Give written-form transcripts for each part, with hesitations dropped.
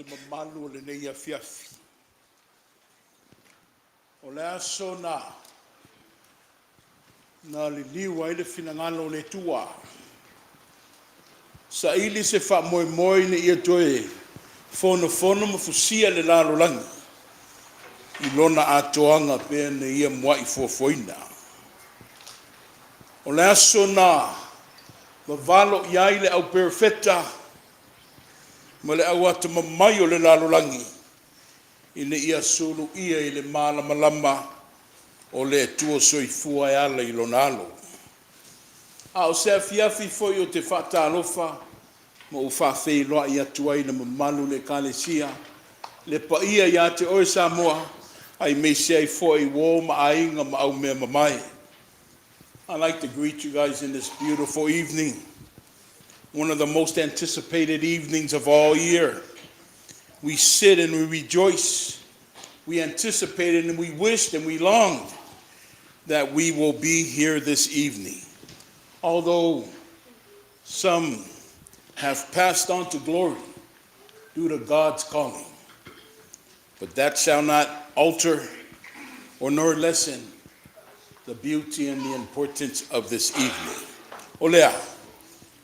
mamalu o le nei afiafi. O le aso na li liwa i le finangalo le tua. Sa ili se wha moi ni ia toe fono mafusia le lalo langi. I lona atoanga pe ne ia mua i fuafuaina. O le aso mavalo iai le au perfetta ma le au ata mamai o le lalo langi. I le ia sulu ia i le malama o le tua soifua e ala i lona alo. A o se afiafi foi o te whata alofa ma o whawhei loa i atua i na mamalu le kalesia le pa ia i ate oe Samoa ai mei se ai foi wō ma ainga ma au mea mamai. I'd like to greet you guys in this beautiful evening, one of the most anticipated evenings of all year. We sit and we rejoice, we anticipated and we wished and we longed that we will be here this evening. Although some have passed on to glory due to God's calling, but that shall not alter or nor lessen the beauty and the importance of this evening. Olea,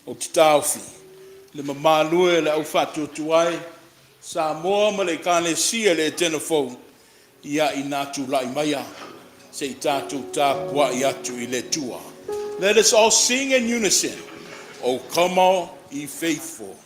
o titaufi, le mamalue le au fatu tuai, Samoa ma le kalesia le tenofou, ia i natu lai maya, se i tatu tāpua i atu i le tua. Let us all sing in unison, O come all ye faithful.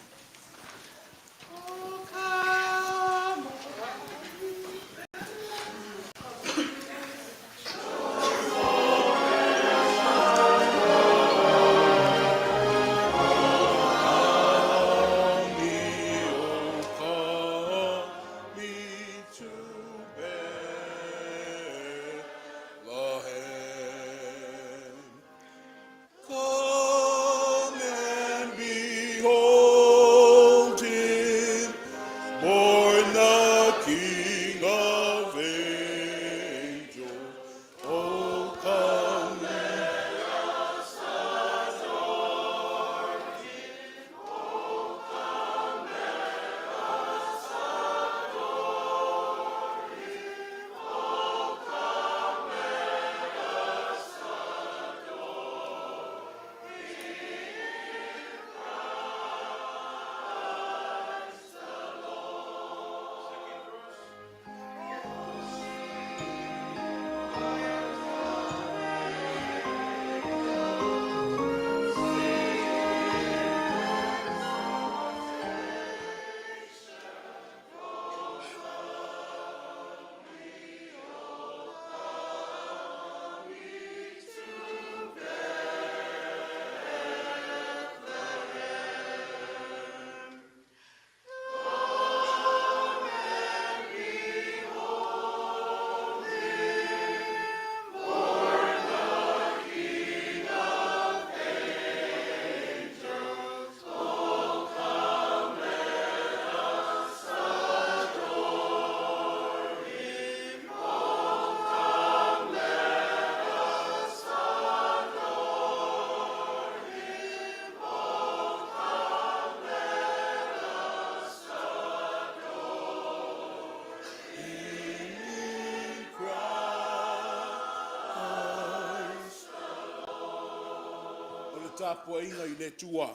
Tāpua inga i le tua.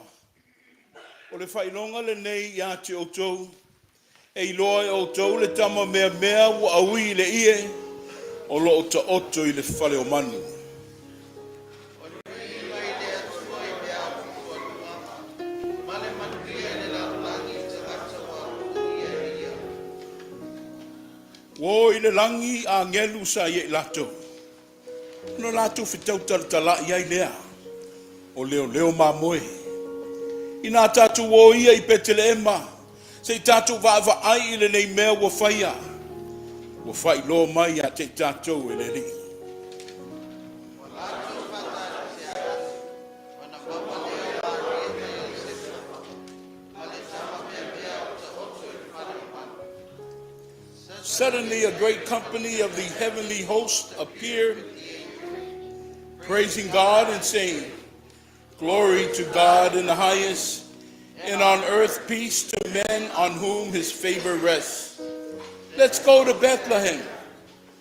O le whainonga le nei i ate o tau. E i loa o tau le tama mea wa aui le ie. O lo o ta oto i le whale o manu. Wo i le langi a ngelu sa i lato. No lato fitau tala i ai lea. O leo mamoe. Ina tatu wo ia i Peteleema. Se tatu va ai le nei mea wa whaia. Wa whai lo mai a te tatu e le li. Suddenly a great company of the heavenly host appeared, praising God and saying, Glory to God in the highest, and on earth peace to men on whom his favor rests. Let's go to Bethlehem.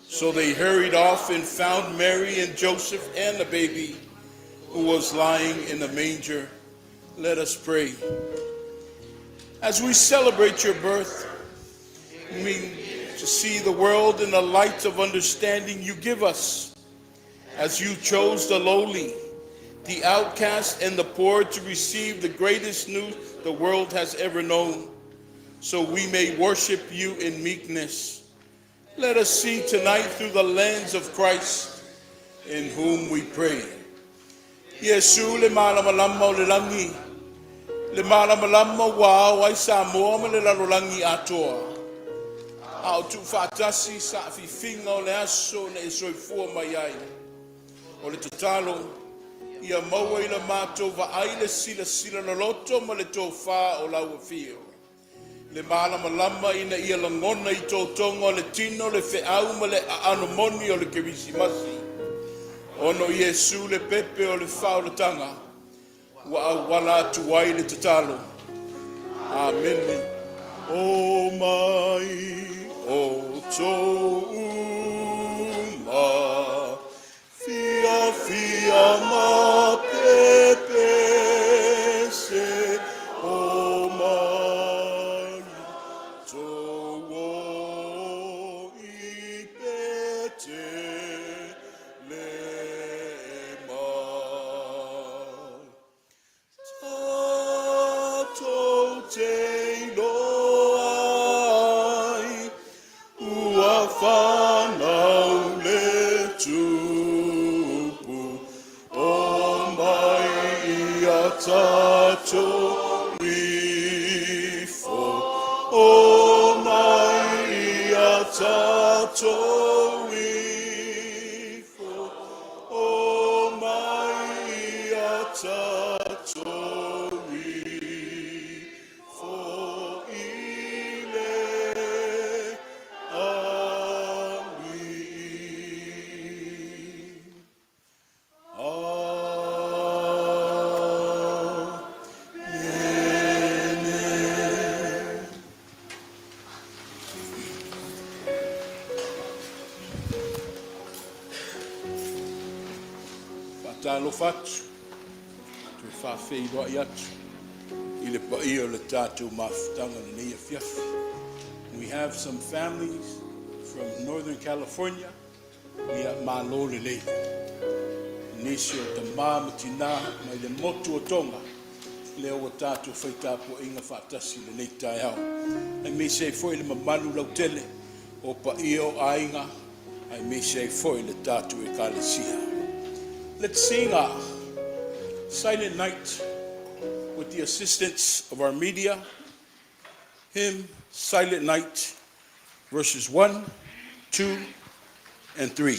So they hurried off and found Mary and Joseph and the baby who was lying in a manger. Let us pray. As we celebrate your birth, we to see the world in the light of understanding you give us, as you chose the lowly, the outcast, and the poor to receive the greatest news the world has ever known, so we may worship you in meekness. Let us see tonight through the lens of Christ, in whom we pray. Yesu le malamalama o le langi, le malamalama wa ai sa moa le lalolangi atoa. Au tu fatasi sa fifinga o le aso na isoifua mai ai. O le tatalo, ia maua i le mātou va ai le sila na loto ma le tō whā o lau fio. Le malamalama ina ia langona i tō tonga o le tino le whiau ma le anomoni o le kerisimasi. Ono Yesu le pepe o le whaulatanga, wa awala atu ai le tatalo. Amen. O mai, o tō uma, fia fia ma pepe se, o mai, tō o I pete le mai. Tatou te loai, ua whanau le tupu, o mai ia tatou rifo, o mai ia tatou rifo, o mai ia tatou rifo I le ami. Fatalo fatu, tu whawhei roa I atu, I le pa'i o le tātou mafutanga na nei fiafi. We have some families from Northern California. We have malo le lei. Nisi o te māmatina mai le motu o tonga. Leo o tātou whaitapo inga whaatasi le nei tai au. Ai me se foi le mamalu lau tele o pa'i o ainga. Ai me se foi le tātou e kalesia. Let's sing a Silent Night with the assistance of our media. Hymn Silent Night, verses 1, 2, and 3.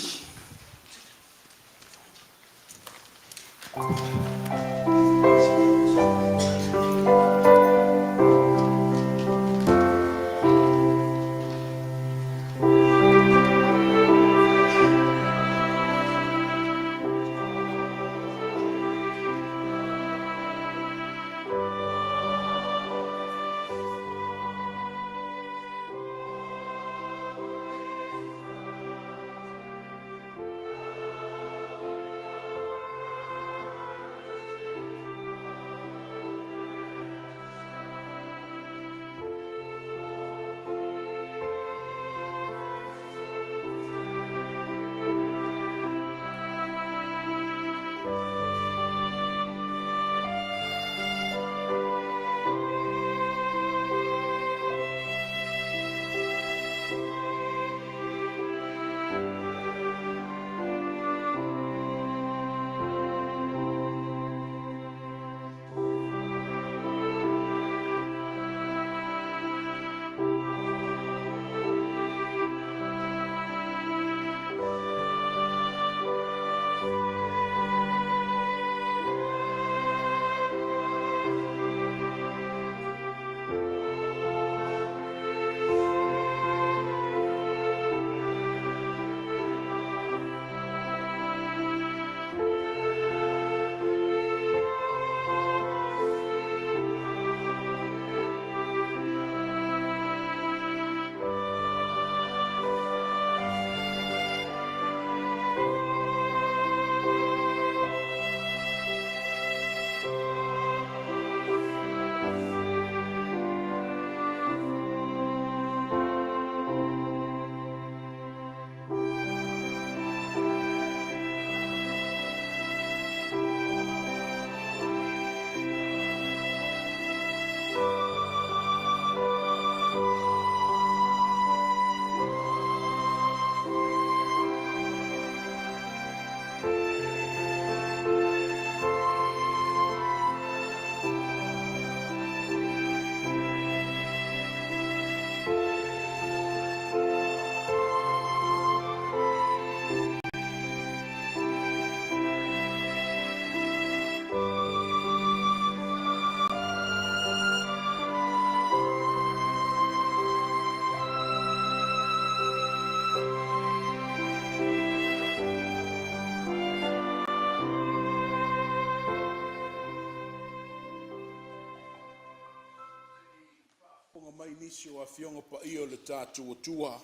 Aponga mai nisi o afionga pa iyo le tātou atua.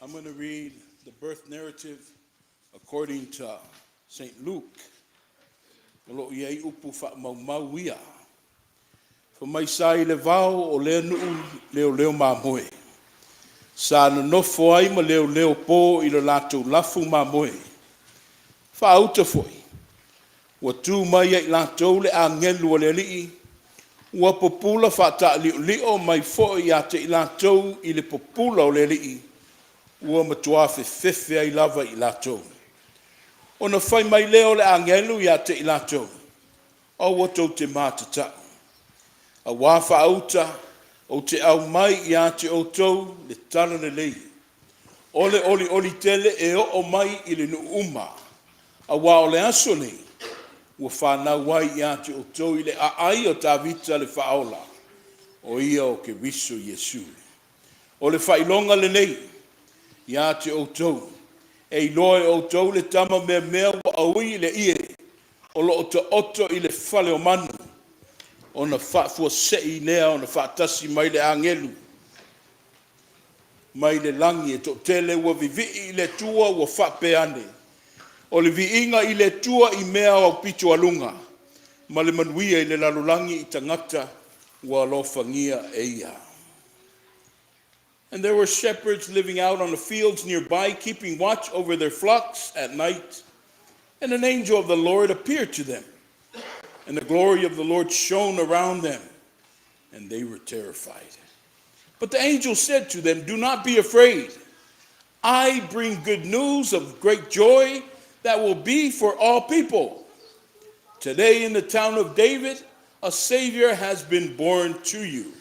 I'm going to read the birth narrative according to St. Luke. Olo iei upu wha mau ia. Fa mai sai le vau o lea nuu leo mamoe. Sa na nofo ai ma leo po i le latou lafu mamoe. Fa auta foi. Wa tu mai ai latou le angelu o le alii. Ua popula fa ta lio mai fo ia te latou i le popula o le alii. Ua matua fefe ai lava i latou. Ona fai mai leo le angelu ia te latou. O wato te matata. A wafa auta o te au mai ia te outou le tala le lei. Ole oli tele e o mai i le nuuma. A wa o le aso nei. Ua whanau wai ia te outou i le aai o tā vita le whaola. O ia o ke riso Yesu. O le whailonga le nei. Ia te outou. E loe outou le tama mea wa aui le ie. O lo oto i le whale o manu. O na whaafua sei lea o na whaatasi mai le angelu. Mai le langi e to tele ua vivi i le tua ua whape ane. O le viinga i le tua i mea o pito alunga. Ma le manuia i le lalulangi i tangata ua alofangia e ia. And there were shepherds living out on the fields nearby, keeping watch over their flocks at night. And an angel of the Lord appeared to them. And the glory of the Lord shone around them. And they were terrified. But the angel said to them, "Do not be afraid. I bring good news of great joy that will be for all people. Today in the town of David, a Savior has been born to you.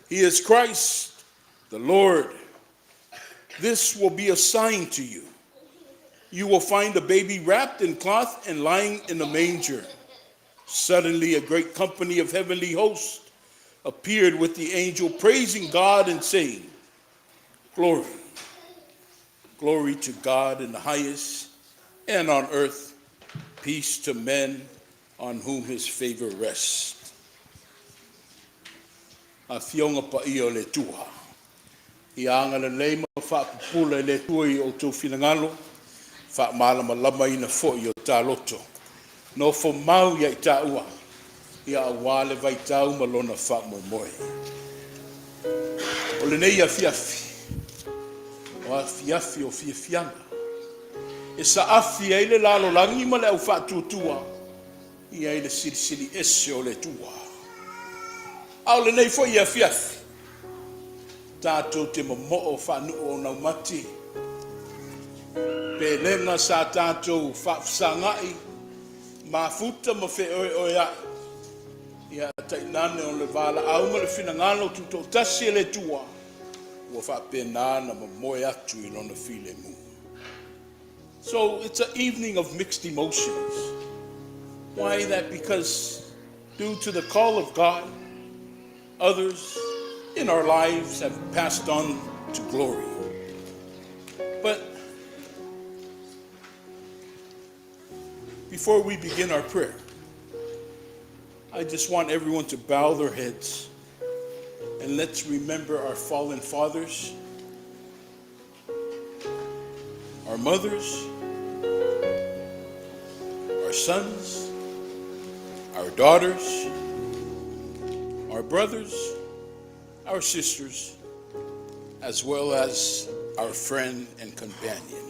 He is Christ, the Lord. This will be a sign to you. You will find a baby wrapped in cloth and lying in a manger." Suddenly a great company of heavenly hosts appeared with the angel, praising God and saying, "Glory, glory to God in the highest, and on earth peace to men on whom his favor rests." A fionga pa ia le tua. I anga le leima whaapupula le tua i o tau finangalo. Whaamalama lama ina fo i o tā loto. No fo mau ia i tā ua. Ia a wale vai tau malona wha moe. O le nei a fiafi. O a fiafi o fiafianga. E sa afi e le lalo langi ma le au wha tutua. Ia i le sili ese o le tua. Au le nei fo ia fiafi. Tātou te mamo'o whanu o nau mati. Pelenga sa tātou whafsangai. Mafuta ma fe oi ai. Ia tainane o le vala au ma le finangalo tuto tasi e le tua. Ua whapenana ma moe atu I lona file mu. So it's an evening of mixed emotions. Why that? Because due to the call of God, others in our lives have passed on to glory. But before we begin our prayer, I just want everyone to bow their heads and let's remember our fallen fathers, our mothers, our sons, our daughters, our brothers, our sisters, as well as our friend and companion.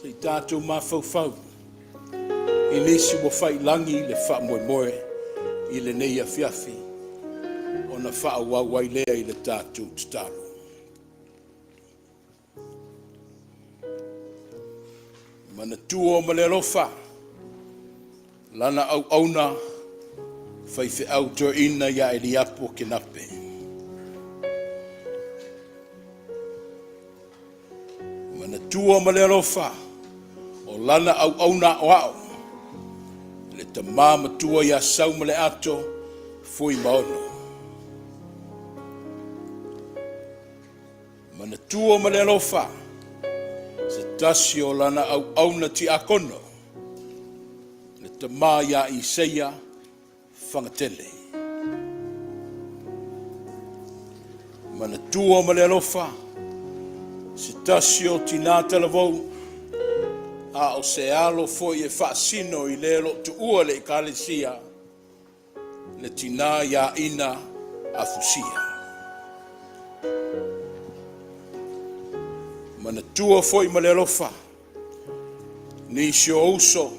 Sei tātou mawhauwhau. I nesi wa whai langi le wha moe I le nei a fiafi. O na wha wawai lea I le tātou tatalo. Mana tua o male rofa. Lana au auna. Whai whi au toa ina ia e liapo ke nape. Mana tua o male rofa. O lana au auna o au. Le ta mama tua ia sau male ato fui maono. Mana tua male lofa. Se tasi o lana au auna ti akono. Le ta ma ia Isaia whangatele. Mana tua ma le alofa, se tasi o tina talavou, a o se alo foi e whaasino i lelo tu ua le ikalesia, le tina ia ina a fusia. Mana tua foi ma le alofa, ni sio uso,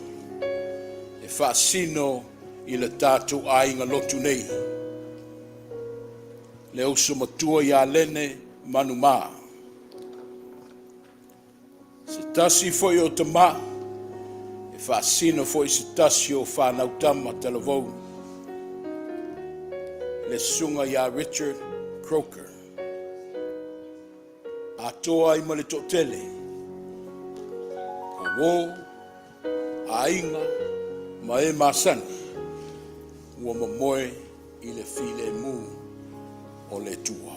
e whaasino i le tātou ainga lotu nei. Le uso matua ia lene manu maa. Se tasi foi o tama, e whaasino foi se tasi o whanau tama talavou. Le sunga ia Richard Croker. A toa i ma le totele. A wo, a inga, ma e masani. Ua mamoe i le file mu o le tua.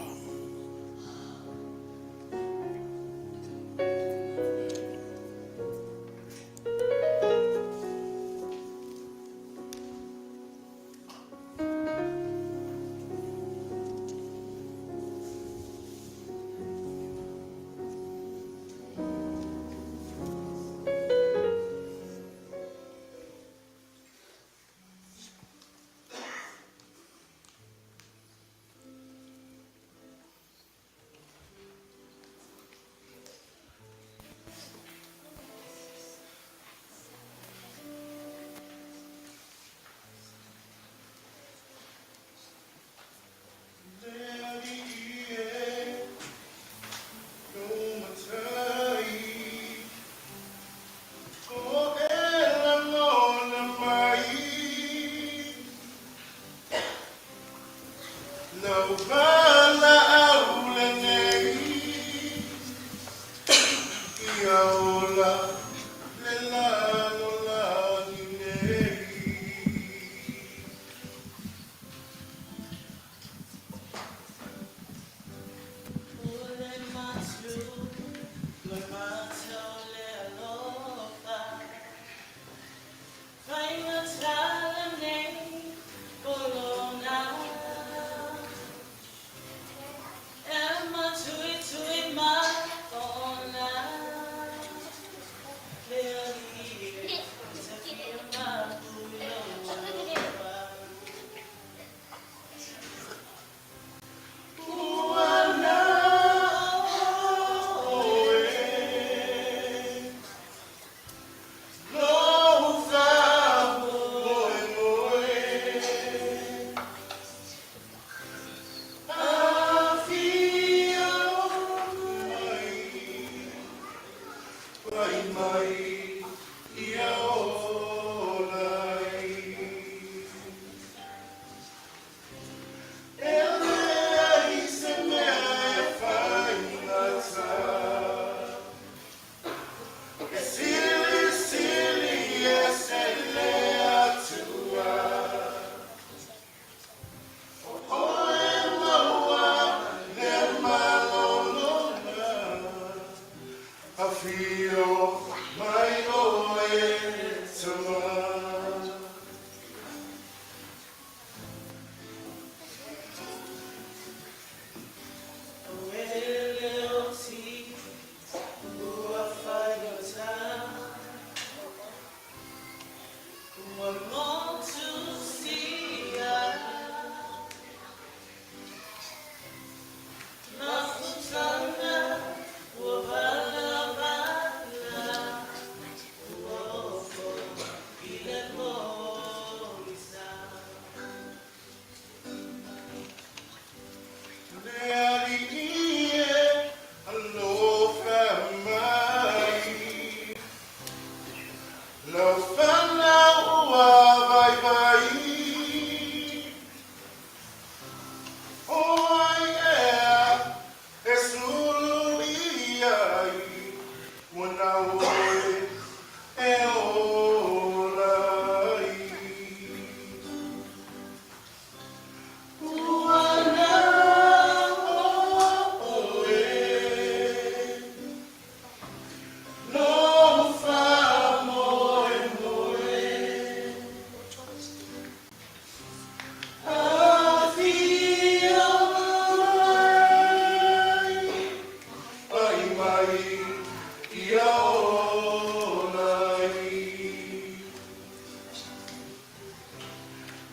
ia o lai.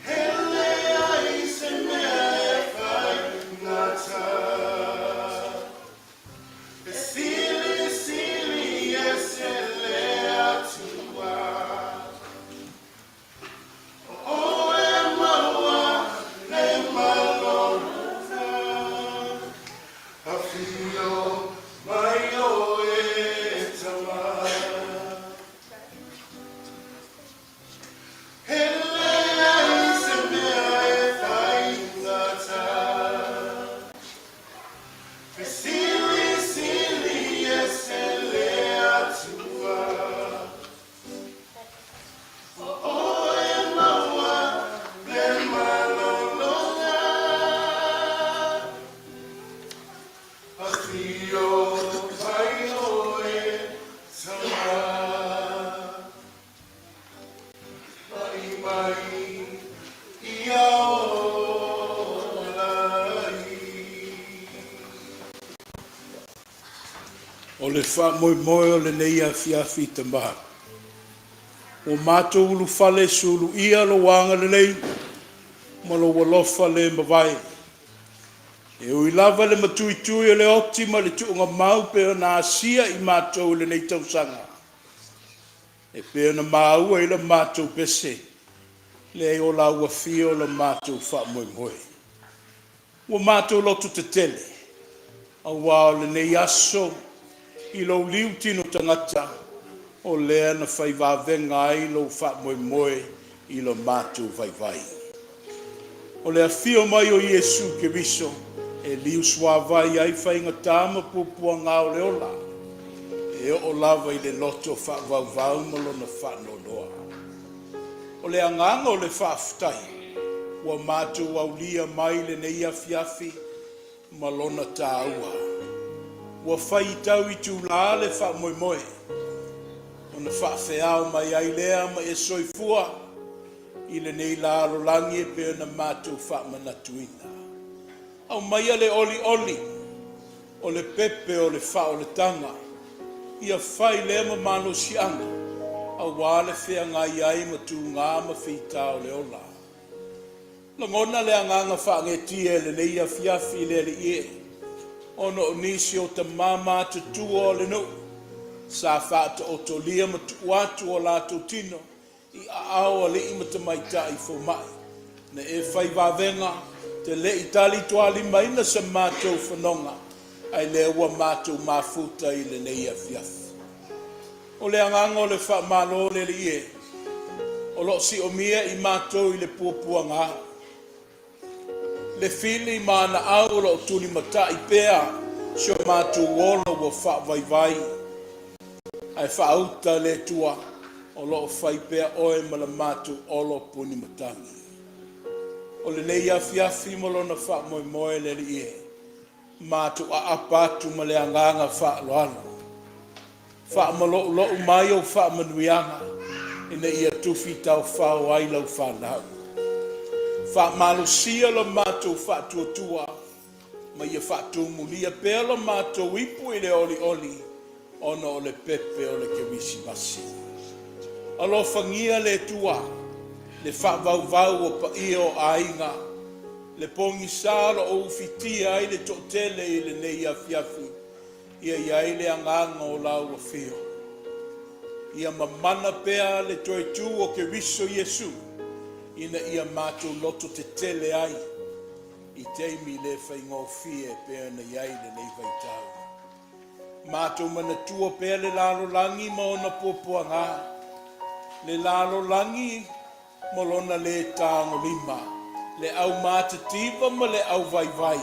Hele ai se mea e whai ngata. E sili sili e se lea tua. O e maua le malona. A fio mai o e tama. Hele ai se mea e whai ngata. E sili sili e se lea tua. O e maua le malolonga. A fio mai o e tama. Mai mai ia o lai. O le wha moi moi o le neia fiafi te maha. O mātou ulu fale sulu ia lo wanga le nei, ma lo walofa le mawai. E ui lava le matui tui o le oti ma le tuunga mau pe o na asia i mātou le nei tausanga. E pe o na maua i le mātou pese, le o la ua fio le mātou wha moi moi. O mātou lotu te tele, a wao le nei aso, i lo liu tino tangata, o lea na whai wawenga ai lo wha moe moe i lo mātou vai vai. O lea fio mai o Iesu ke viso, e liu swa vai ai whai ngatama pupua ngā o le ola. E o lava i le loto wha vau vau malo na wha no loa. O lea nganga o le wha aftai, ua mātou au lia mai le neia fiafi, malona tā ua. Ua whai tau i tū la le wha moe moe. O na whaafeao mai ai lea ma e soifua i le nei la arolangi e pēr na mātou whaamanatuina. Au mai ale oli oli, o le pepe o le wha o le tanga, ia whai lea ma mano sianga, a wale whea ngai ai ma tū ngā ma whita o le ola. Langona lea nganga whaangetia le nei a fiafi le le ie, ono o nisi o ta mama te tua o le nuu, sa whaata o to lia ma tu watu o lātou tino i aao a li ima te maita i fo mai. Na e whai wawenga te le i tali toali maina sa mātou whanonga ai le ua mātou mafuta i le nei a fiafi. O le anganga o le wha malo le li e, o lo si o mia i mātou i le puapua ngā. Le fili mana au lo tuli mata i pea sio mātou wolo wa wha vai vai. Ai whaauta le tua o lo whai pea oe ma la mātou olo puni matangi. O le nei a fiafi mo lona wha moe moe le li e. Mātou a apatu ma le anganga wha loano. Wha ma lo mai o wha manuianga. Ina ia tufi tau wha o ai lau wha nau. Wha malusia lo mātou wha tua tua. Ma ia wha tu mulia pea lo mātou ipu i le oli oli. Ono o le pepe o le kewisi masi. Alo whangia le tua, le wha vau vau o pa ia o ainga, le pongi sāra o ufitia ai le totele i le nei a fiafi, ia iai le anganga o lau a fio. Ia mamana pea le toe tu o kewiso Iesu, ina ia mātou loto te tele ai, i teimi le whaingo fie pea na iai le nei vaitau. Mātou mana tua pēr le lalo langi ma ona pōpua ngā. Le lalo langi ma lona le tāngo lima. Le au mātativa ma le au vai vai.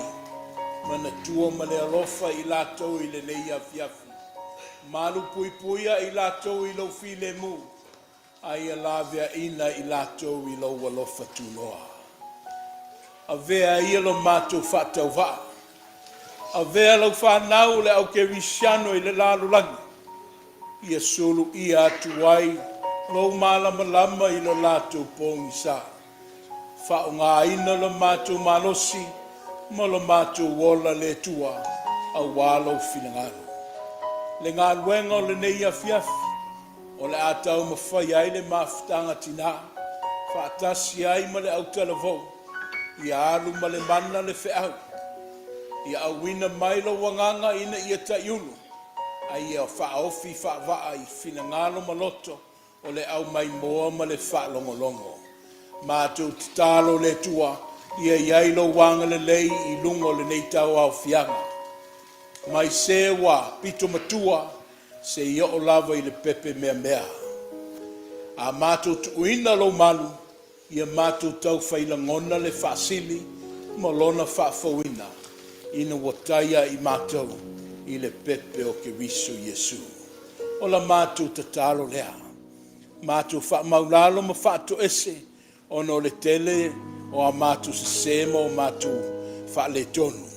Mana tua ma le alofa i lātou i le nei a fiafi. Malu pui puia i lātou i lau file mu. Ai a lāvea ina i lātou i lau alofa tūnoa. A vea ia lo mātou whātau vaa. A vea lau whanau le au ke visiano i le lalo langi. Ia sulu ia atu ai, lau malama lama i lo lātou pōngi sā. Whao ngā ina lo mātou malosi, ma lo mātou wola le tua, a wālau whinangaro. Le ngā luenga o le nei a fiafi. O le atau mawhai ai le mawhitanga tina. Whaatasi ai ma le au talavou. Ia alu ma le mana le whiau. Ia awina mai lo wanganga ina ia taiulu. Ai ia whaofi whaavaa i whina ngalo maloto. O le au mai moa ma le whaalongolongo. Mātou titalo le tua. Ia iai lo wanga le lei i lungo le nei tau au fianga. Mai sewa pito matua. Se ia o lava i le pepe mea mea. A mātou tuuina lo malu. Ia mātou tau whailangona le whaasili. Malona whaafauina. Ina wataia i mātou. I le pepe o ke riso Yesu. O la mātou tatalo lea. Mātou whaamaulalo ma whaato ese. Ono le tele o a mātou se sema o mātou whaale tonu.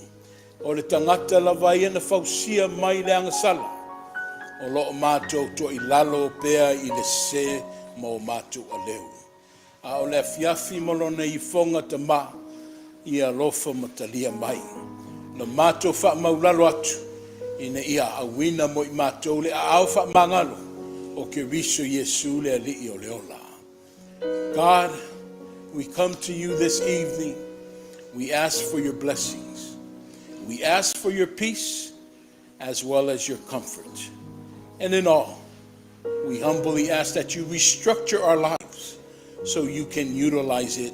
O le tangata la vai na whausia mai le angasala. O lo mātou to i lalo pea i le se ma o mātou a leu. A o le fiafi molona i fonga ta ma i a lofa matalia mai. Na mātou wha maulalo atu ina ia awina mo i mātou le a au wha mangalo o ke riso Yesu le alii o le ola. God, we come to you this evening. We ask for your blessings. We ask for your peace as well as your comfort. And in all, we humbly ask that you restructure our lives so you can utilize it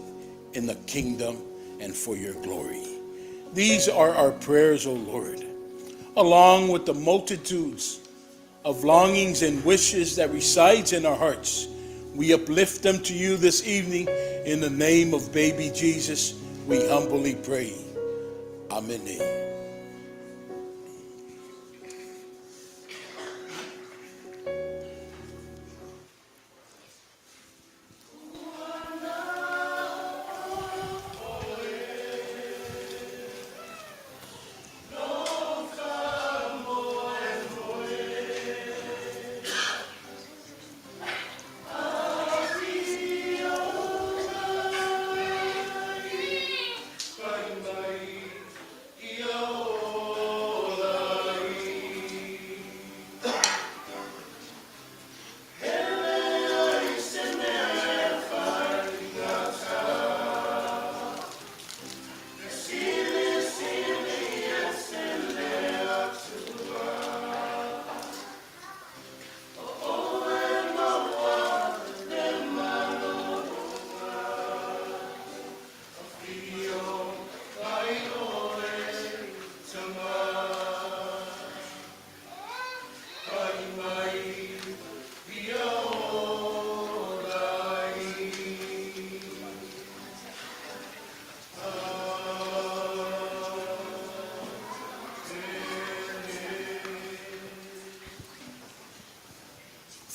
in the kingdom and for your glory. These are our prayers, O Lord, along with the multitudes of longings and wishes that resides in our hearts. We uplift them to you this evening in the name of baby Jesus. We humbly pray. Amen.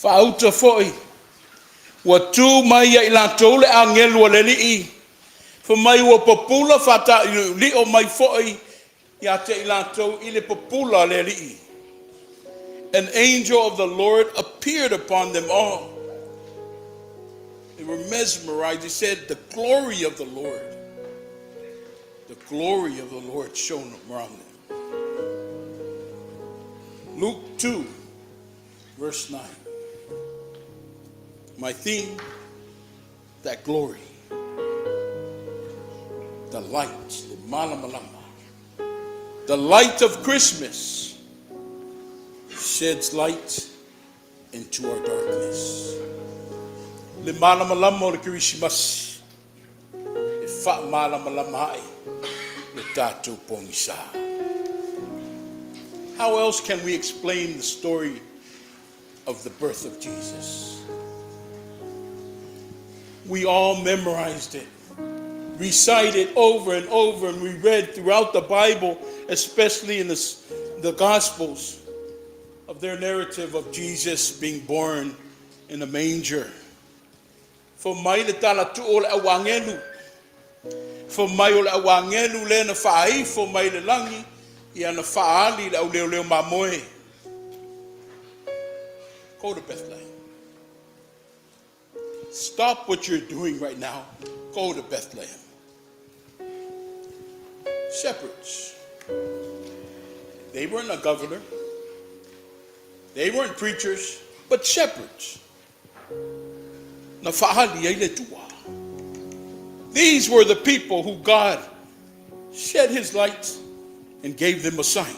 Whauta foi. Wa tu mai ia ilatou le angelu o le lii. Fa mai wa popula fata li o mai foi. Ia te ilatou i le popula le lii. An angel of the Lord appeared upon them all. They were mesmerized. He said, the glory of the Lord. The glory of the Lord shone around them. Luke 2, verse 9. My theme, that glory, the light, the malamalama, the light of Christmas sheds light into our darkness. Le malamalama o le Kirisimas, e wha malamalama ai, le tātou pongisa. How else can we explain the story of the birth of Jesus? We all memorized it, recited over and over, and we read throughout the Bible, especially in the Gospels, of their narrative of Jesus being born in a manger. For mai le talatu o le awangelu, for mai o le awangelu le na whaai, for mai le langi, ia na whaali le au leo leo mamoe. Go to Bethlehem. Stop what you're doing right now. Go to Bethlehem. Shepherds. They weren't a governor. They weren't preachers, but shepherds. Na fa'ahali ai le tua. These were the people who God shed his light and gave them a sign.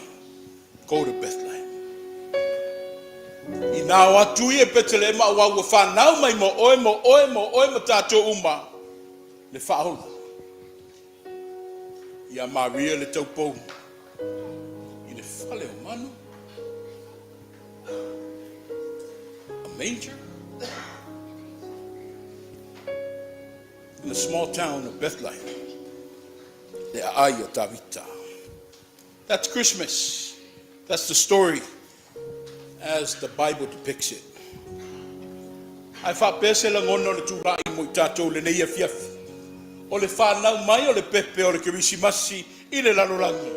Go to Bethlehem. Ina watu e Bethlehem wa wa whanau mai mo oe mo tātou uma. Le whaola. Ia Maria le taupou. I le whale o manu. A manger. In the small town of Bethlehem. Le Ayo Tavita. That's Christmas. That's the story as the Bible depicts it. Ai whapese la ngono le tūrai mo I tātou le neia fiafi. O le whanau mai o le pepe o le kirisimasi I le lalolangi.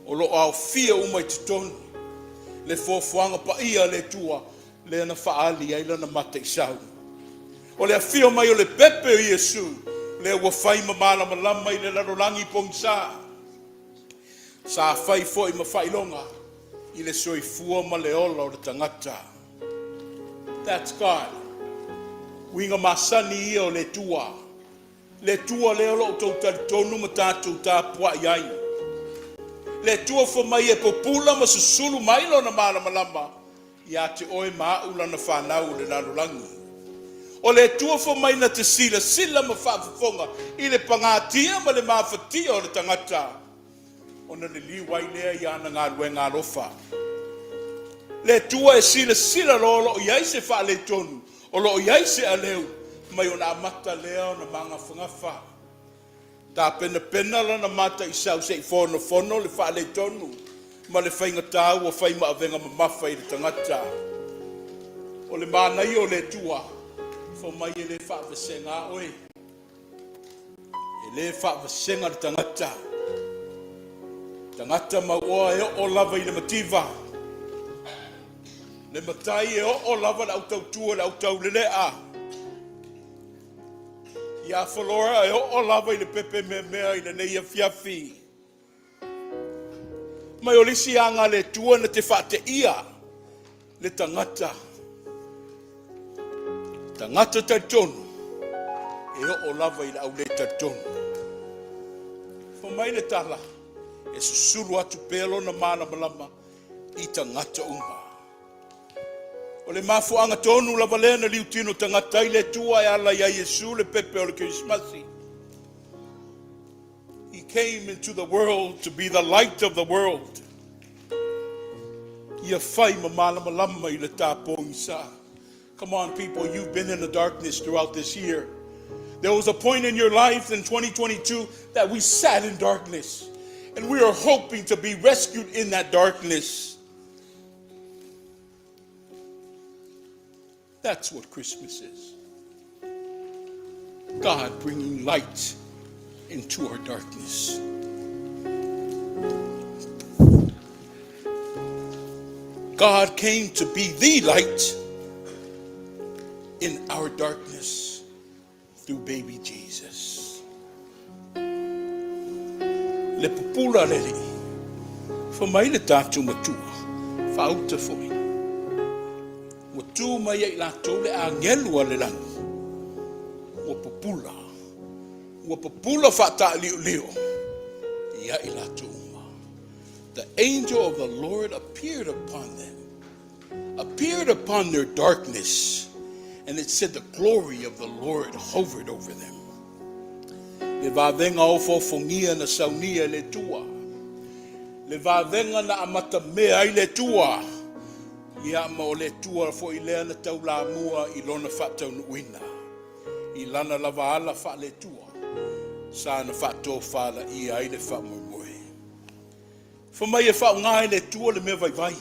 O lo au fia umai tutonu. Le fofuanga pa ia le tua le ana whaali ai lana mata I sau. O le afio mai o le pepe o Iesu. Le ua whai mamala malama I le lalolangi pongsa. Sa whai fo I mawhailonga. I le soifua ma le ola o le tangata. That's God. Winga masani ia o le tua. Le tua le olo o tau talitonu ma tātou tāpua iai. Le tua fo mai e popula ma susulu mai lo na malama. Ia te oe maula na whanau le lalulangi. O le tua fo mai na te sila ma whaafafonga. I le pangatia ma le mawhatia o le tangata. O na le liwai lea I ana ngā rue ngā rofa. Le tua e sila lo o iai se wha le tonu. O lo o iai se a leu. Mai o na amata lea o na manga whangafa. Tā pena la na mata I sau se I fono le wha le tonu. Ma le whainga tāu o whaima a venga mamafa I le tangata. O le mānai o le tua. Fo mai e le wha vasenga oe. E le wha vasenga le tangata. Tangata maua e o lava I le mativa. Le matai e o lava le autau tua le autau le lea. Ia whalora e o lava I le pepe mea I le neia fiafi. Mai o lisi anga le tua na te whate ia. Le tangata. Tangata taitonu. E o lava I le au le taitonu. Fo mai le tala. E susuru atu pelo na mana malama I tangata uma. O le mafuanga tonu lava lea na liutino tangata I le tua e ala ia Iesu le pepe o le Christmasi. He came into the world to be the light of the world. Ia whai mamala malama I le tāpō isa. Come on people, you've been in the darkness throughout this year. There was a point in your life in 2022 that we sat in darkness. And we are hoping to be rescued in that darkness. That's what Christmas is. God bringing light into our darkness. God came to be the light in our darkness through baby Jesus. Le pupula leli. Fa mai le tātou matua. Whauta foi. Wa tū mai ai lātou le angelu a le langi. Wa pupula. Wa pupula whata leo. Ia I lātou uma. The angel of the Lord appeared upon them. Appeared upon their darkness. And it said the glory of the Lord hovered over them. Le vavenga o fofongia na saunia le tua. Le vavenga na amata mea ai le tua. Ia ma o le tua fo I lea na tau la mua I lona whatau nuina. I lana lava ala wha le tua. Sa na whato whala I ai le wha moe. Fa mai e wha ngai le tua le me vai vai.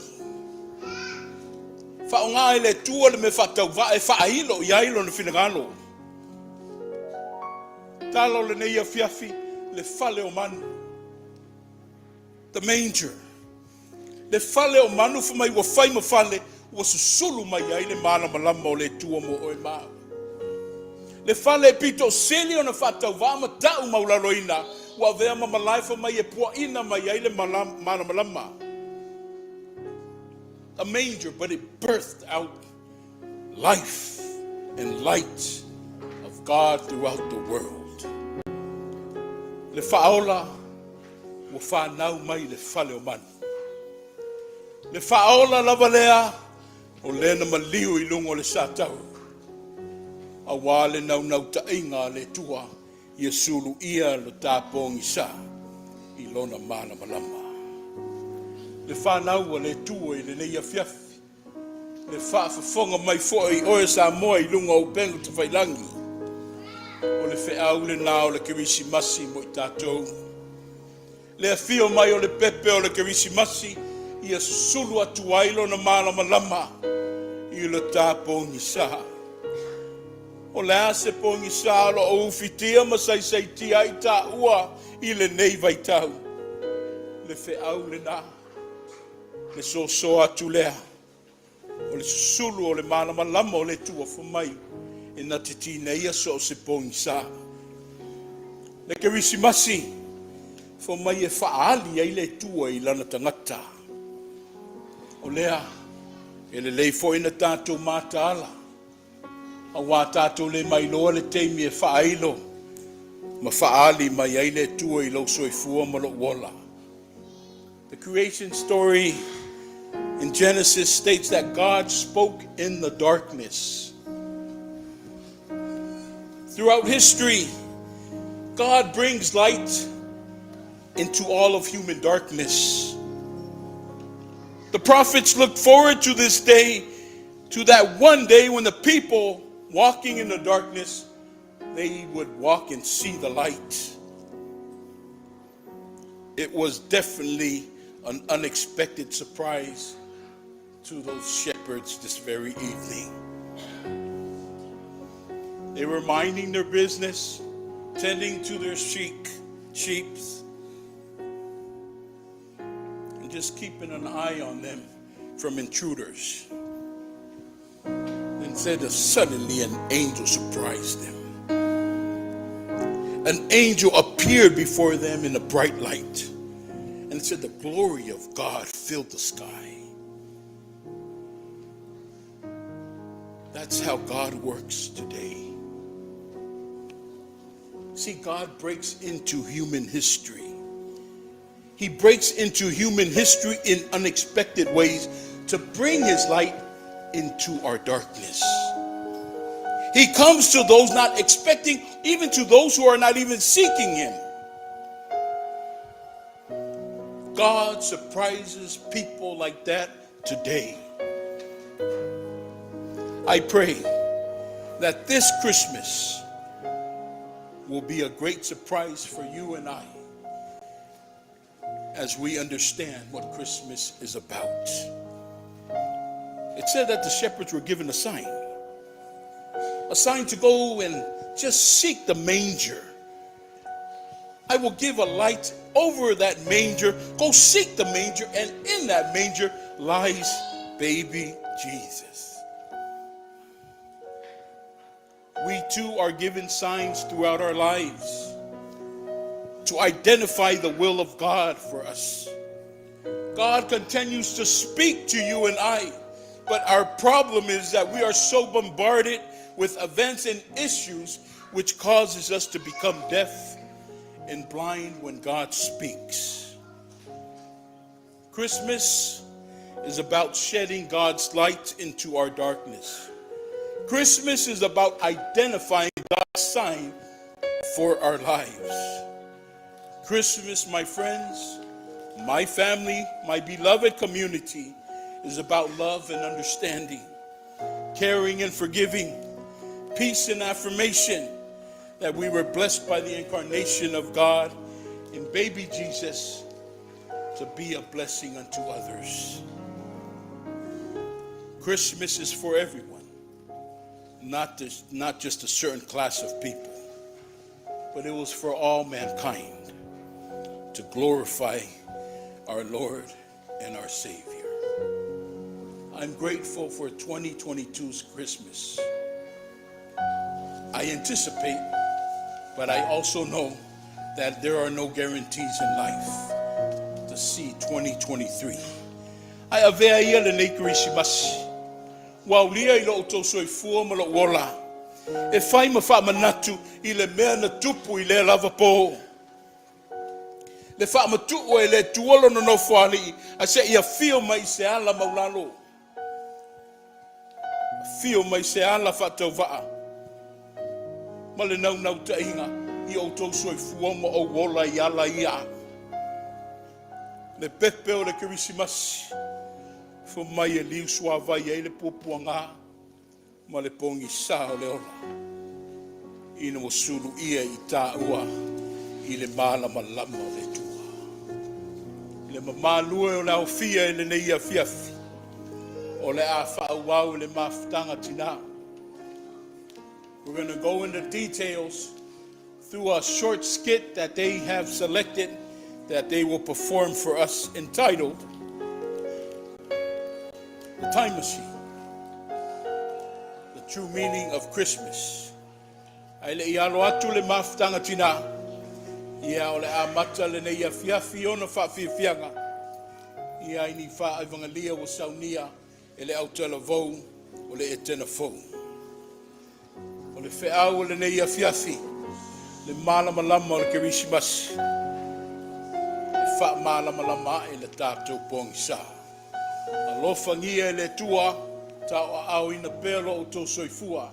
Wha ngai le tua le me whatau va e wha ilo I ailo na finagalo. Talo le neia fiafi le fale o manu. The manger. Le fale o manu fa mai wa fai ma fale wa susulu mai ai le mana malama o le tua mo oe maa. Le fale pito seli o na whatau wa ma tau maulaloina wa vea ma malai fa mai e pua ina mai ai le mana malama. a manger, but it birthed out life and light of God throughout the world. Le fa'aola wa whanau mai le fale o manu. Le fa'aola lava lea o lena maliu I lungo le sātau. A wale nau ta inga le tua I sulu ia le tāpongi sa I lona mana malama. Le whanau o le tua I le neia fiafi. Le whaafafonga mai fo'i oe sa moa I lunga o pengu te whailangi. O le wheau le nao le kirisi masi mo I tātou. Le afio mai o le pepe o le kirisi masi Ia sulu atu ailo na mana malama I le tāpongi sa. O le ase pongi sa lo o ufitia masai tia I tā ua I le nei vaitau. Le wheau le nā. Le so atu lea. O le sulu o le mana malama o le tua whamai. E na te tina ia so se pongi sa. Le kirisi masi. Whamai e whaali ai le tua I lana tangata. O lea. E le lei fo ina tātou māta ala. A wā tātou le mai loa le teimi e whaailo. Ma whaali mai ai le tua I lau soifua ma lo wola. The creation story in Genesis states that God spoke in the darkness. Throughout history, God brings light into all of human darkness. The prophets looked forward to this day, to that one day when the people walking in the darkness, they would walk and see the light. It was definitely an unexpected surprise to those shepherds this very evening. They were minding their business, tending to their sheep, and just keeping an eye on them from intruders. And said that suddenly an angel surprised them. An angel appeared before them in a bright light. And it said the glory of God filled the sky. That's how God works today. See, God breaks into human history. He breaks into human history in unexpected ways to bring his light into our darkness. He comes to those not expecting, even to those who are not even seeking him. God surprises people like that today. I pray that this Christmas will be a great surprise for you and I as we understand what Christmas is about. It said that the shepherds were given a sign to go and just seek the manger. I will give a light over that manger. Go seek the manger, and in that manger lies baby Jesus. We too are given signs throughout our lives to identify the will of God for us. God continues to speak to you and I, but our problem is that we are so bombarded with events and issues which causes us to become deaf and blind when God speaks. Christmas is about shedding God's light into our darkness. Christmas is about identifying God's sign for our lives. Christmas, my friends, my family, my beloved community, is about love and understanding, caring and forgiving, peace and affirmation that we were blessed by the incarnation of God in baby Jesus to be a blessing unto others. Christmas is for everyone, not just a certain class of people, but it was for all mankind to glorify our Lord and our Savior. I'm grateful for 2022's Christmas. I anticipate, but I also know that there are no guarantees in life to see 2023. Ai avea ia le nei Krismasi. Waulia i lo to soifua ma lo wola. E fai ma wha manatu i le mea na tupu i le lava po. Le wha ma tupu e le tuolo no no whali a se ia fio mai se ala maulalo. Fio mai se ala wha tau waa. Ma le nau nau ta inga i o to soifua ma o wola i ala ia. Le pepe o le Krismasi. Fo mai e liu sua vai e le pupuanga ma le pongi sa o le ola. Ina mo sulu ia i tā ua i le mala malama o le tua. Le mamalue o le au fia e le neia fiafi. O le a whaauau le mafutanga tina. We're going to go into details through a short skit that they have selected that they will perform for us entitled The Time Machine, the true meaning of Christmas. Ai le ialo atu le mafutanga tina. Ia o le amata le neia fiafi ona whaafiafianga. Ia ini wha evangelia wa saunia e le au telavou o le etena fou. O le whiau o le neia fiafi, le malama lama o le Krismasi. Le wha malama lama e le tātou pongi sa. Alofa ngia e le tua, tau au ina pelo o tō soifua.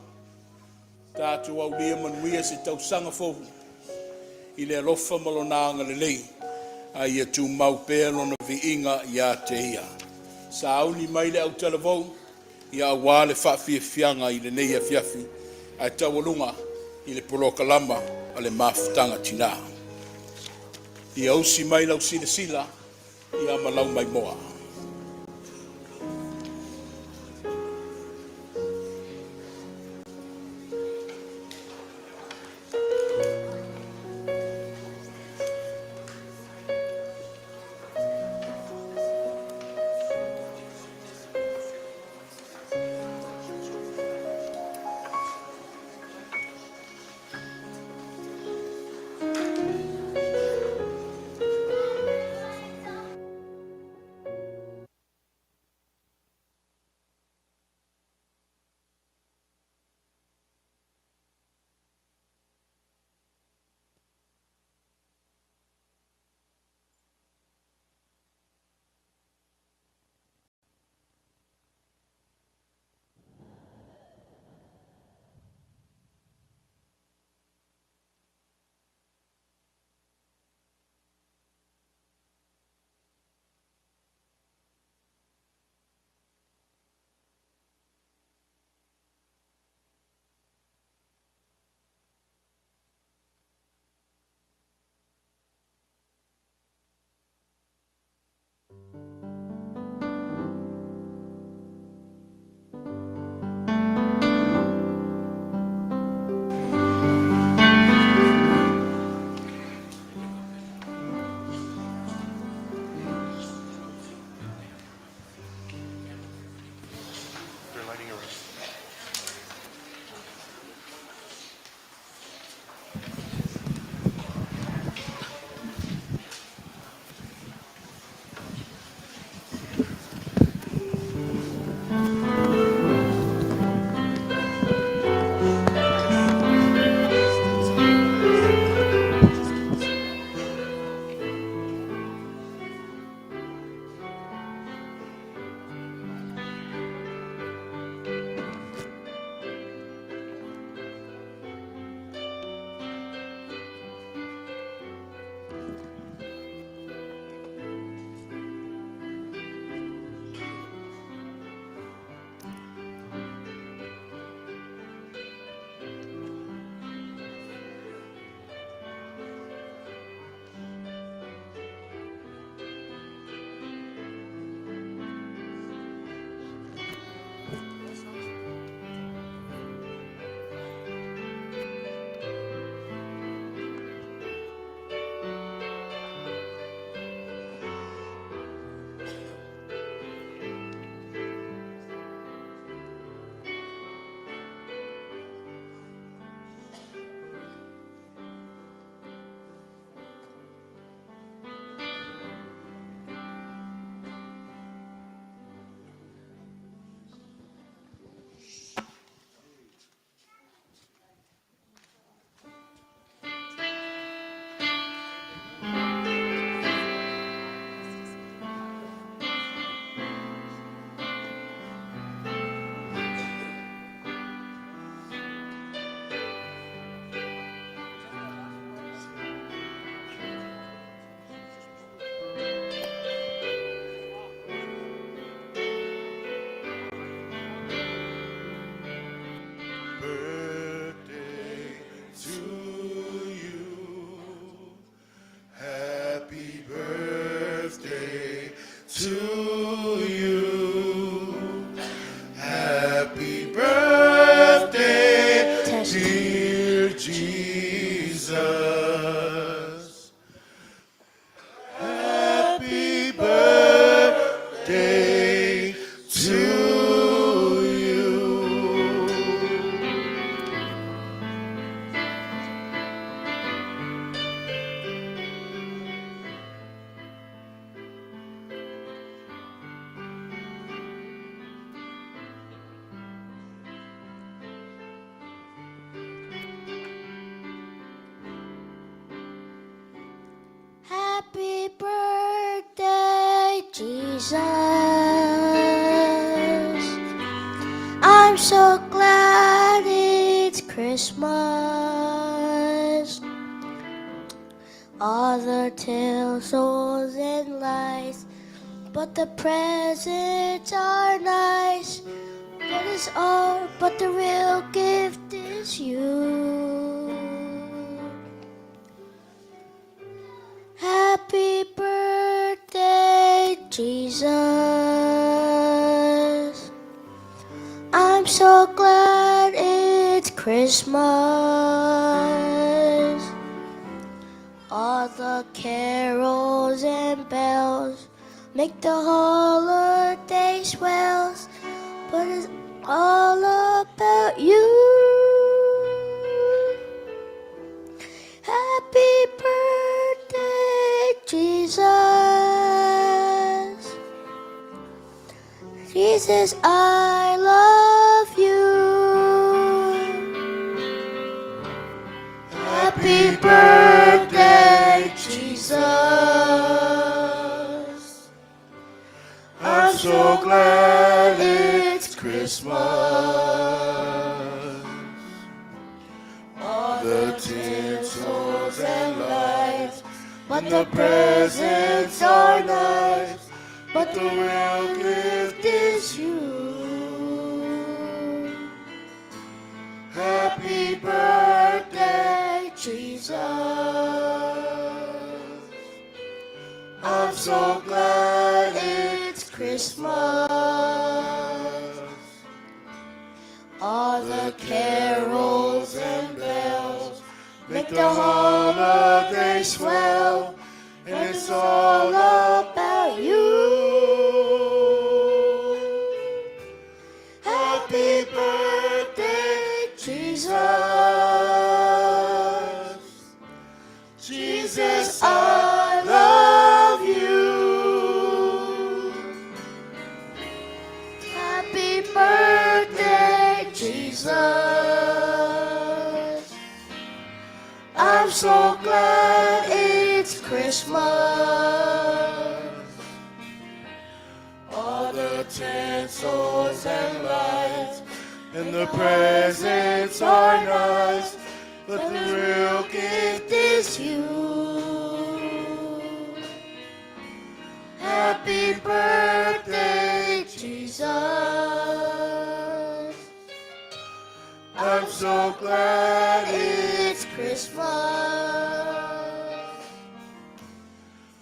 Tātou au lia manuia se tau sanga fohu. I le alofa malonanga le lei. A ia tu mau pelo na viinga ia te ia. Sa au ni mai le au telavou, ia awa le whaafiafianga i le neia fiafi. Ai tau alunga i le poloka lama a le mafutanga tina. Ia usi mai lau sila sila, ia malau mai moa. birthday to you. Happy birthday to you. Happy birthday, dear Jesus. Happy birthday to you. Happy birthday, Jesus. I'm so glad it's Christmas. All the tinsels and lights, but the presents are nice. But the real gift is you. Happy birthday, Jesus. I'm so glad it's Christmas. All the carols and bells make the holiday swells, but it's all about you. Happy birthday, Jesus. Jesus, I love you. Happy birthday, Jesus. I'm so glad it's Christmas. All the tinsels and lights, but the presents are nice. But the real gift is you. Happy birthday, Jesus. I'm so glad it's Christmas. All the carols and bells make the holiday swell, and it's all about you. Happy birthday, Jesus. Jesus, I love you. Happy birthday, Jesus. I'm so glad it's Christmas. All the tinsels and lights and the presents are nice, but the real gift is you. Happy birthday, Jesus. I'm so glad it's Christmas.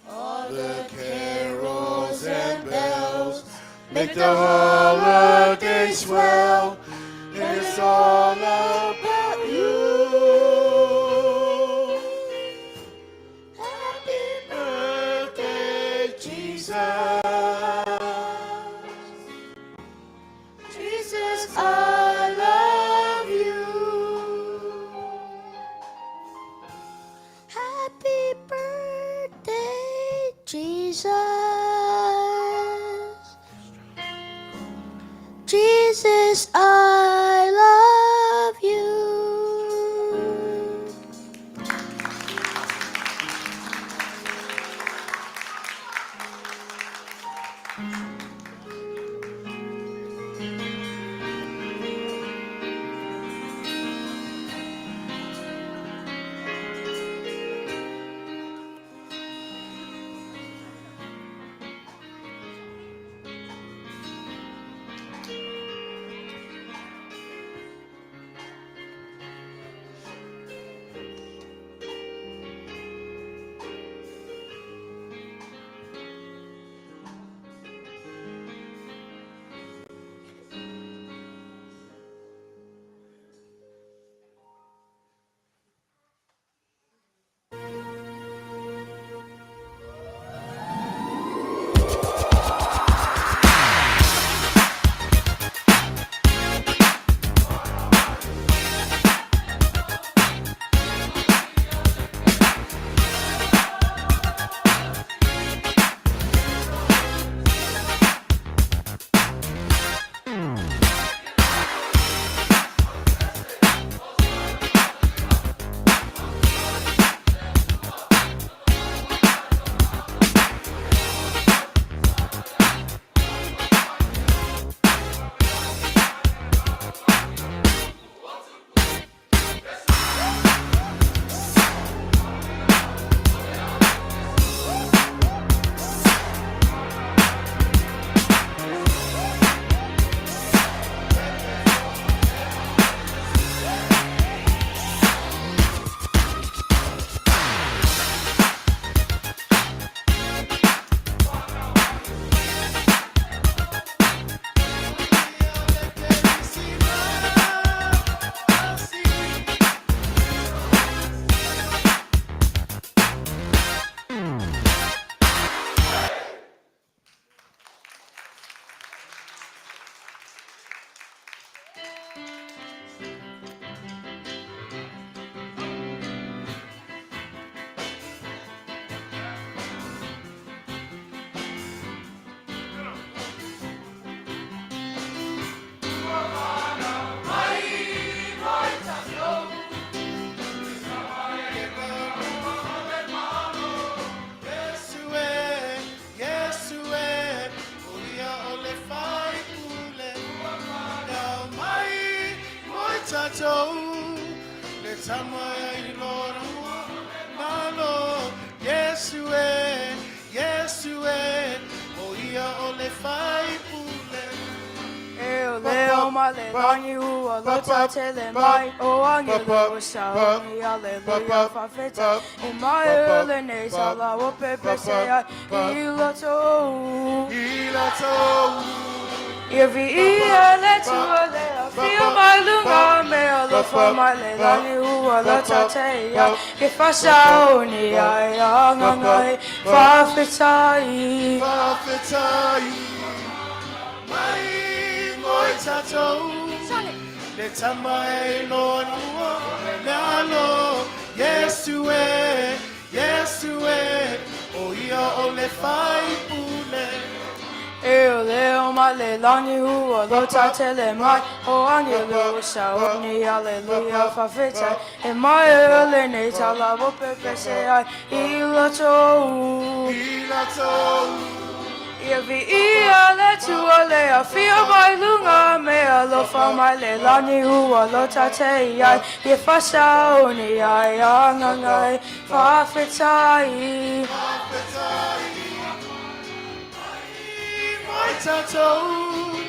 All the carols and bells make the holiday swell, and it's all about you. Happy birthday, Jesus. Jesus, I love you. Happy birthday, Jesus. Jesus, I love you. Leo male langi ua lota tele mai o angelo saoni aleluia fafeta e mai ele nei sala o pepe sea ilato Ivy ia le tua le a fio mai lunga me a lo fa mai le langi ua lota te ia e fa saoni ai angangai fafetai Le tamae lo nuo nalo Yesue o ia o le fai pule E leo male langi ua lota tele mai o angelo saoni aleluia fafeta e mai ele nei tala o pepe se ai ilato Ivy ia le tua le a fio mai lunga me a lo fa mai le langi ua lota te iai e fa saoni ai angangai fafetai Mai tatou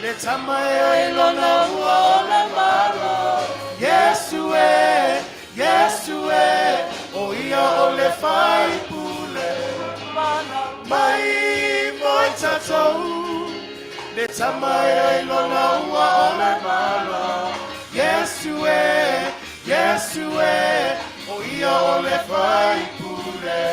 le tamae lo na ua o le malo Yesue o ia o le fai pule Mai moi tatou le tamae lo na ua o le malo Yesue o ia o le fai pule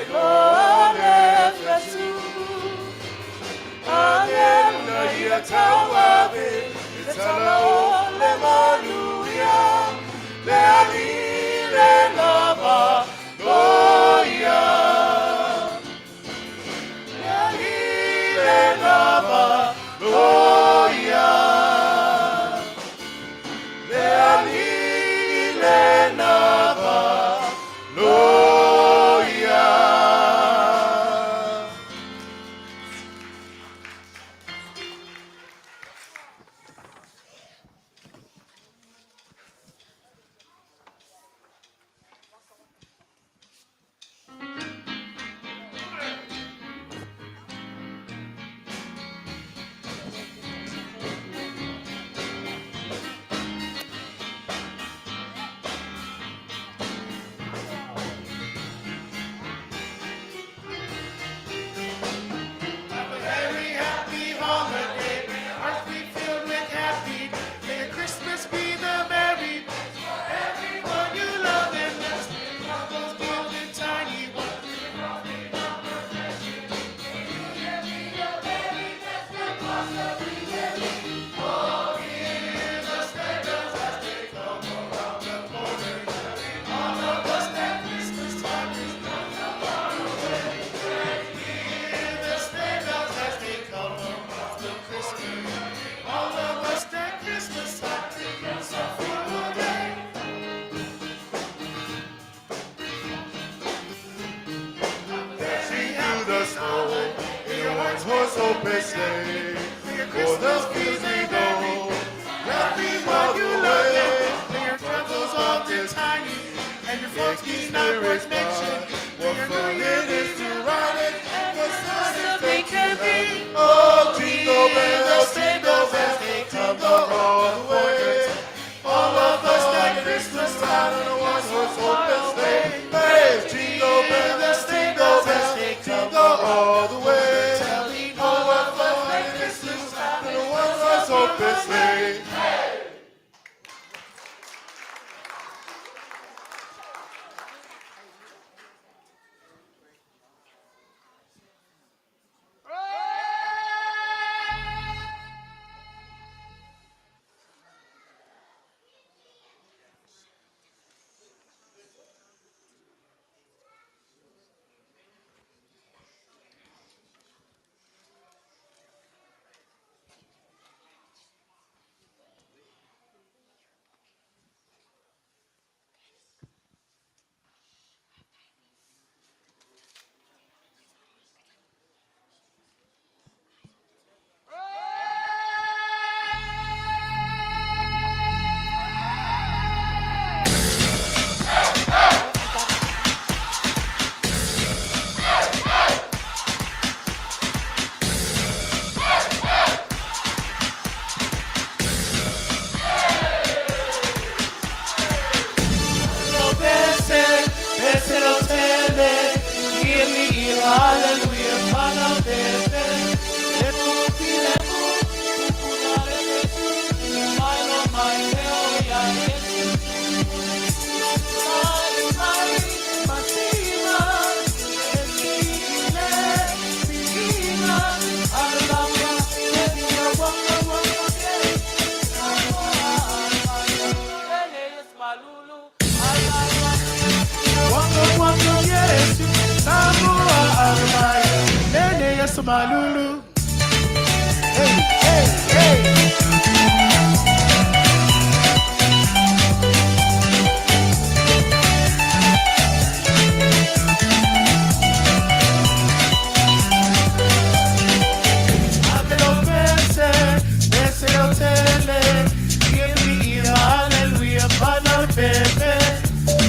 Gloria, Very happy holiday. Earth be filled with happy. May your Christmas be the merry. For everyone you love and bless. Couples build in tiny ones. Oh, hear the sleigh bells as they come around the corner. All of us that Christmas time is come far away. Hear the sleigh bells as they come around the Christmas. All of us that Christmas time is so far away. Dashing through the snow in your one-horse open sleigh. For the fields we go, Everyone you love, may your troubles all be tiny, and your folks be not worth mention. what fun it is to ride it, and what fun They can be. Oh, jingle bells, they come all the way. All of us that Christmas time On a one-horse open sleigh. Hey, jingle bells, they come all the way. telling all of us that Christmas time On a one-horse open sleigh. Malulu. Hey, hey, hey. Abelo pense lo tele, give me hallelujah, pana pepe.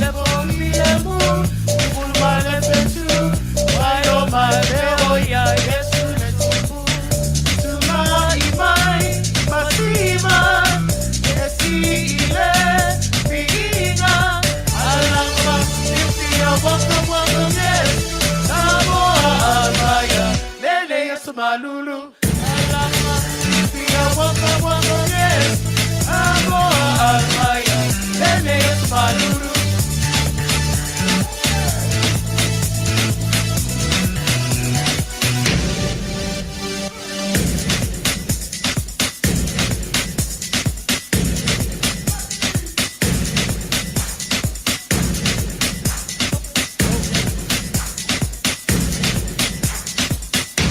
Never only a moon, full my lepe too. Why oh my leo ya yesu netufu. Tuma imai, masima, yesi ile, piina. Alama, ifia waka yes. Samoa almaya, lele yesu malulu. Alama, ifia waka yes. Samoa almaya, lele yesu malulu.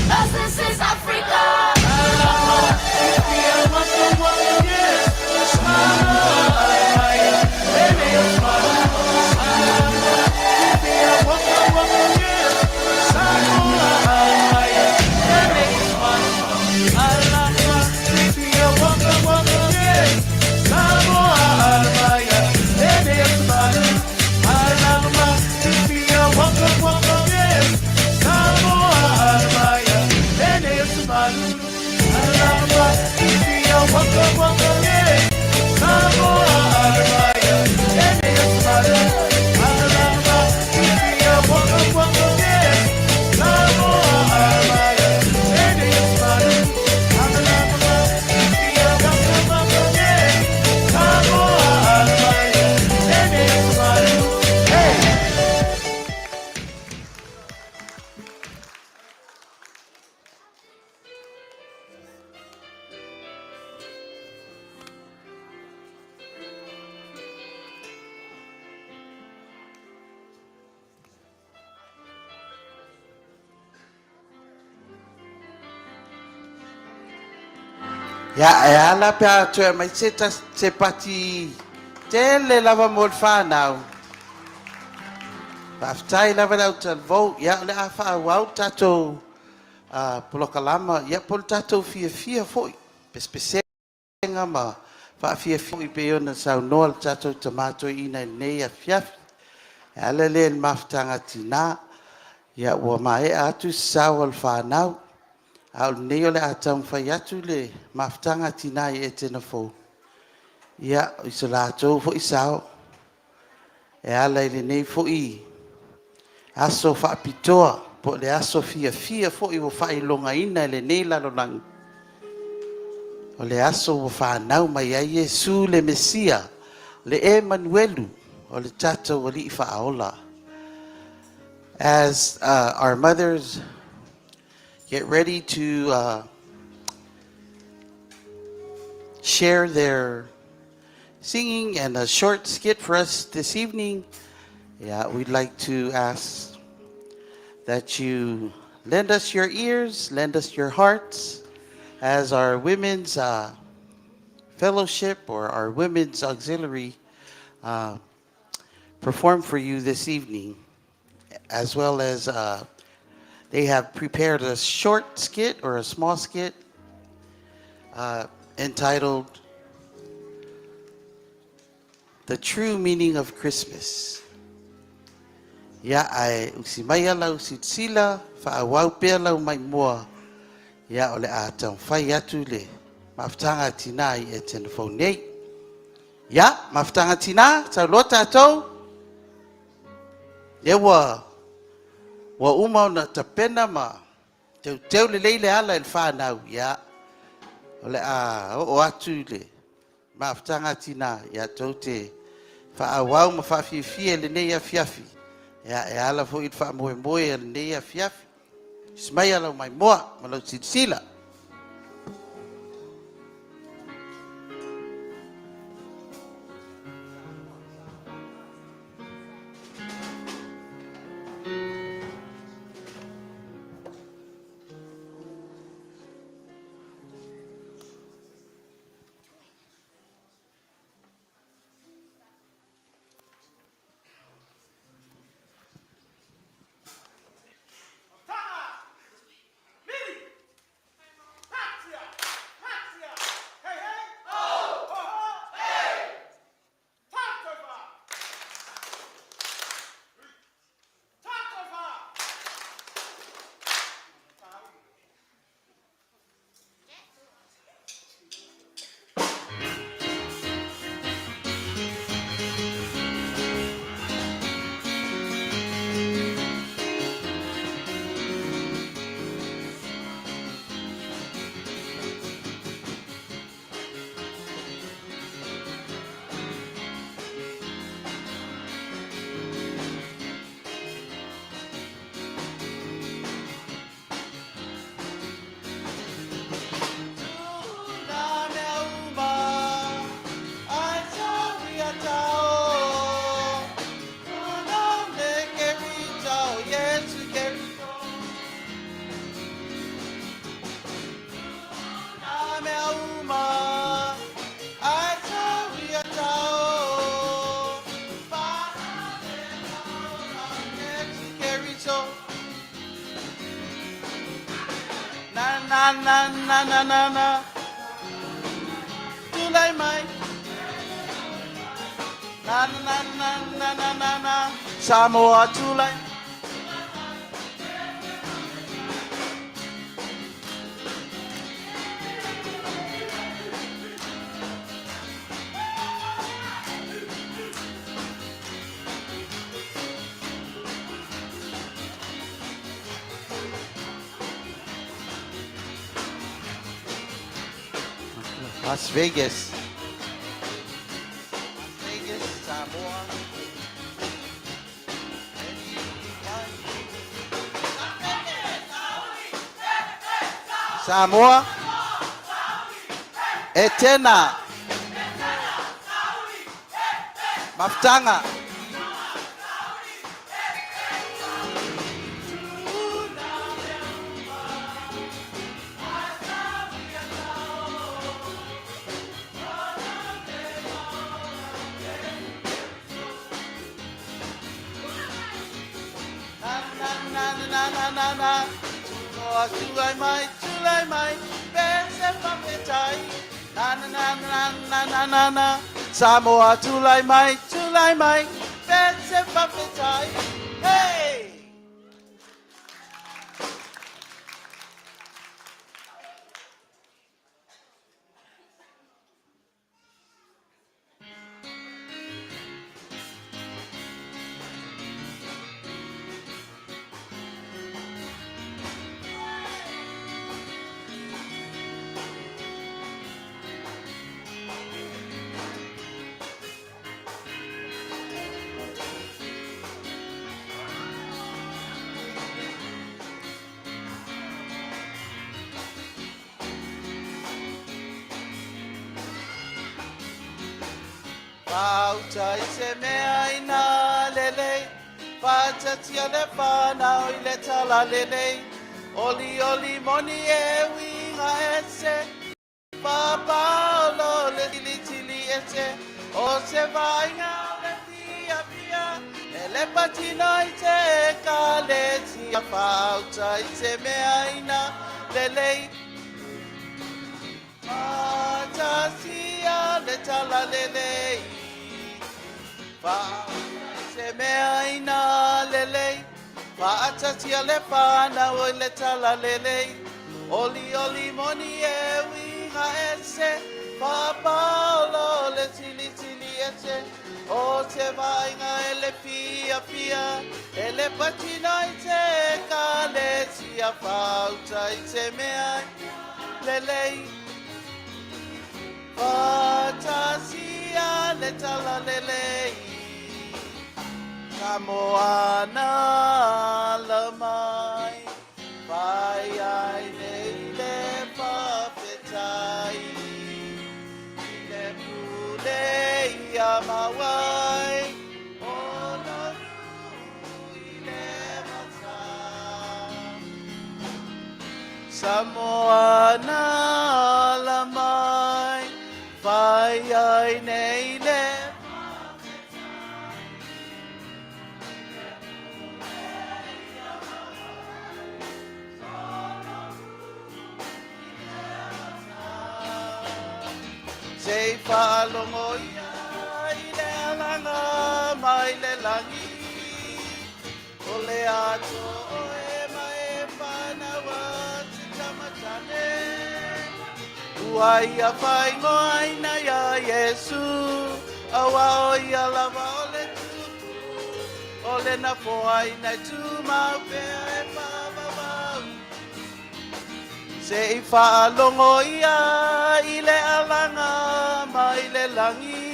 This is Africa. Yes. Ya e ala pe atu e mai se pati tele lava mo le whanau. Whaftai lava lau tal vau, ia le a whawau tatou polokalama, ia pol tatou fia foi. Pespesenga ma whaafia foi pe ona sau noa le tatou tamato ina nei a fiafi. E ala le maftanga tina, ia ua mae atu sau al whanau. Au nei o le atau whai atu le maftanga tina i e tena fou. Ia, i se lātou fo i sao. E ala i le nei fo i. Aso whaapitoa, po le aso fia fo i wo whai longa ina i le nei lalolangi. O le aso wo whanau mai a Yesu le Mesia, le Emanuelu, o le tatou o li i whaaola. As our mothers get ready to share their singing and a short skit for us this evening, we'd like to ask that you lend us your ears, lend us your hearts, as our women's fellowship or our women's auxiliary perform for you this evening, as well as they have prepared a short skit or a small skit entitled The True Meaning of Christmas. Ia ai usi mai ala usi sila whaawau pea lau mai mua. Ia o le atau whai atu le maftanga tina i e telefone nei. Ia, maftanga tina, tau lo tātou. Ia wa umau na tapena ma teu le leile ala il whanau. Ia, o le o atu le maftanga tina. Ia tau te whaawau ma whawhiwhia le nei a fiafi. Ia e ala fo i wha moe le nei a fiafi. Smai ala mai moa, ma lau sila. Na tulay mai na Samoa tulay Las Vegas, Samoa. Samoa, Etena, Maftanga. na na na. Tuloa tulai mai, pese papetai. Na na na na na na na na. Samoa tulai mai, pese papetai. Hey! Pauta se mea ina lele, patatia le pana o le tala lele, oli oli moni e winga ese, papa lo le tili tili ese, o se vainga le pia pia, ele patino ite kaletia pauta se mea ina lele, patatia le tala lele. Se mea ina lele, pa'atatia le pana o le tala lele, oli oli moni e winga ese, papalo le tili tili ese, o te vainga e le pia pia, e le patina i te kaletia pauta i te mea lele, pa'atatia le tala lele. Samoana lamai, pai ai nei le papetai, le pule ia mawai, ona rui le mata. Samoana lamai, pai ai nei le Sei whaalongo ia i le alanga mai le langi. O le ato o e mai e whanawa te tamatane. Uai a whaingo aina ia Yesu. Awa o ia lava o le tupu. O le na po aina tu mau pea e pawawau. Sei whaalongo ia i le alanga mai le langi.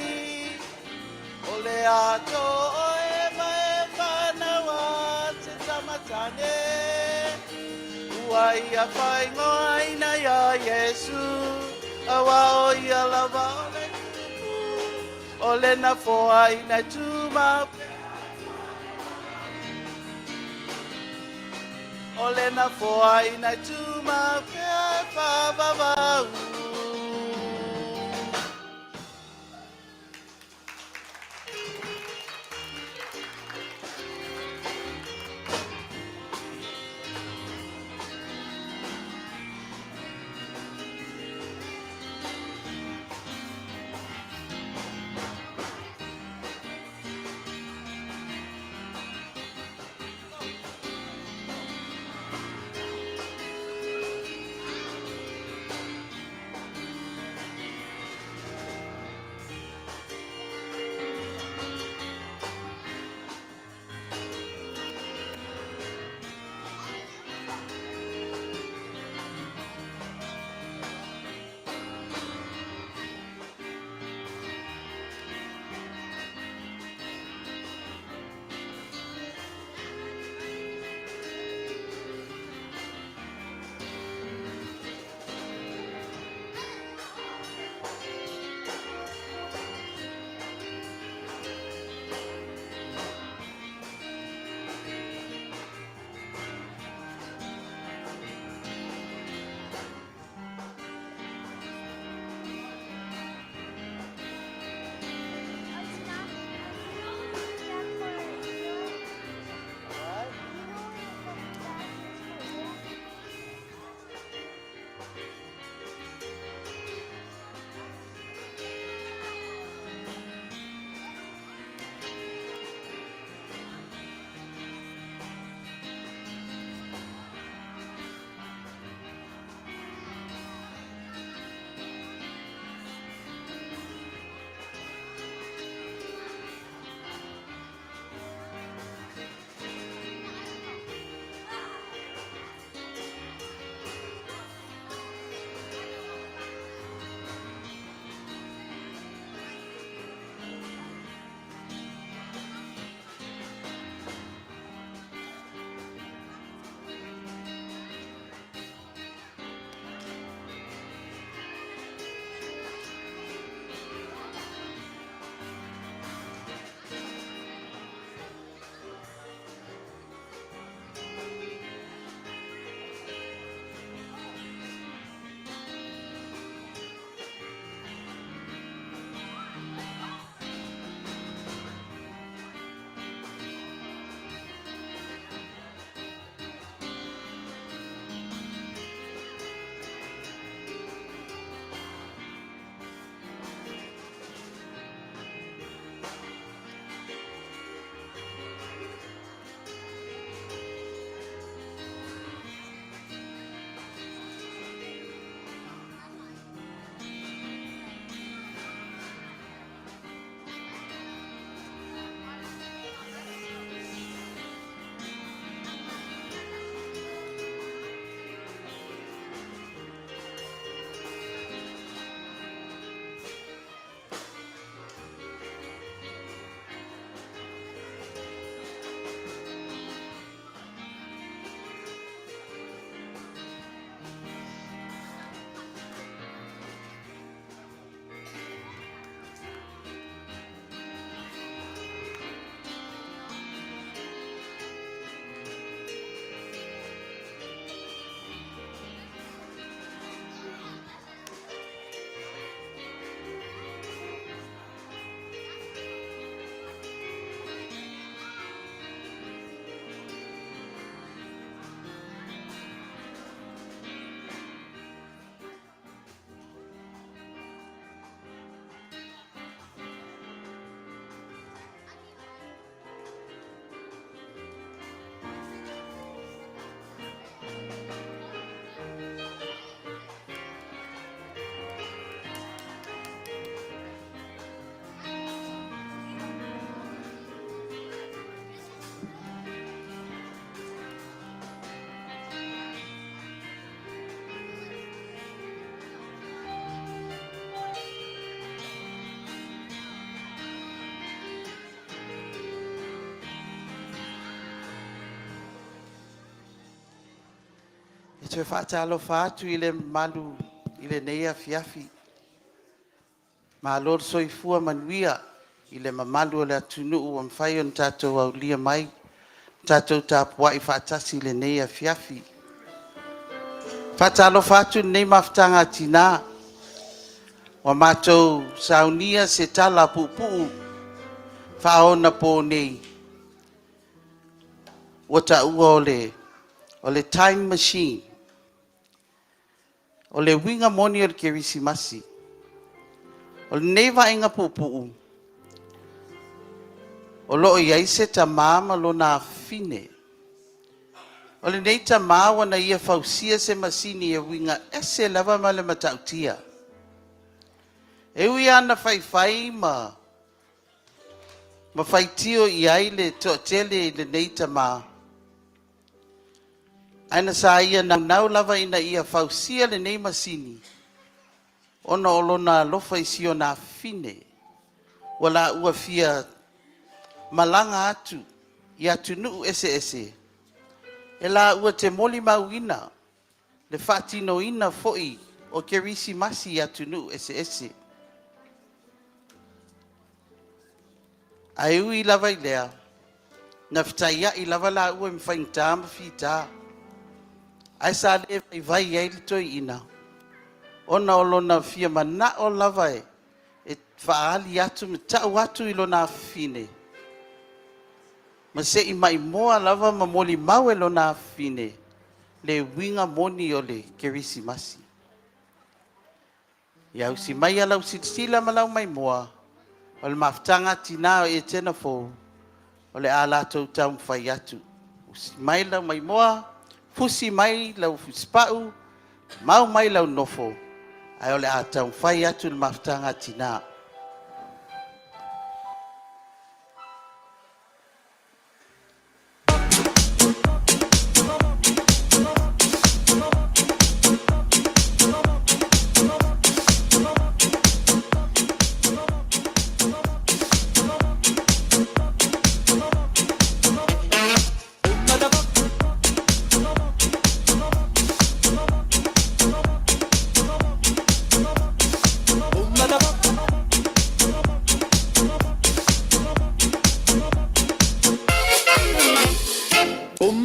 O le ato o e mai e whanawa te tamatane. Uai a whaingo aina ia Yesu. Awa o ia lava o le tupu. O le na fo aina tu mau pea. Ole na foa ina tuma pea whawawau. Te whaatalo whaatu I le malu I le neia fiafi. Ma lor soifua manuia I le mamalu o le atunu ua mwhai on tātou au lia mai. Tātou tāpua I whaatasi le neia fiafi. Whaatalo whaatu nei mawhtanga tina. Wa mātou saunia se tala pupu. Whaona pō nei. Wata ua o le time machine. O le winga moni o le kerisimasi. O le neiva inga pupu. O loo iai se ta mama lo na fine. O le nei ta mawa na ia fausia se masini e winga ese lava ma le matautia. E ui ana fai ma faitio iai le totele le nei ta maa. Aina sa ia nau lava ina ia fausia le nei masini. Ona olona lofa isi o na fine. Wala ua fia malanga atu. Ia tunu ese. E la ua te moli mauina. Le fatino ina foi o kerisi masi ia tunu ese. Ai ui lava ilea. Naftaia I lava la ua mfainta mafita. Ai sa le vai ai le toi ina. Ona olona fia mana o lava e faali atu me tau atu I lona fine. Ma se I mai moa lava ma moli mau e lona fine. Le winga moni o le kerisimasi. Iau si mai alau sila malau mai moa. O le maftanga tina e tena fo. O le ala tau tau mwhai atu. Si mai lau mai moa. Fusi mai lau fuspau, mau mai lau nofo. Ai ole atau whai atu le maftanga tina.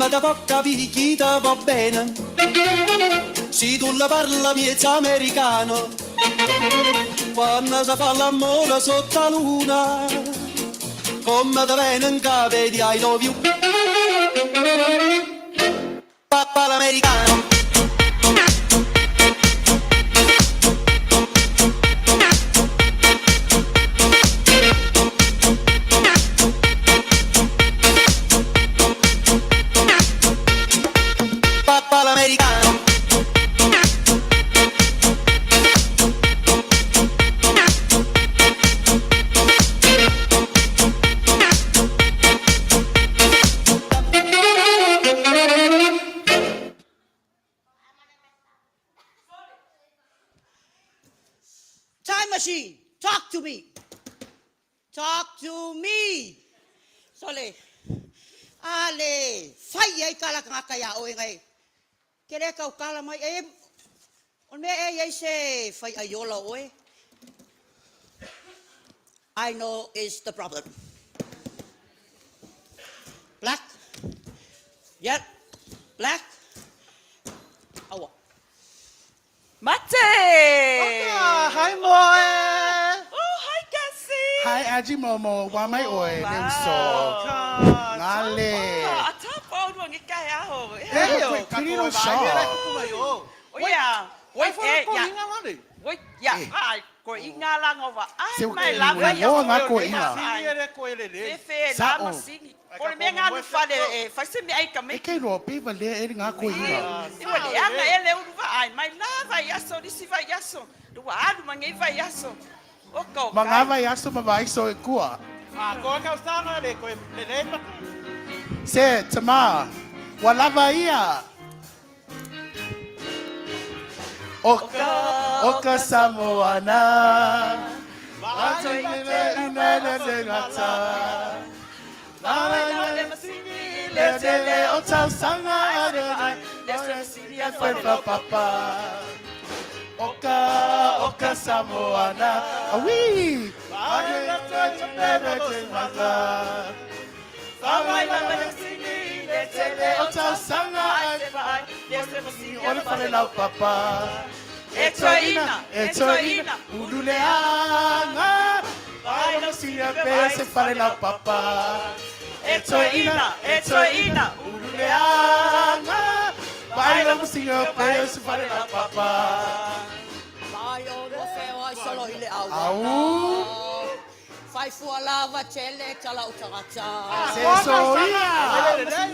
Da bocca picchita va bene, se tu la parla miezza americano, quando si fa l'amore sotto la luna, come da bene in capo di I love you, papà l'americano. Machine, talk to me. Talk to me. Sole. Ale, fai ai kala ngaka ya o ngai. Kere kau kala mai e on me e se fai ayola oe. I know is the problem. Black. Yep. Black. Oh. Mate! Hi, Moe! Oh, hi, Cassie! Hi, Aji Momo. Wa mai oe. Nem so. Ngale. Ata pau duang ikai aho. Hey, querido só. Oia. Oi, ya. Oi, ya. Ai, ko inga lang over. Ai, Seu mai lang que ya. mo nga ko inga. Fe la masini. Ko me nga no fale, fa se me ai ka me. E que no pe vale e nga ko inga. Iwa le anga ele u va ai, mai lava yaso disi va yaso. Do adu mangai va yaso. Oko. Mangava yaso ma vai so e kua. Ko ka usanga le ko le le. Se tama. Walava ia. Oka Samoana. Vato ina de gata. Le tele o tau sanga ia whewha papa. Oka Samoana. Awi! Ai na te mera te mata. Whawai na me singi le tele o tau sanga ai te vai. Ole whale lau papa. E toa ina, uruleanga. Vai na singa pe se whale lau papa. E toa ina, uruleanga. Vai na singa pe se whale lau papa. Vai o lo feo ai solo ile au. Au. Fai fua lava chele chala utagata. Se soia.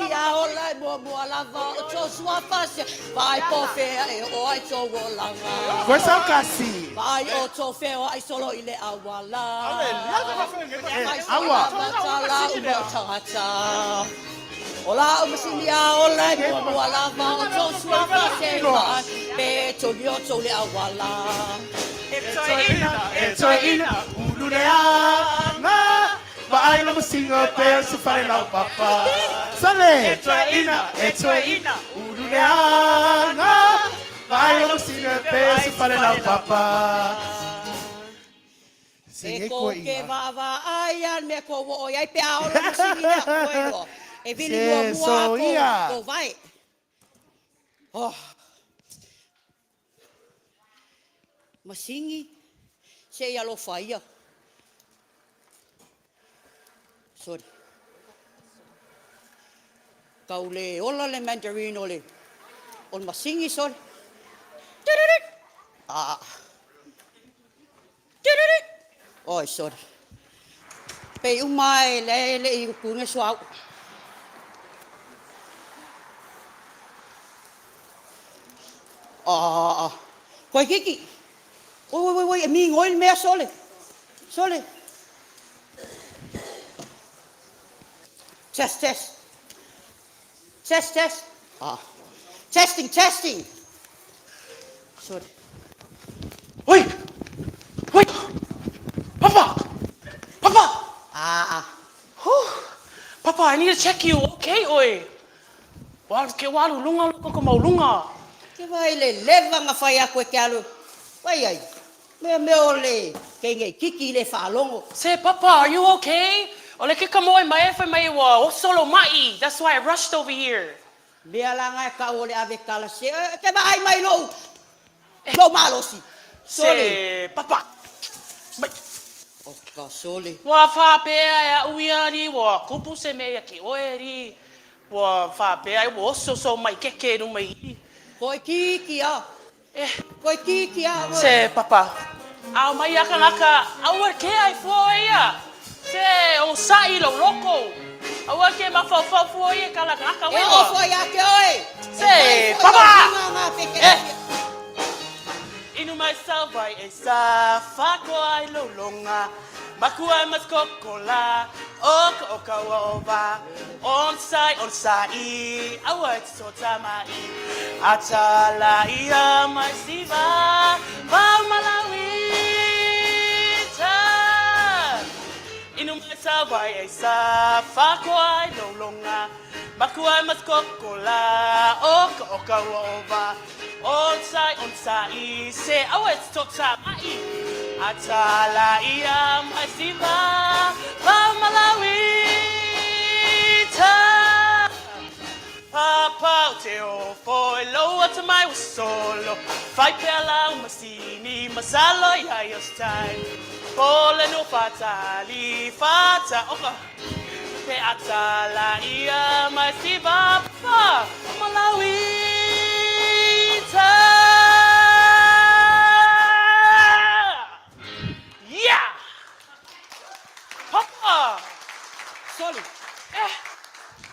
Ia ola mo lava o to sua fase. Vai po fea e o ai to wolanga. Foi só kasi. Vai o to feo ai solo ile awala. Awa. Chala utagata. Ola umasilia ola mo lava o to sua fase. Pe to bio to le awala. Eto ina, uruleanga. Vai na musinga pe se whale lau papa. Sale. Eto ina, uruleanga. Vai na musinga pe se whale lau papa. E ko ke vava ai me ko wo ai pe ao lo musinga ko e vini mo ko vai. Oh. Masingi se ia lo faia. Sorry. Kaule ola le mandarin ole. On masingi sorry. Ah. Oi sorry. Pe umai le i kunga swau. Ah. Koi kiki. Oi, mi ngoi mea sole. Sole. Test. Ah. Testing. Sorry. Oi! Papa! Ah. Papa, I need to check you. Okay, oi. Ke walu lunga ko maulunga. Ke vai le leva nga fai a koe ke alu. Wai ai. Me ole. Ke ngai kiki le whalongo. Say, Papa, are you okay? Ole ke kamoi mai fa mai wa o solo mai. That's why I rushed over here. Mea la ngai ka ole ave kala se. Ke vai mai lo. Lo malosi. Say, Papa. Oka sole. Wa fa pe ya uia ni wa kupu se me ya ki oe ri. Wa fa pe ai wo so mai keke no mai. Koi kiki a. Koi kiki a. Say, Papa. Au mai aka au ke ai foia. Say, o sai lo loko. Au ke ma fa foia kala ka E o foia ke oi. Say, Papa. Inu myself ai esa fako ai lo longa. Makua mas kokola. O kawa on sai awa so tamai atala ia mai siva val malawita inu masa vai esa fakwai no longa makua mas kokola o kawa on sai se awa so tamai atala ia mai siva val malawita Papa te o foi loa to mai solo fai pela masini masalo ya yostai pole no fatali fata oka te atala ia mai siva pa malawita yeah Papa Sorry.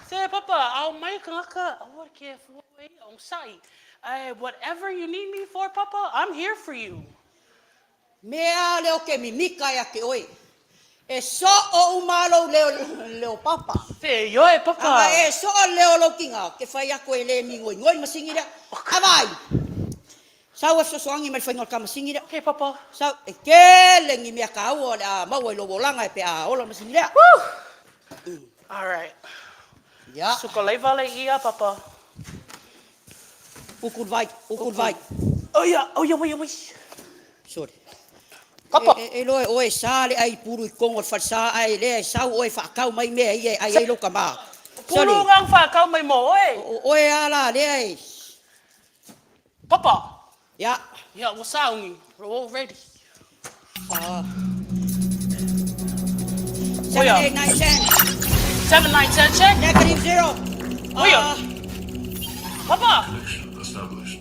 Say, Papa, I'll make on site. Whatever you need me for, Papa, I'm here for you. Mea leo ke mimika ya ke oi. E so o umalo leo papa. Say, yoe, Papa. Anga e so leo lo kinga ke fai ako e le mi ngoi masingi da. Avai. Sau so soangi mai fai ngol ka masingi da. Okay, Papa. Sau e ke lengi mea ka o a mau lo bolanga e pe a ola masingi da. All right. Ya. Suko lei vale ia, Papa. Ukul vai. Oh yeah, wait. Sorry. Papa. E loe oe sale ai puru I kongo falsa ai le sau oe whakau mai mea I ai lo kama. Pulu ngang whakau mai mo, Oe ala le ai. Papa. Ya. Yeah, what's out? We're all ready. 7, 8, 9, 10. 7, 9, 10, check. Negative 0. Oh yeah. Papa.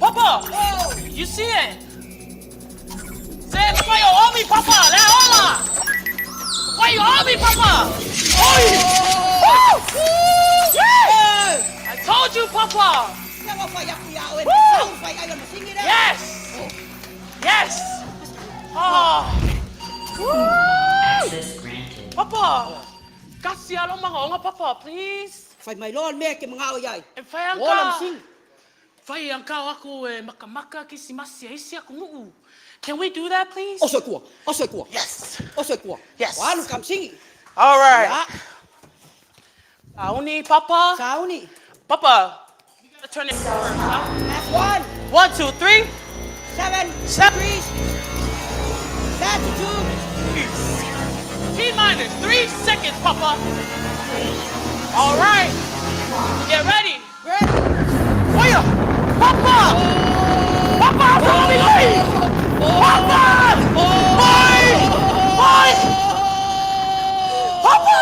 Papa. Oh. You see it? Say, why you on me, Papa? Le hola. Why you on me, Papa? Oh. I told you, Papa. Yes. Yes. Oh. Papa. Kasi alo mga Papa, please. Fai mai lon me ke mga o yai. E fai ang ka. Fai ang ka ako makamaka kisi masia isi ako nuu. Can we do that, please? Oso kua. Yes. Oso kua. Yes. Walu kam singi. All right. Ya. Sauni, Papa. Sauni. Papa. You gotta turn it forward. That's 1. 1, 2, 3. 7. 7. 3. That's 2. T-minus 3 seconds, Papa. All right. Get ready. Ready. Wait. Papa. Papa, follow me. Papa. Boy. Papa.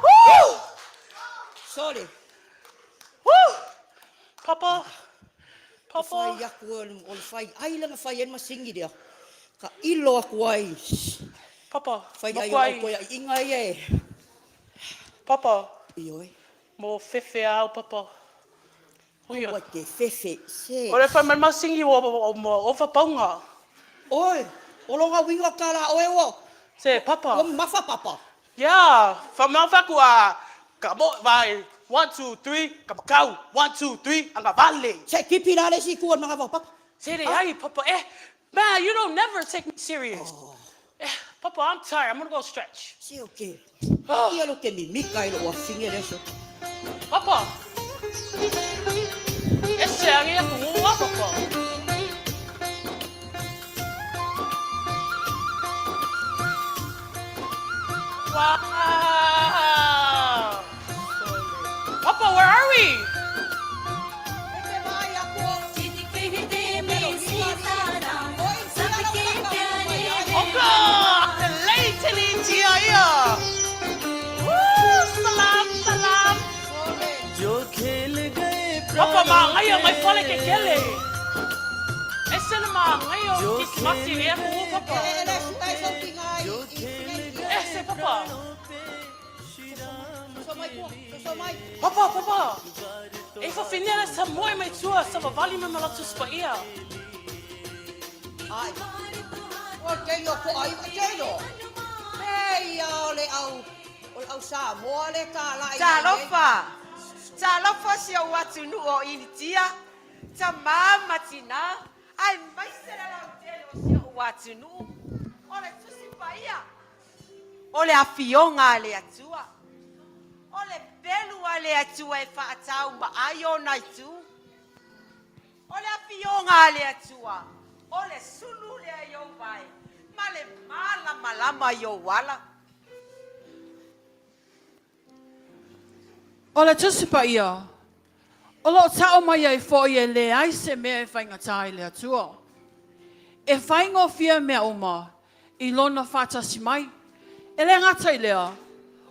Woo. Sorry. Woo. Papa. Fai aku on fai. Ai lang fai en masingi dia. Ka ilo aku ai. Papa. Fai ai ko ai ingai e. Papa. Ioi. Mo fefe au, Papa. Oi. What the fefe se. Ora fa mal masingi o fa paunga. Oi. Olonga winga kala oe o. Se Papa. O mafa Papa. Yeah, fa mafa kua. Kamo vai. 1, 2, 3, kapakau. 1, 2, 3, anga vale. Se kipi na le si kuon mga Papa. Say it, hey, Papa. Man, you don't never take me serious. Papa, I'm tired. I'm gonna go stretch. Si okay. Ia lo ke mi mika ilo o finge leso. Papa. Esse aí é com Papa. Wow. Papa, where are we? Papa, ngayon may pala kekele. Ese naman ngayon kismasi niya ko, Papa. Ese, Papa. Papa. Eva finela sa mooi met zo, sa vali me malatus pa iya. Ai. O teio ko ai teio. Hey, ole au sa mo le kala. Talofa si o watunu o initia. Tamama tina. Ai mai sera la tele o si o watunu. Ole tusi paia. Ole afionga le atua. Ole belu ale atua e whaatau ma aio nai tu. Ole afionga ale atua. Ole sulu le aio vai. Male malama yo wala. Ola tusi pa ia. Ola tau mai ai fo ia le ai se mea e whainga tai le atua. E whaingo fia mea oma I lona whatasi mai. E le ngatai lea.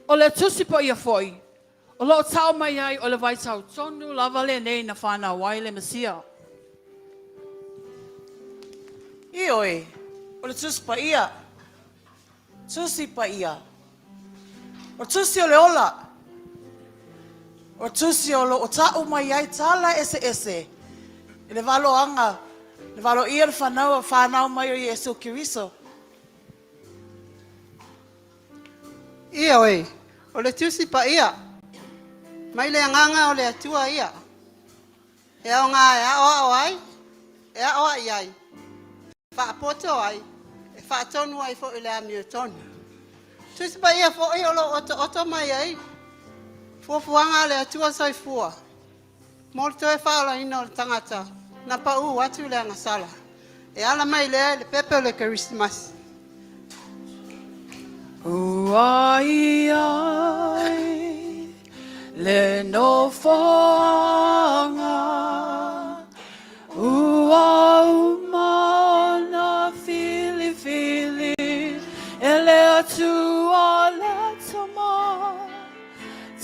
Ola tusi pa ia foi. Ola tau mai ai o le vai tau tonu lava le nei na whana wai le masia. Ioi. Ole tusi pa ia. Tusi pa ia. O tusi o le ola. O tusi o lo o tau mai ai tala ese. E le valo anga. Le valo ia le whanau mai o Yesu Kiriso. Ia oi. O le tusi pa ia. Mai le nganga o le atua ia. E o ngā e o ai. E o ai ai. Whaapoto ai. E whaatonu ai fo I le amio tonu. Tusi pa ia fo I o lo oto mai ai. Fuafuanga le atua soifua. Molto e whaala ina o le tangata. Na pau atu le ngasala. E ala mai le pepe o le Christmas. Ai ai le no fanga ua umana fili fili ele atu ala tama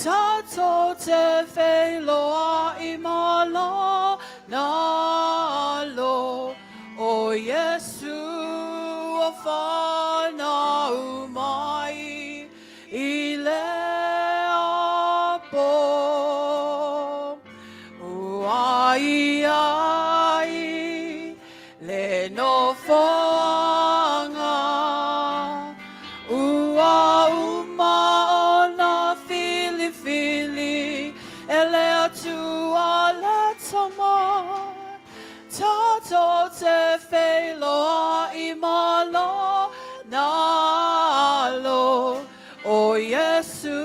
tato te feiloa imala nalo o Yesu afana umai ile apo ai ai le no fanga ua uma ona fili fili ele atu ala tama tato te feiloa imalo nalo o Yesu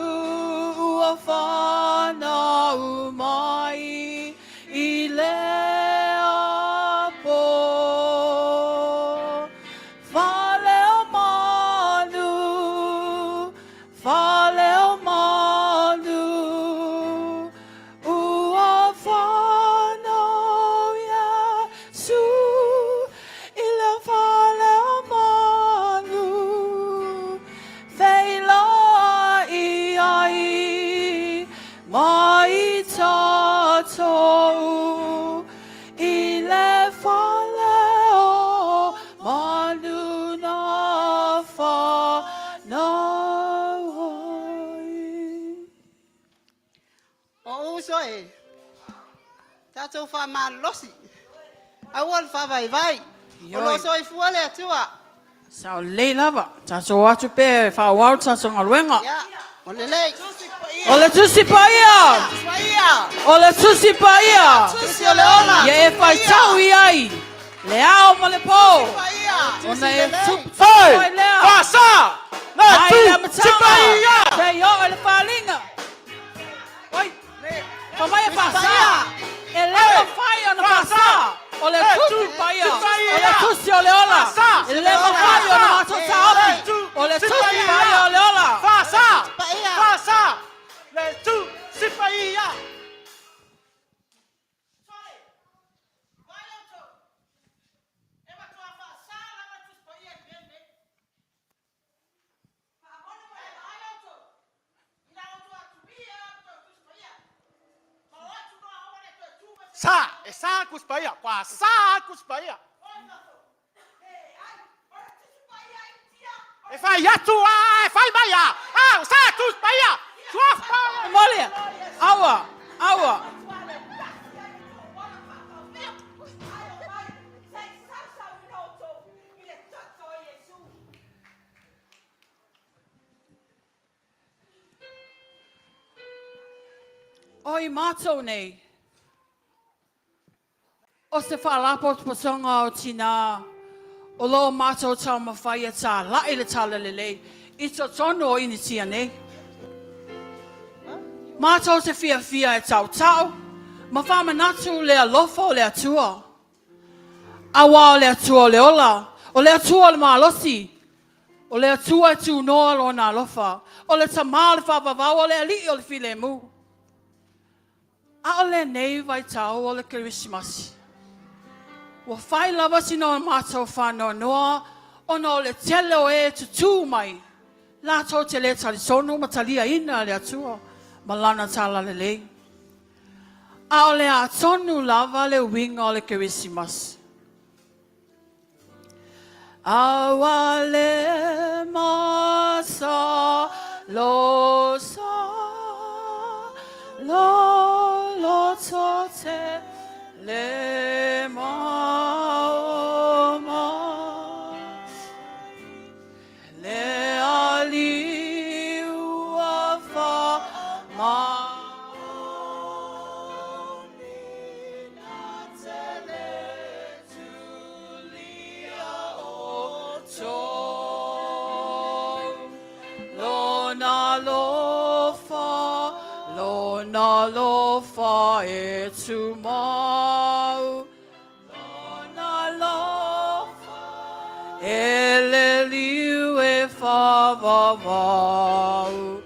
afana umai ile apo fale o manu uafana Yesu ile fale o manu feila ai mai tato ile fale o manu na fa na O uso e. Tato fa ma losi. Awal fa vai vai. O lo so I fuale atua. Sao le lava, tato atu pe fa wau tato ngaluenga. Ya. O le lei. O le tusi pa ia. O le tusi pa ia. Tusi o le ola. Ye e fai tau i ai. Le ao ma le po. Ona e tupi Hey! lea. Pasa! Na Mai tu! le matanga. Sipaia! Te yo e le whalinga. Oi. Pa mai e pasa. E leo fai ona pasa. O le tusi pa ia. O le tusi o le ola. E le mawhai ona mato taopi. O le tusi pa ia o le ola. Pasa! Pasa! Le tu! Sipaia! Sa! E sa kuspaia! Qua sa kuspaia! E fai atu e fai maia! Ah, sa kuspaia! Tua fa! Molia. Awa. Awa. Oi mātou nei. O se whaalapo pasonga o tina, o lo mātou tau mawhai e tā, lai le tala lelei, I to tono o ini tia nei. Mātou se fia fia e tau tau, ma whama natu le alofa o le atua. Awa o le atua o le ola, o le atua o le maalosi, o le atua e tu noa lo na alofa, o le tamā le whapavau o le ali o le file mu. A o le nei vai tau o le Christmas. Wa whai lava sino mātou whanau noa, ono le tele o e tutu mai. La tau te le tali sonu ma talia ina le atua, ma lana tala le lei. A o le a tonu lava le winga o le Christmas. Awa le masa lo sa lo to te le maoma le ali ua fa maoni na te le tulia o to lona lofa e tu mau Mavavau.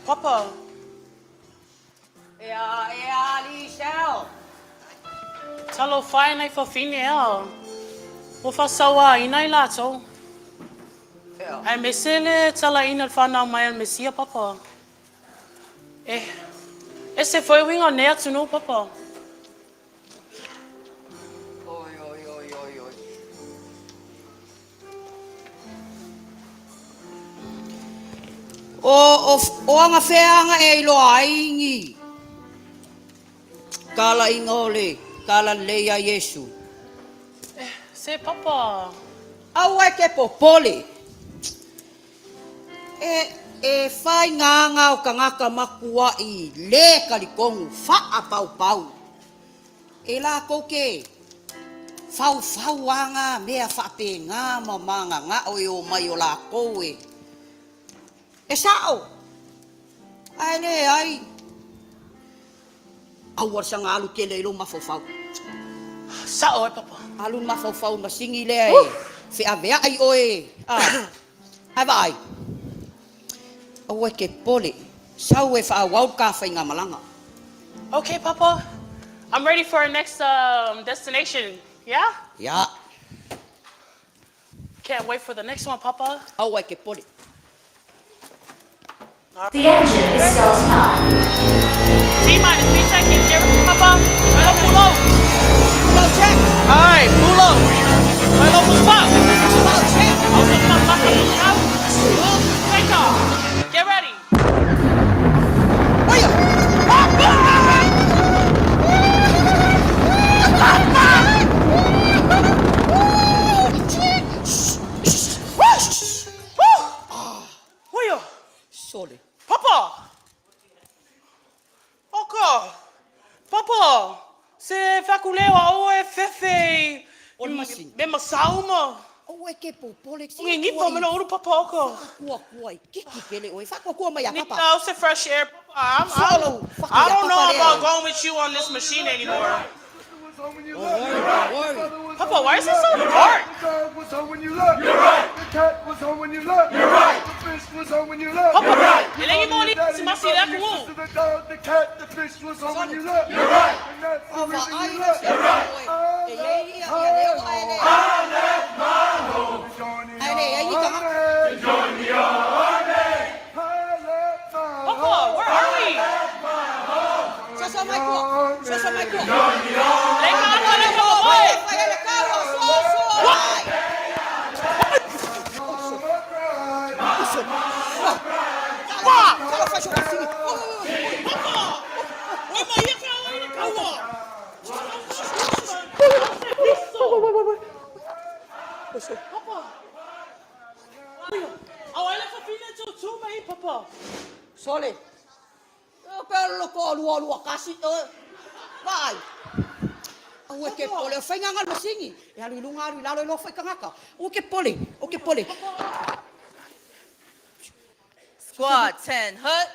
Papa, Liesel. talo whae nei whawhine ea. O whasawa ina I lato. Ai me sele tala ina whanau mai al mesia, papa. E se foi winga nea tunu, papa. Oi, oi, oi, oi, oi. O anga wheanga e loa ingi. Kala inga ole, kala leia Yesu. Se papa. Au e ke popole. E whai nganga o kangaka makua I le kalikongu, wha pau pau. E la koke, whau whau anga mea whape ngā mamanga ngā oe o mai o la koe. E sao? Ai le ai. Au sanga alu ke le ilo mafau. Sao e papa? Alu mafau masingi le ai. Whea vea ai oe. Ai vai. Au e ke pole. Sau e wha wau ka whai ngā malanga. Okay, papa. I'm ready for our next destination. Yeah? Yeah. Can't wait for the next one, papa. Au e ke pole. The engine is still hot. T-minus 3 seconds. Get ready, papa. Right on, pull over. Pull out check. All right, pull over. Right on, pull up. Pull out check. Okay, stop. Take off. Get ready. Sorry. Papa! Oka! Papa! Se whakulewa o e whewhe. Me masauma. O e ke popole. Ngi ngipa mena uru papa oka. Kua i kiki pele o e whakua mai a papa. No, it's a fresh air. Papa, I don't know about going with you on this machine anymore. Papa, why is it so dark? The dog was home when you left. You're right. The cat was home when you left. You're right. The fish was home when you left. Papa, ele ain't more than my seat after womb. The dog, the cat, the fish was home when you left. You're right. And that's the reason you left. You're right. I left my home To join the to army. join the army. I left my Papa, where are we? Sasa mai kua. Sasa mai kua. They got one of them away. Papa. Sole. Pero ko lua kasi. Vai. O ke pole fai nganga masingi. E alu lunga alu lalo lo fai kangaka. O ke pole. Squad 10, hut.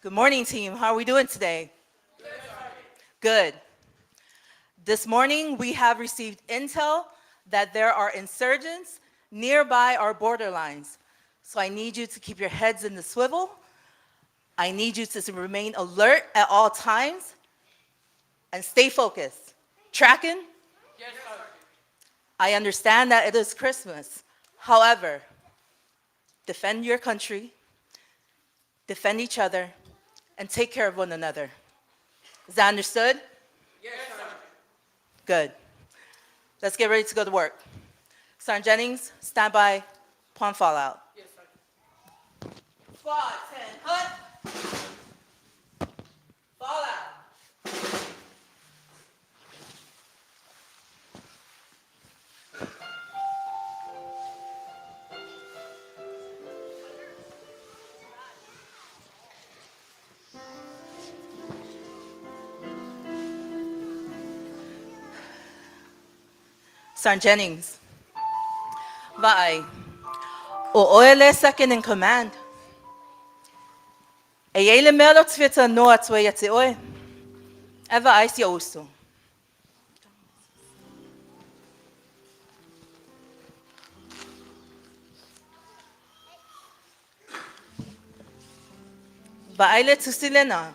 Good morning, team. How are we doing today? Good. This morning, we have received intel that there are insurgents nearby our border lines. So I need you to keep your heads in the swivel I need you to remain alert at all times and stay focused. Tracking? Yes, sir. I understand that it is Christmas. However, defend your country, defend each other, and take care of one another. Is that understood? Yes, sir. Good. Let's get ready to go to work. Sergeant Jennings, stand by, pawn fallout. Yes, sir. Squad 10, hut. Fallout. Sergeant Jennings, vai. O oele second in command. E ele melo tvita no atwe yete oe. Eva ice ya uso. Va ele tusile na.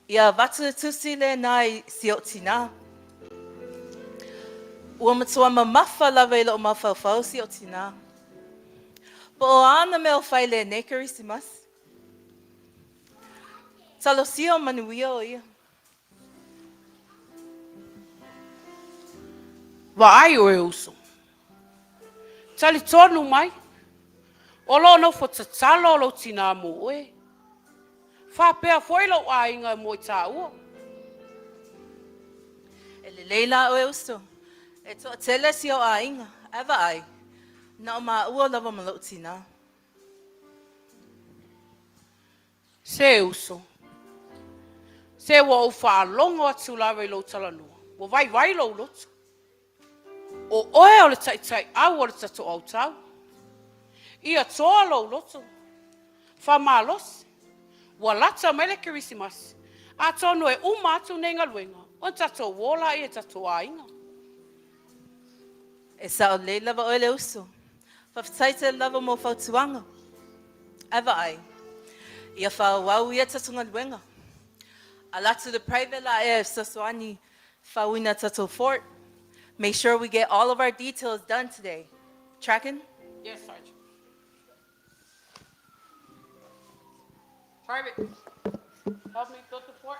Ia vatu tusile na siotina. Ua matua mamafa lawa ilo o mawhauwhau si o tina. Po o ana me o whaile nekeri si mas. Talo si o manuia o ia. Wa ai o e uso. Tali tonu mai. O lo no fo tatalo lo tina mo e. Fa pea foi lo ainga mo ta ua. Ele leila o e uso. E to tele si o ainga. Eva ai. Na o maa ua lava malo tina. Se uso. Se wa o fa longo atu lawe lo talanua. Wa vai lo lotu. O oe o le tai au o le tatu au tau. Ia toa lo lotu. Fa malos. Wa lata mele kirisimas. A tonu e umatu nenga luenga. O tato wola e tato ainga. E sa o le lava o le uso. Whawhitaita lava mo whautuanga. Ewa ai. Ia whawau ia tatunga luenga. A latu the private la e saswani whawina tato fort. Make sure we get all of our details done today. Tracking? Yes, Sergeant. Private, help me go to fort.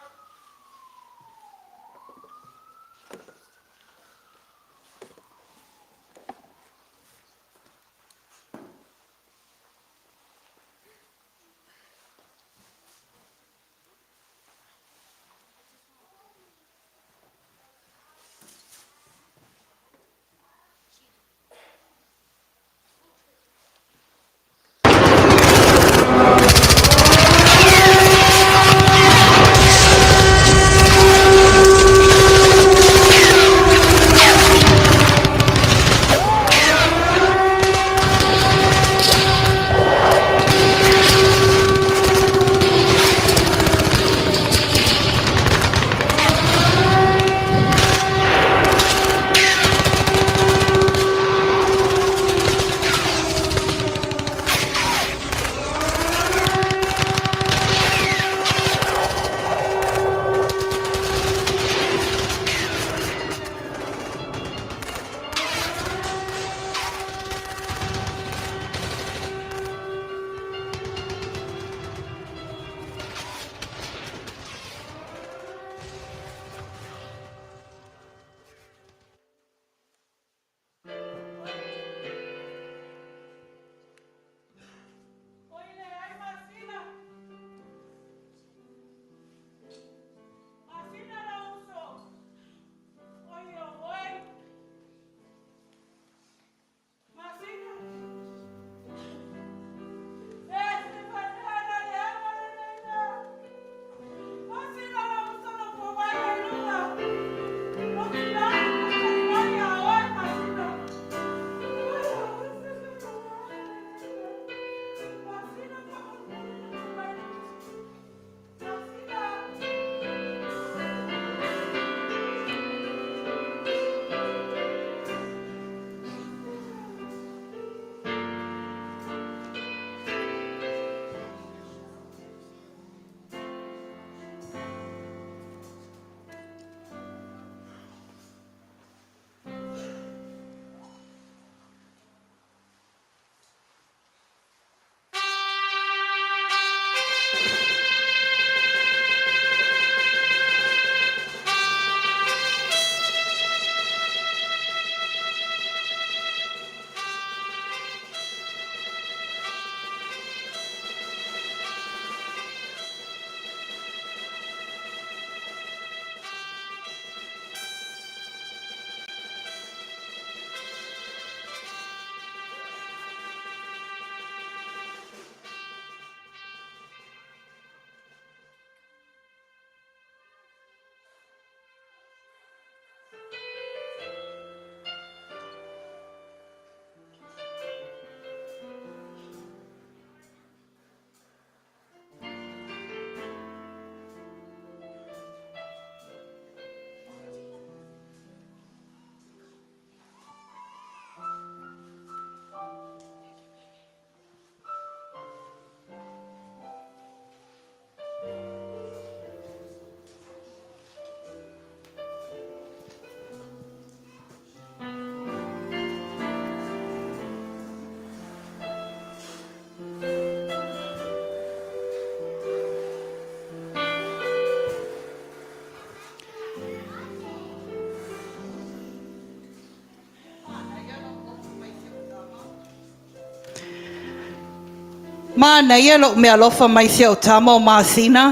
Mana ia lo me alofa mai se o tama o Masina.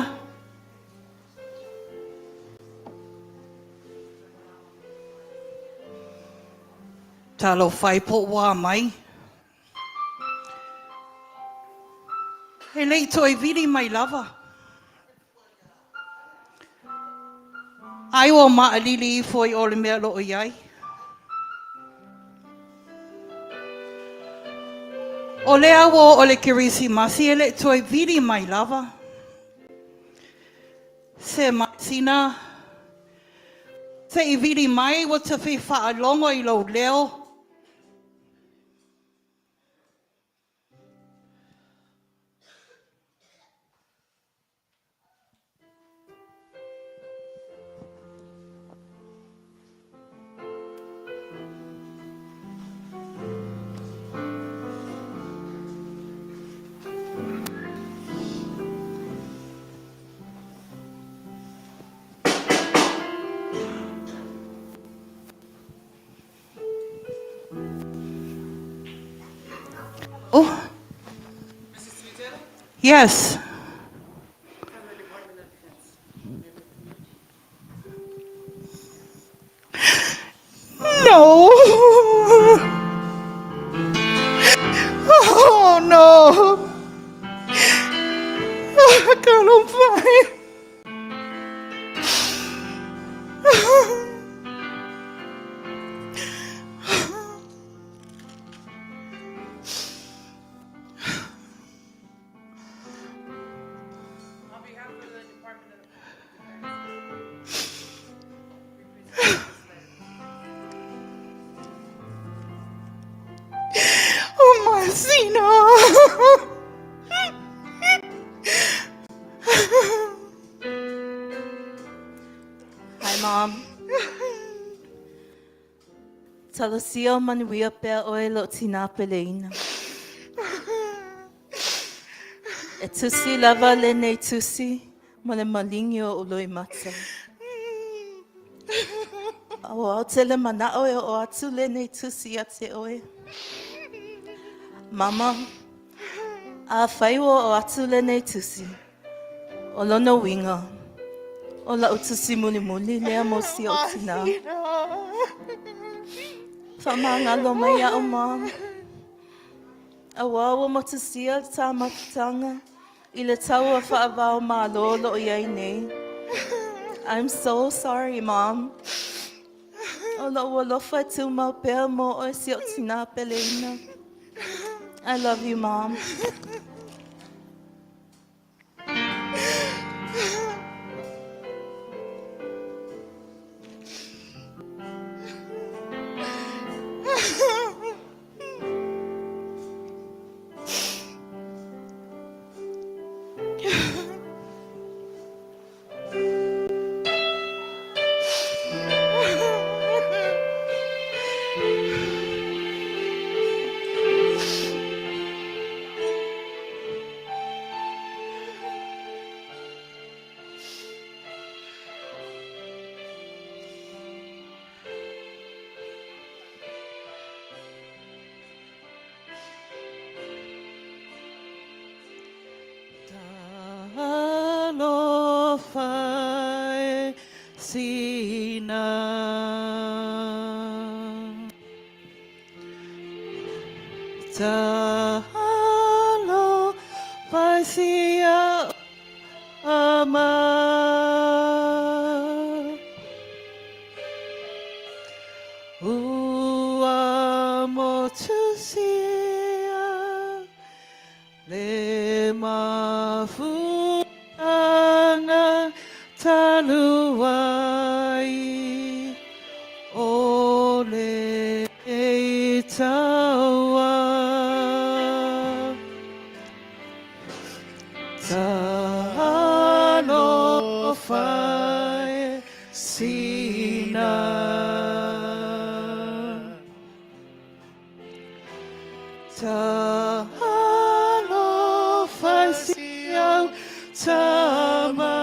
Ta lo whai po wā mai. He lei toi viri mai lava. Ai o maa lili I foi o le mea lo o iai. O le awo o le kirisi masi e le toi viri mai lava. Se Masina. Se I viri mai wa te whi wha longo I lo leo. Oh. Yes. No. Oh no. I can't find. Oh, Masina. Hi, Mom. Talasio manuia pea oe lo tina peleina. E tusi lava le nei tusi, ma le malingi o uloi mata. O te le mana oe o atu le nei tusi a te oe. Mama, a whaiwa o atu le nei tusi. O lona winga. O la utusi muli muli lea mo si o tina. Whamangalo mai a o Mom. A wawa mo te sia tā matanga. I le taua whaavao mā lolo o iai nei. I'm so sorry, Mom. O la ua lofa tu mau pēr mo o si o tina peleina. I love you, Mom. Alofa Sina. Alofa Sia Ama. Ua motusia le mafuanga taluai o le tawa talofa Sina. Talofa Sia Tama.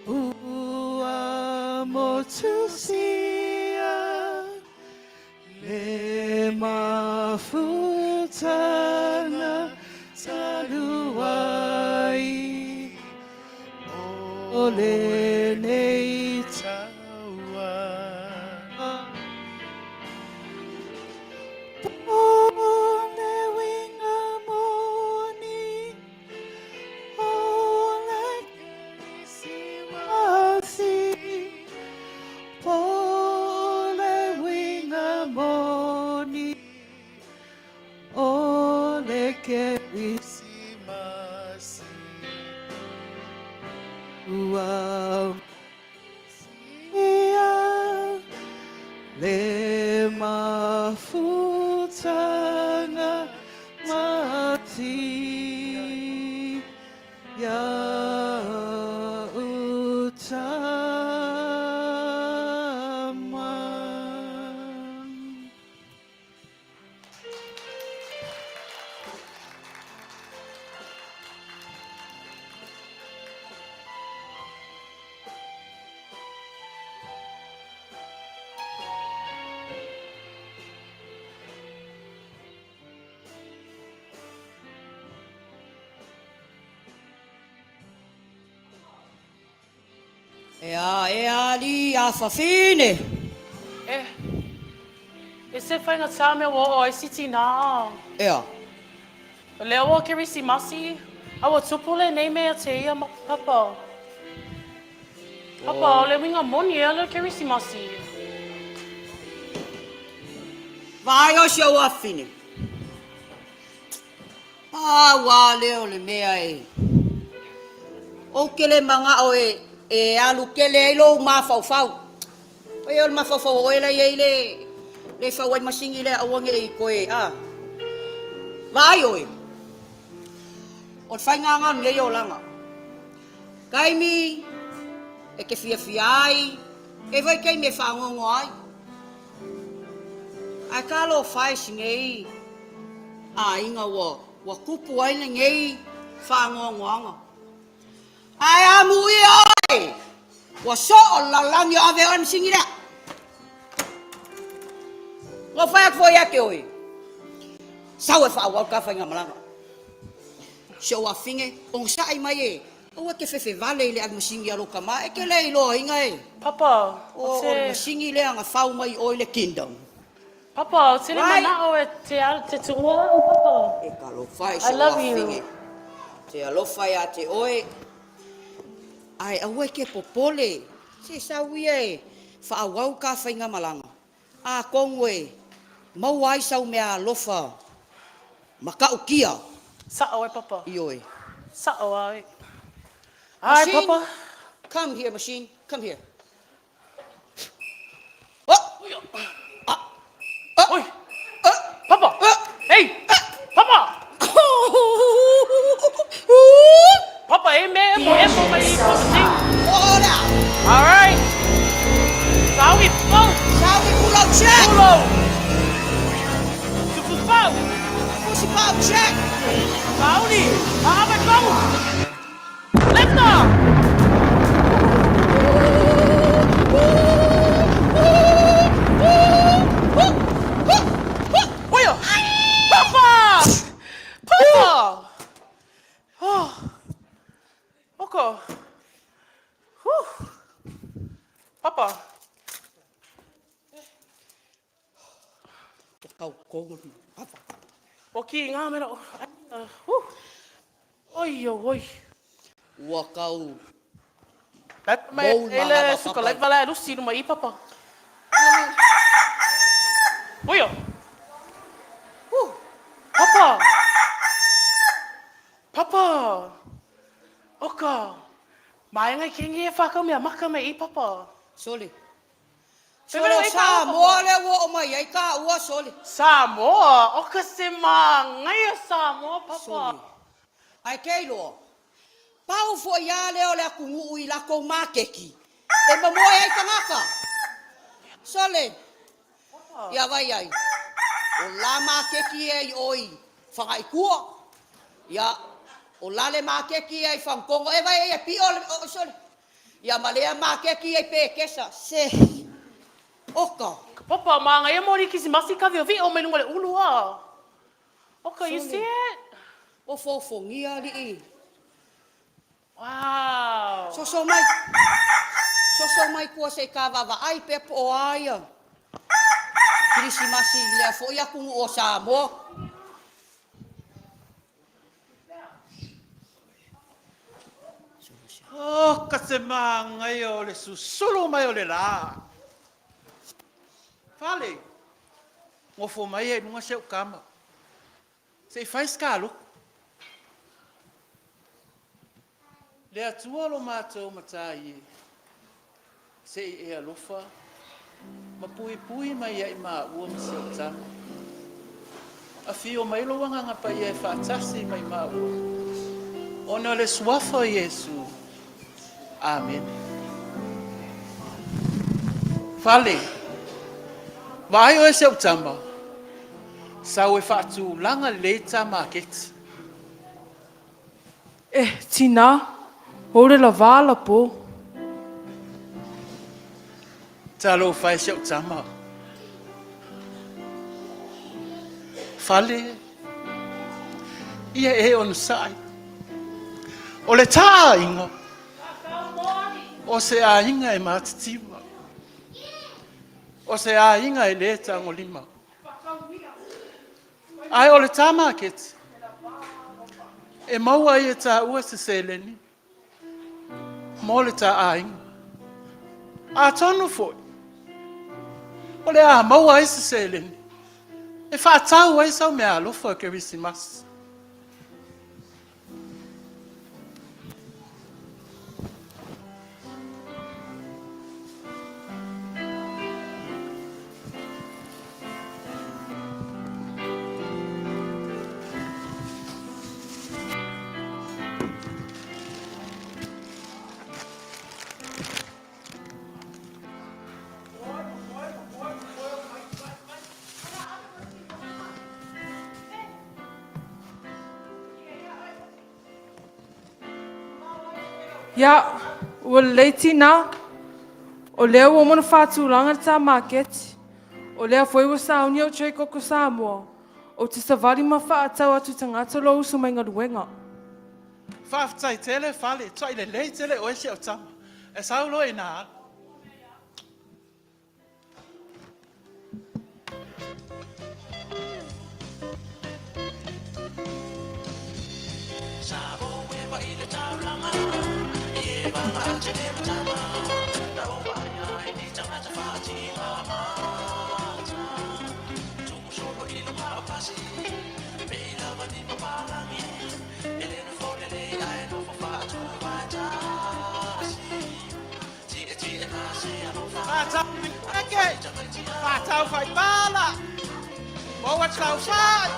Ua motusia le ma mafutanga saluai ole nei taua Pone winga moni ole kisiwasi Pole winga moni ole kerisimasi Wow Sia le mafutanga mati ya utama E ali a fafine. E se whainga tāme o o e siti nā. Ea. O leo o kirisimasi. Awa tupule nei mea te ia papa. Papa, o le winga moni e le kirisimasi. Vai o show a fine. Wa leo le mea e. O ke le manga o e alu ke le lo ma fau fau. O e ma fau fau o e le fau ai masingi le awange e koe a. Vai oi. O fai nganga le yo langa. Kaimi e ke fia ai. E vai kai me fa ngongo ai. Ai kalo fai singei. A inga wa kupu ai le ngei fa ngongo anga. Ai amui oi. Wa so la langi ave an singira. Ngo fai ak foi ake oi. Sawe fa wa ka fa ngamalanga. So a finge on sai mai e. O ke fefe vale le ag masingi alo kama e ke le lo inga e. Papa, o masingi le anga fau mai o le kingdom. Papa, te le mana o e te tua o papa. E ka lo fai I love you. finge. Te alo fai a te oe. Ai awe ke popole. Se sawi e fa wau ka fa ngamalanga. A kongwe. Mau ai sau mea lofa. Maka ukia. Sa o e papa. Ioi. Sa o ai. Ai papa. Come here, machine. Come here. Oh! Oi! Papa! Hey! Papa! Papa, hey man, mai Ora! All right. Sawi pau. Sawi pulau check. Pulau. Supu pau. Pusi pau check. Saudi. Ahmed pau. Lefta. Oyo. Papa. Papa. Oh. Okay. Whew. Papa. Kau kongo papa. Oki ngā mera. Oi, oi. Ua kau. Mai ele suka lai vala rusi no mai papa. Oyo. Papa. Papa. Oka. Mai ngai kingi e whakau mea maka mai I papa. Soli. Soli Samoa le wo o mai ai ka ua soli. Samoa? Oka se ma ngai a Samoa papa. Soli. Ai keilo. Pau fo ia le o le akungu I lako makeki. E mamoe ai kangaka. Soli. Ia vai ai. O la makeki ai oi. Whangai kua. Ia. O lale makeki ai whankongo. E vai ai pi o soli. Ia malea makeki ai pekesa. Se. Oka. Papa, ma ngai mori kisi masi ka vi o menunga le ulua. Okay, you see it? O fofongia li. Wow. So mai kua se ka vava ai pe po aia. Krismasi le fo ia ku o Samoa. Oh, ka se mangai o le susulu mai o le la. Fale, ngofo mai e nunga se ukama. Se fai skalo. Le atua lo mātou matai se e alofa. Ma pui mai ai ma ua ma se utama. A fio mai lo wanga ngapa i e whaatasi mai ma ua. Ona le suafa o Yesu. Amen. Fale, vai o e se utama. Sau e whaatu langa le ta market. Tina, hore la vala po. Talo fai se utama. Fale, ia e on sai. O le taa inga. O se a inga e matitima. O se a inga e le tango lima. Ai o le taa market. E maua i e tā ua se seleni. Mo le tā ainga. A tonu foi. O le a maua i se seleni. E whaatau ai sau mea alofa o Kerisimas. Ya, ua lei tina. O lea ua mana whātūranga tā market. O lea foi ua sauni au tui koko Samoa. O te savali ma whaatau atu tangata lo usu mai ngaruenga. Whaafitai tele fale, toi le lei tele o e se utama. E saulo e nā. Whaatau whai pala. Mo wa tau whai.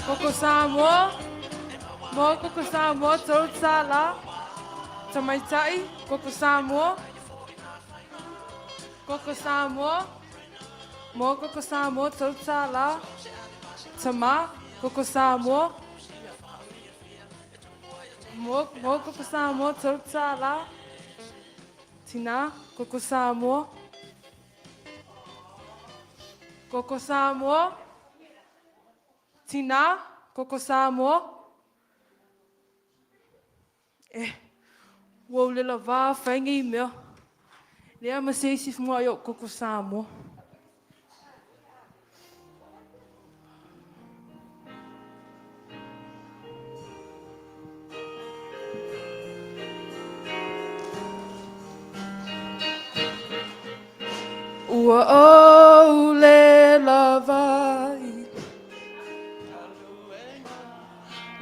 Koko Samoa. Mo koko Samoa tau tsala. Tamaitai, koko Samoa. Koko Samoa. Mo koko Samoa tau tsala. Tama, koko Samoa. Mo koko Samoa tau tsala. Tina, koko Samoa. Koko Samoa. Tina, koko Samoa. Wow, le lava whaingi i mea. Lea ma seisi fmua i o koko Samoa. Ua au le lavai.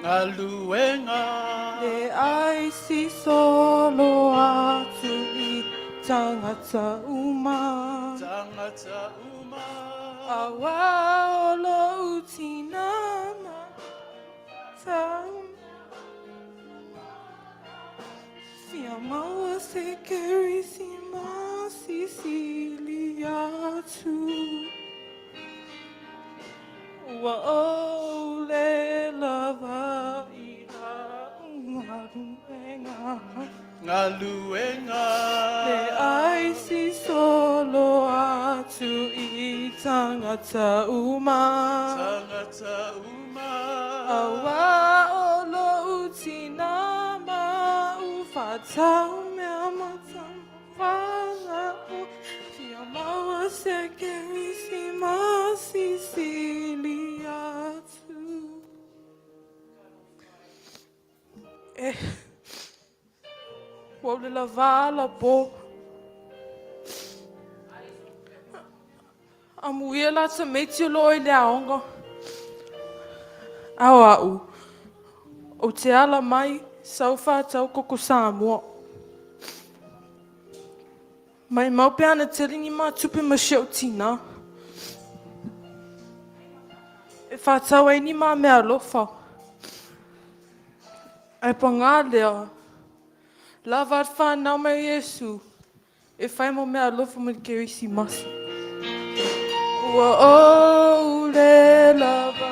Ngaluenga. Le ai si solo atu i tangata uma. Tangata uma. Awa o lo utina ma tau. Fia maua se Kerisimas Sicilia. atu. Wa o le lava I ngaluenga. Ngaluenga. Le aisi solo atu I tangata uma. Tangata uma. Awa olo utina ma ufatau me amatam fala o Tia mawa se kerisi ma Siciliatu. Wole la vala po. Amuia te meti loi le aonga. Awa u. O te ala mai, saufa tau koko Samoa. Mai maupe ana telingi ma tupe ma sheo tina. E whātau ei ni ma mea lofa. E panga lea. Lava at whanau mai Yesu. E whai mo mea lofa mo ke risi masi. Ua o le lava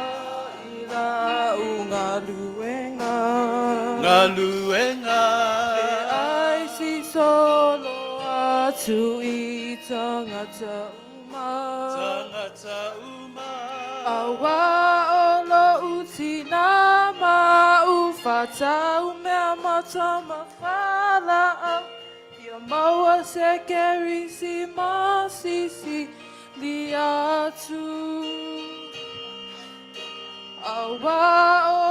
I la u ngaluenga. Ngaluenga. E ai si solo atu I tangata uma. Tangata uma. Awa olo uti nama ufatau mea mata mawhala au. Ia maua se kerisi ma Siciliatu. Awa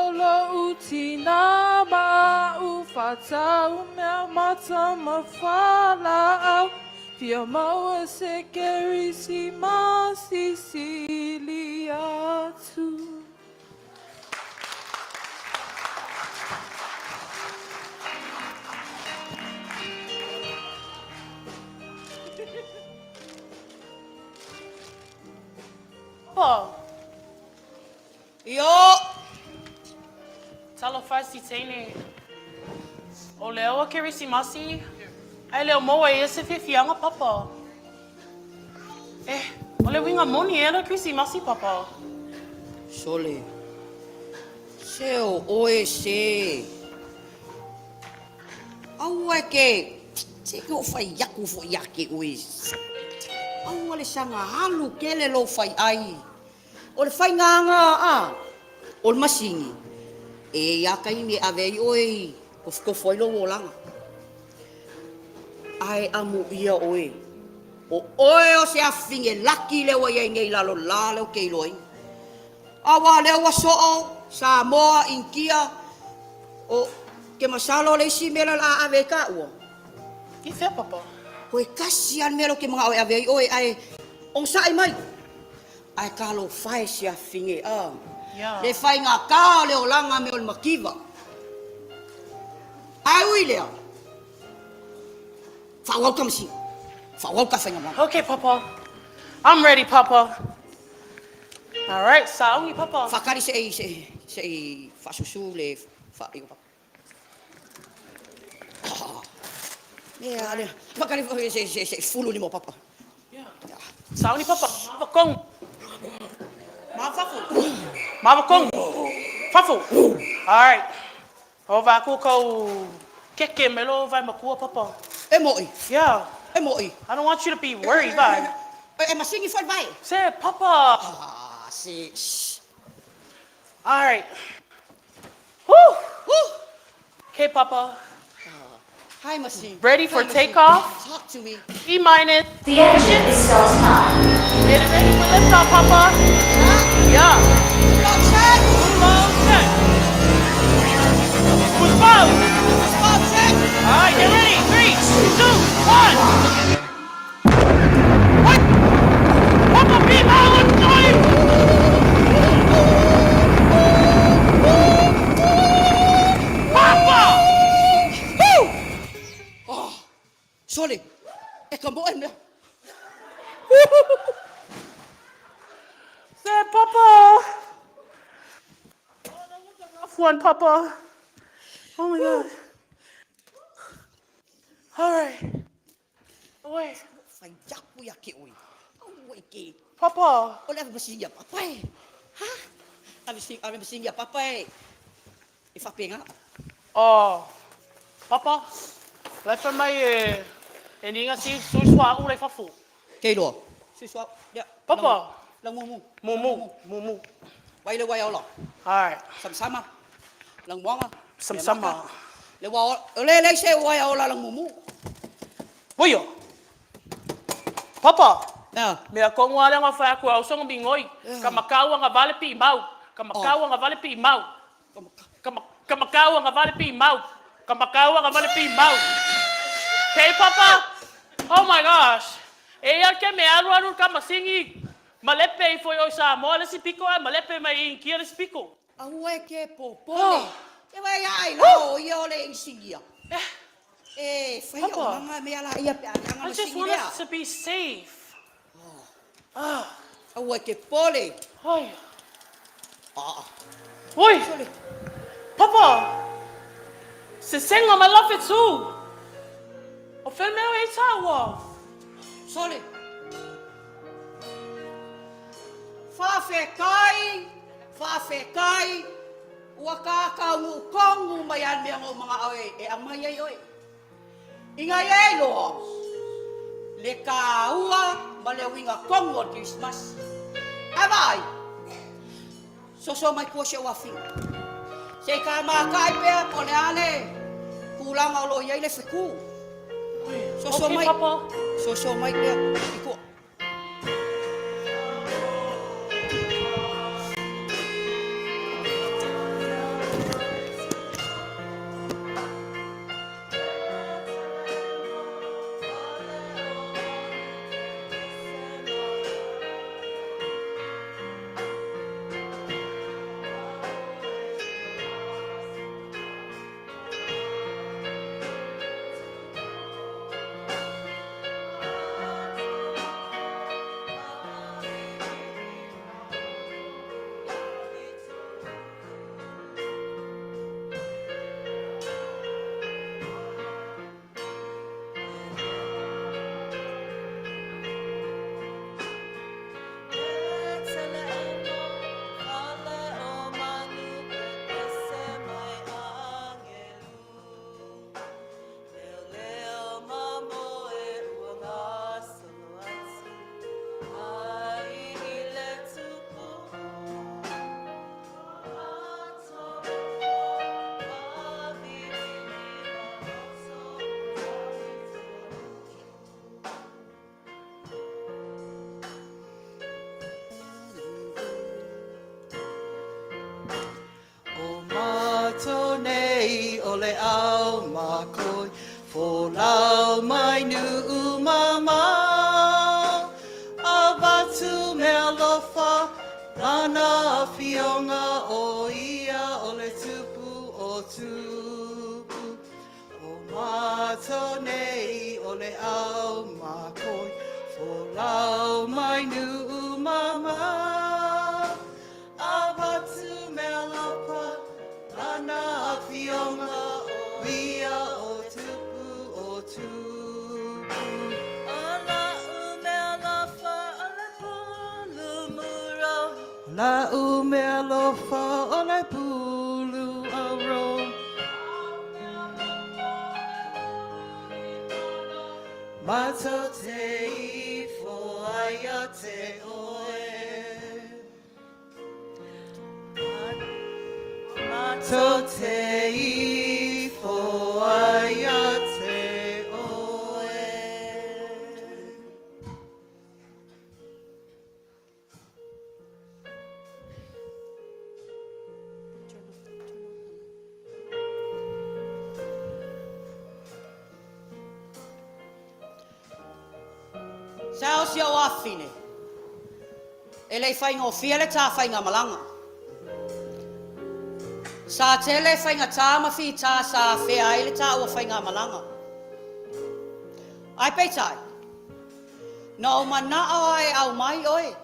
olo uti nama ufatau mea mata mawhala au. Ia maua se kerisi ma Siciliatu. Papa. Yo. Talo fasi tene. O leo a kerisi masi. Ai leo moa e se fianga papa. O le winga moni e la kerisi masi papa. Sole. Seo oe se. Au ke. Te ko fai yaku fo yake oe. Au le sanga halu kele lo fai ai. O le fai nganga o le masingi. E ya kai ni ave oe. Ko foi lo wolanga. Ai amu ia oe. O oe o se afinge laki le wa ye ngai lalo la le ke loi. Awa le wa so sa moa inkia o ke masalo le si mela la ave ka o. Ki fe papa. Koe kasian melo ke mga ave oe ai on sa ai mai. Ai kalo fai se afinge Yeah. Le fai nga ka le olanga me ol makiva. Ai uilea. Fa welcome si. Fa welcome fa nga. Okay, papa. I'm ready, papa. All right, saungi papa. Fakari se fa susu le fa io papa. Yeah, ale. Fakari se fulu ni mo papa. Yeah. Saungi papa. Mavakong. Mavafu. Mavakong. Fafu. All right. Ova kuko keke melo vai makua papa. Emoi. Yeah. Emoi. I don't want you to be worried, vai. Masingi fa vai. Say, papa. Si. All right. Woo. Okay, papa. Hi, Masi. Ready for takeoff? Talk to me. E minus. The engine is starting up. Get ready for liftoff, papa. Yeah. Low check. Push bow. All right, get ready. 3, 2, 1. What? Papa, be out. Join. Papa. Sole. E ka mo em. Say, Papa. Oh, that was a rough one, Papa. Oh my God. All right. Wait. Fai jaku ya ke oi. Wiki. Papa. O le masinia papai. Ha? Ave masinia papai. I whapinga. Oh. Papa. Lai wha mai e ninga si suiswa u lai whafu. Kei loa. Suiswa. Ya. Papa. Lang mumu. Mumu. Wai le wai ola. Hai. Sama. Lang wanga. Sama. Le wa le se wai ola lang mumu. Woyo. Papa. Na. Mea kongoa le nga whae kua usonga bingoi. Ka makaua nga vale pi mau. Ka makaua nga vale pi mau. Ka makaua nga vale pi mau. Ka makaua nga vale pi mau. Hey papa. Oh my gosh. E ia ke me aru ka masingi. Malepe i foi o sa mo le sipiko e malepe mai in kia le sipiko. Aue ke popole. E vai ai lo io le insigia. Fai o manga me ala ia pe anga I just want us to be safe. Aue ke pole. Oi. Oi. Papa. Se senga ma love it too. O felmeo e tawa. Sole. Whawhekai, ua kākaungu kongu mai an mea ngō mga oe, e ang mai ei oe. Inga ei loa, le ka ua ma le winga kongu o Christmas. E vai, so mai kua se ua whina. Se ka mākai pēr po le ane, kūlanga o lo iei le whiku. So mai, so mai pēr, i kua. Ole au makoi, fo lau mai nu umama. Abatu mea lofa, lana fionga o ia ole tupu o tupu. O mato nei ole au makoi, fo lau mai nu umama. Abatu mea lofa, lana fionga Via o tupu o tupu. Ala umea lofa ole pulu muro. La umea lofa ole pulu aro. Mato te I fo aia te oe. Mato te I fo aia te oe. Sao si au afine. E lei whainga o whiale tā whainga malanga. Sa tele whainga tā mawhi tā sa whea ele tā ua whainga malanga. Ai peitai. Na o mana ai au mai oe.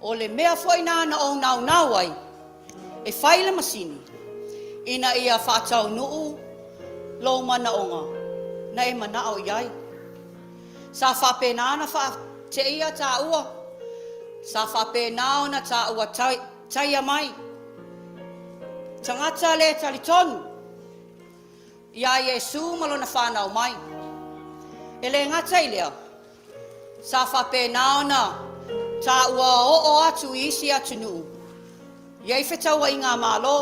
O le mea whaina na o nau nau ai. E whaile masini. Ina ia whaatau nuu. Lo mana onga. Na e mana o iai. Sa whapena na te ia tā ua. Sa whapena ona tā ua taia mai. Tangata le talitonu. Ia Yesu malona whanau mai. Ele ngata i lea. Sa whapena ona tā ua o atu isi atu nuu. Iei whetaua i ngā mālo.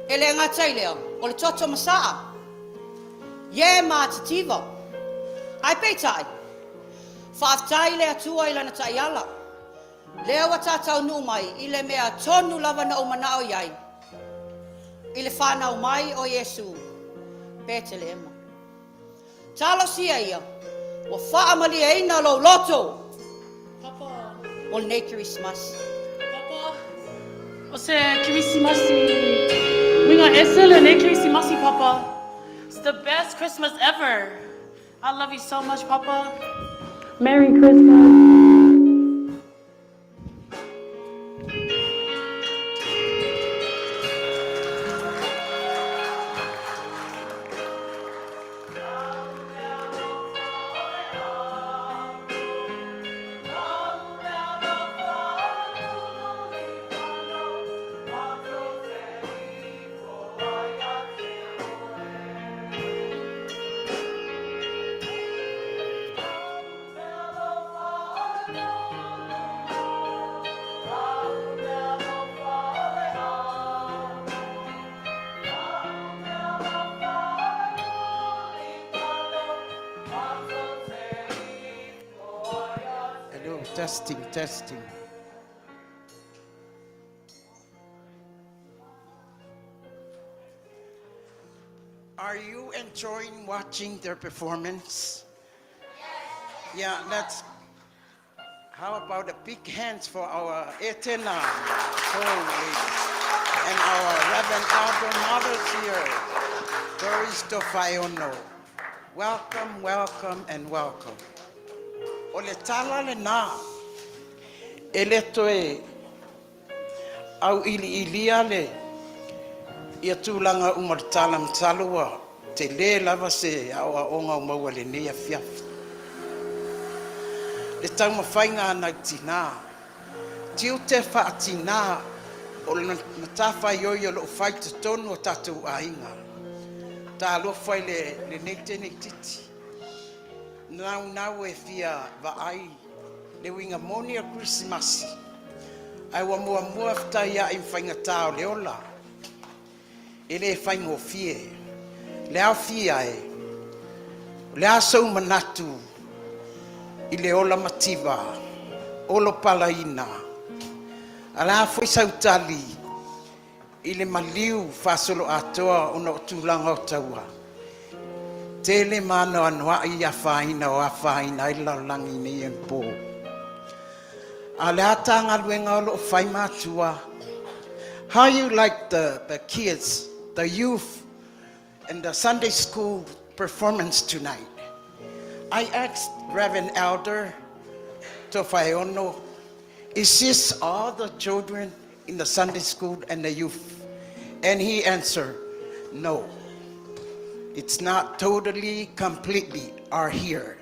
Ele ngata i lea. O le toto masaa. Ie mātitiva. Ai peitai. Whaaftai lea tua i lana tai ala. Lea wa tātau nuu mai i le mea tonu lava na umanao iai. I le whanau mai o Yesu. Pētele ema. Talo sia ia. Wa whaamali e ina lo loto. Papa. O le nei Christmas. Papa. O se Kirisimasi. Winga esele ne Kirisimasi, Papa. It's the best Christmas ever. I love you so much, Papa. Merry Christmas. Testing, testing. Are you enjoying watching their performance? Yeah, let's. How about a big hands for our Etena ladies and our Reverend Elder Mothers here, Doris Tofaiono. Welcome, welcome, and welcome. O le tala le nā, e le toe au ili ilia le, ia tūlanga umaritala mtalua, te le lava se au a onga umaua le nea fiafu. Le tau mawhainga ana tina, tiu te wha tina, o le matafa ioi o lo whai te tonu o tatou ainga. Tā lo whai le neitene titi. Nau e fia vaai le winga moni a Christmas. Ai wa mua ftai ia i whainga tau le ola. E le whainga o fie. Le au fia e. Le asau manatu. I le ola mativa. Olo palaina. Ala foi sautali. I le maliu fasolo atoa ona o tūlanga o taua. Tele mano anwa ia faina o faina ila langi ni en po. Ale atanga luenga lo fai matua. How you like the kids, the youth, and the Sunday school performance tonight? I asked Reverend Elder Tofaiono, is this all the children in the Sunday school and the youth? And he answered, no. It's not totally, completely are here.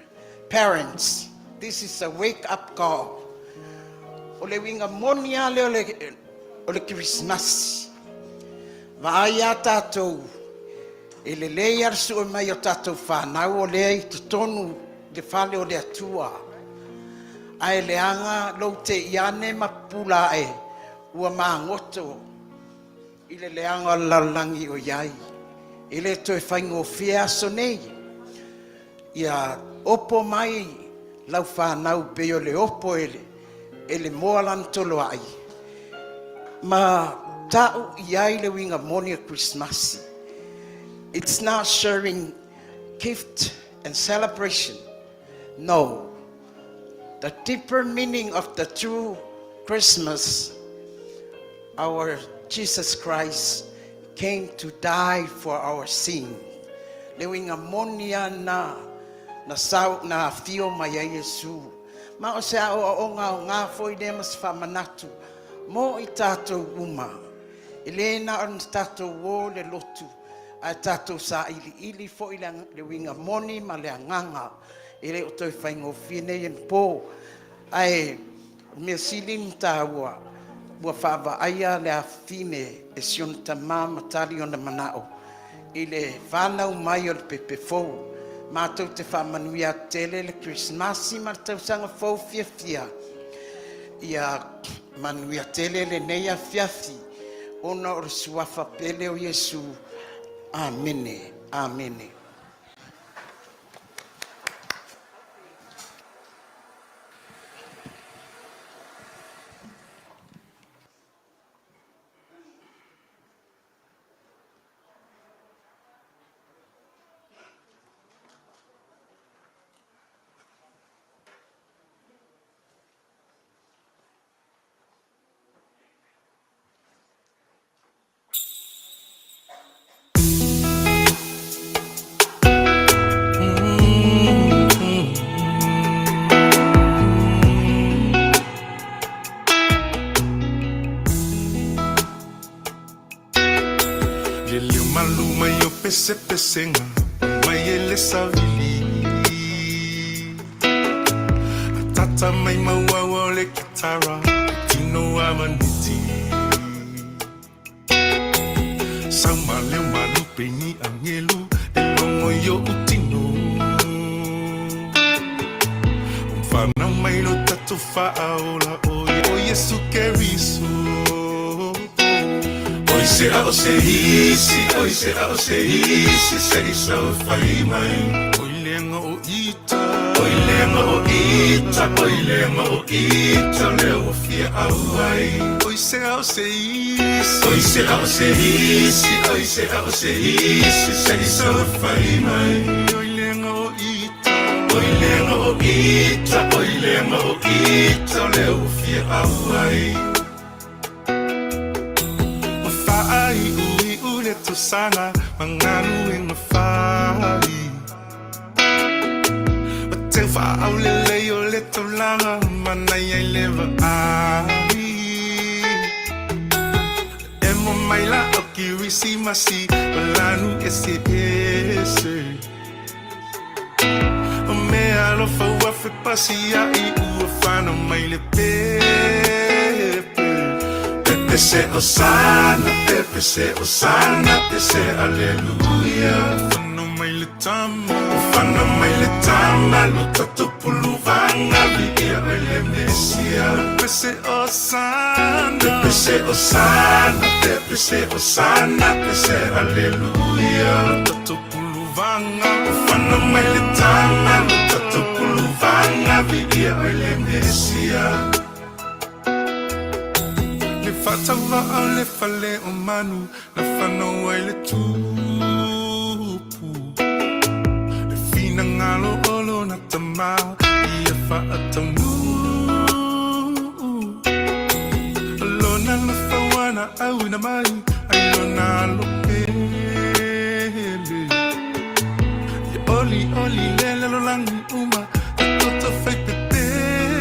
Parents, this is a wake-up call. Ole winga monia ole Christmas. Vaaya tatou. Ele leia su o mai o tatou whanau o lea I tonu le whale o le atua. Ai leanga lo te iane mapula e ua maangoto. Ile leanga lalangi o iai. Ile toi whaingo fia so nei. Ia opo mai lau whanau peo le opo ele moalan tolo ai. Ma tau iai le winga monia Christmas. It's not sharing gift and celebration. No. The deeper meaning of the true Christmas, our Jesus Christ came to die for our sin. Lewing amonia na sau na fio maya Yesu. Ma o se o nga foi demas famanatu. Mo I tatou uma. Elena on tatou wo le lotu. A tatou sa ili fo ilang lewing amoni ma le nganga. Ele o toi whaingo whine yen pō. Ai, mea silim tāua. Bua whaava aia le a whine e sion ta māma tari o na manao. I le whanau mai o le pepe fōu. Mātou te whamanuia tele le Christmasi ma tau sanga fōu fia fia. Ia manuia tele le neia fiafi. Ona o suafa pele o Yesu. Amene. Amene. Pese pesenga mai ele savili tata mai maua le kitara tino amaniti sama le malu peni angelu elongo yo utino umfana mai lo tatu faaola o Yesu keriso. Oi se isi, sei so fai mai. Oi lenga o ita, leo fia awai. Oi se isi, sei so fai mai. Oi lenga o ita, leo fia awai. To sana manganu in the fire. But tell for our little langa, man, I live Emo maila okiri si masi, balanu ese. Me alo fa wafi pasia I uafano maile Pepe se osana, Pepe se aleluia. Ufana mai le tama, luta tu puluvanga, vigia ele mesia. Pepe se osana, aleluia. Luta tu puluvanga, ufana mai le tama, luta tu puluvanga, vigia ele mesia. Fatava au le fale o manu, la fano ai le tupu. Le fina ngalo olo na tamau, ia fa atamu. Alona la fawana au na mai, alona lo pele. Ia oli lele lo langi uma, a toto fai pepe,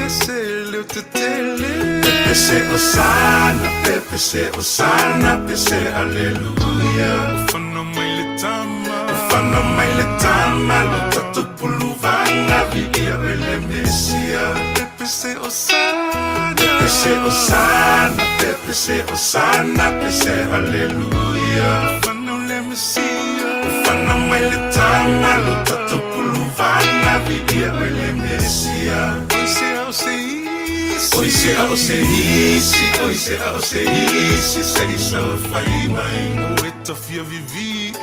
se leo te tele. Pepe se osana, aleluia. Ufana mai le tama, lo tatu puluvanga, vigia ele mesia. Pepe se osana, aleluia. Ufana le mesia. Ufana mai le tama, lo tatu puluvanga, vigia ele mesia. Oi se isi, sei so fai mai. O eta fia vivi.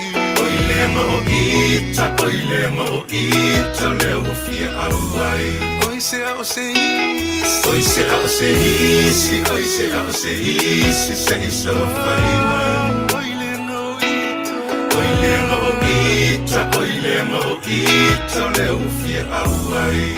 Oi lema o ita, leo fia awai. Oi se isi, sei so fai mai. Oi lema o ita, leo fia awai.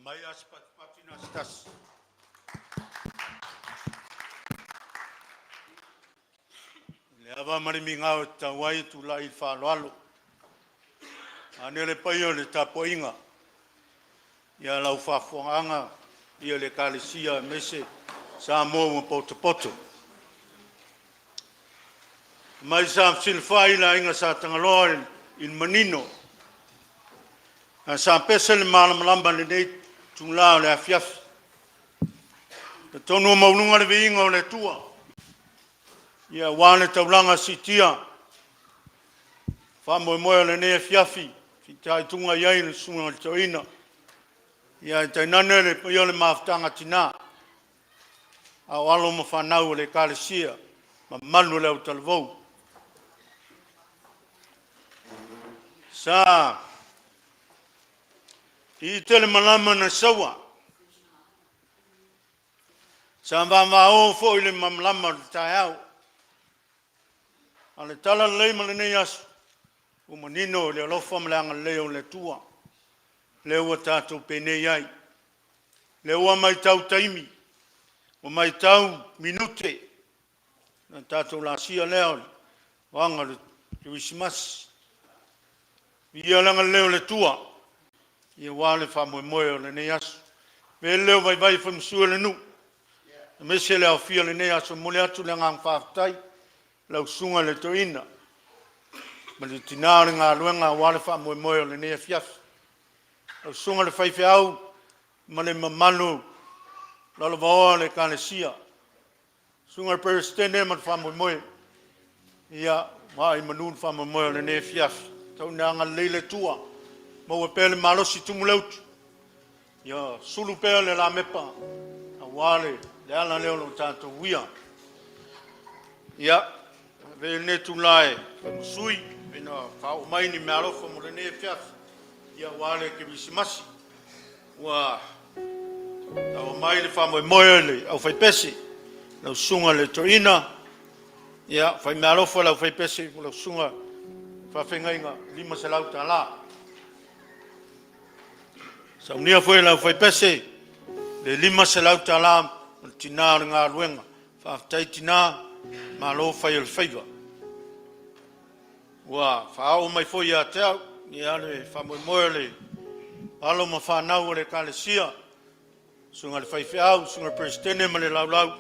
mai aspatina stas. Le ava marimi ngau tawai tu lai whaloalo. Ane le paio le tapoinga. Ia lau whafuanga, ia le kalisia mese, sa mo poto poto. Mai sa silfai la inga sa tangaloa in manino. Sa pesa le malamlamba le nei tungla le afiafi. Le tonu maununga le veinga o le tua. Ia wane taulanga sitia. Whamoe moe le nei afiafi. Fitai tunga iai le sunga le toina. Ia tai nane le paio le maftanga tina. Au alo ma whanau le kalesia. Ma manu le au talvou. Sa I tele malama na sawa. Sa mwa o fo ile mamlama tai au. Ale tala le male nei asu. O manino le lofa mlanga leo le tua. Le ua tātou pene iai. Le ua mai tau taimi. O mai tau minute. Na tātou la sia leo. Wanga le Christmas. Ia langa leo le tua. Ia wale whamoe moe o le nei asu. Me leo vai vai whamsua le nu. Me se leo fia le nei asu. Mole atu le ngang whaftai. Lau sunga le toina. Ma le tinare ngā luenga wale whamoe moe o le nei afiafi. Lau sunga le whaife au. Ma le mamanu. Lalo vaoa le kalesia. Sunga le peristene ma le whamoe moe. Ia mai manun whamoe moe o le nei afiafi. Tau nanga leile tua. Mau e pele malosi tumuleutu. Ia sulu pele la mepa. A wale le ala leo lo tātou wia. Ia ve netu lae. Musui. Pena whao maini me alofa mo le ne fiafi. Ia wale ke misimasi. Wa au mai le whamoe moe le au whaipesi. Lau sunga le toina. Ia whai me alofa lau whaipesi. Lau sunga whawhengainga lima se lau tā la. Sa unia foi lau whaipese, le lima se lau tā la, tina o ngā ruenga, whaftai tina, ma lo whai el whaiva. Ua, whaao mai foi a teau, ni ale whamoe moe le, alo ma whanau le kalesia, sunga le whaiwheau, sunga le presidene ma le lau lau,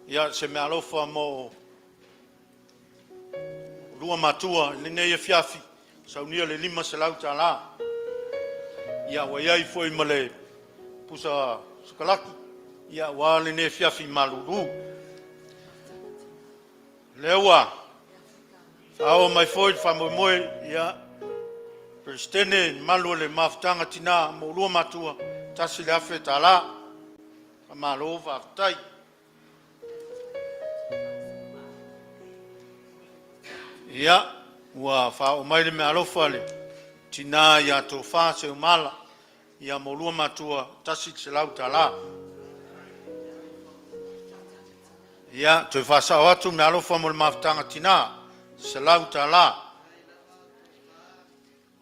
ia se me alofa mo lua matua, le nei e fiafi, sa unia le lima se lau tā la. Ia waiai foi male pusa sukalaki. Ia wale ne fiafi maluru. Lewa. Fao mai foi whamoe moe. Ia Prestene malu le maftanga tina mo lua matua. Tasi le afe tala. Amalo whaftai. Ia. Ua fao mai le me alofa le. Tina ia tō whā se umala, ia molua matua tasi se lau tala. Ia tō whasao atu me alofa mo le maftanga tina, se lau tala.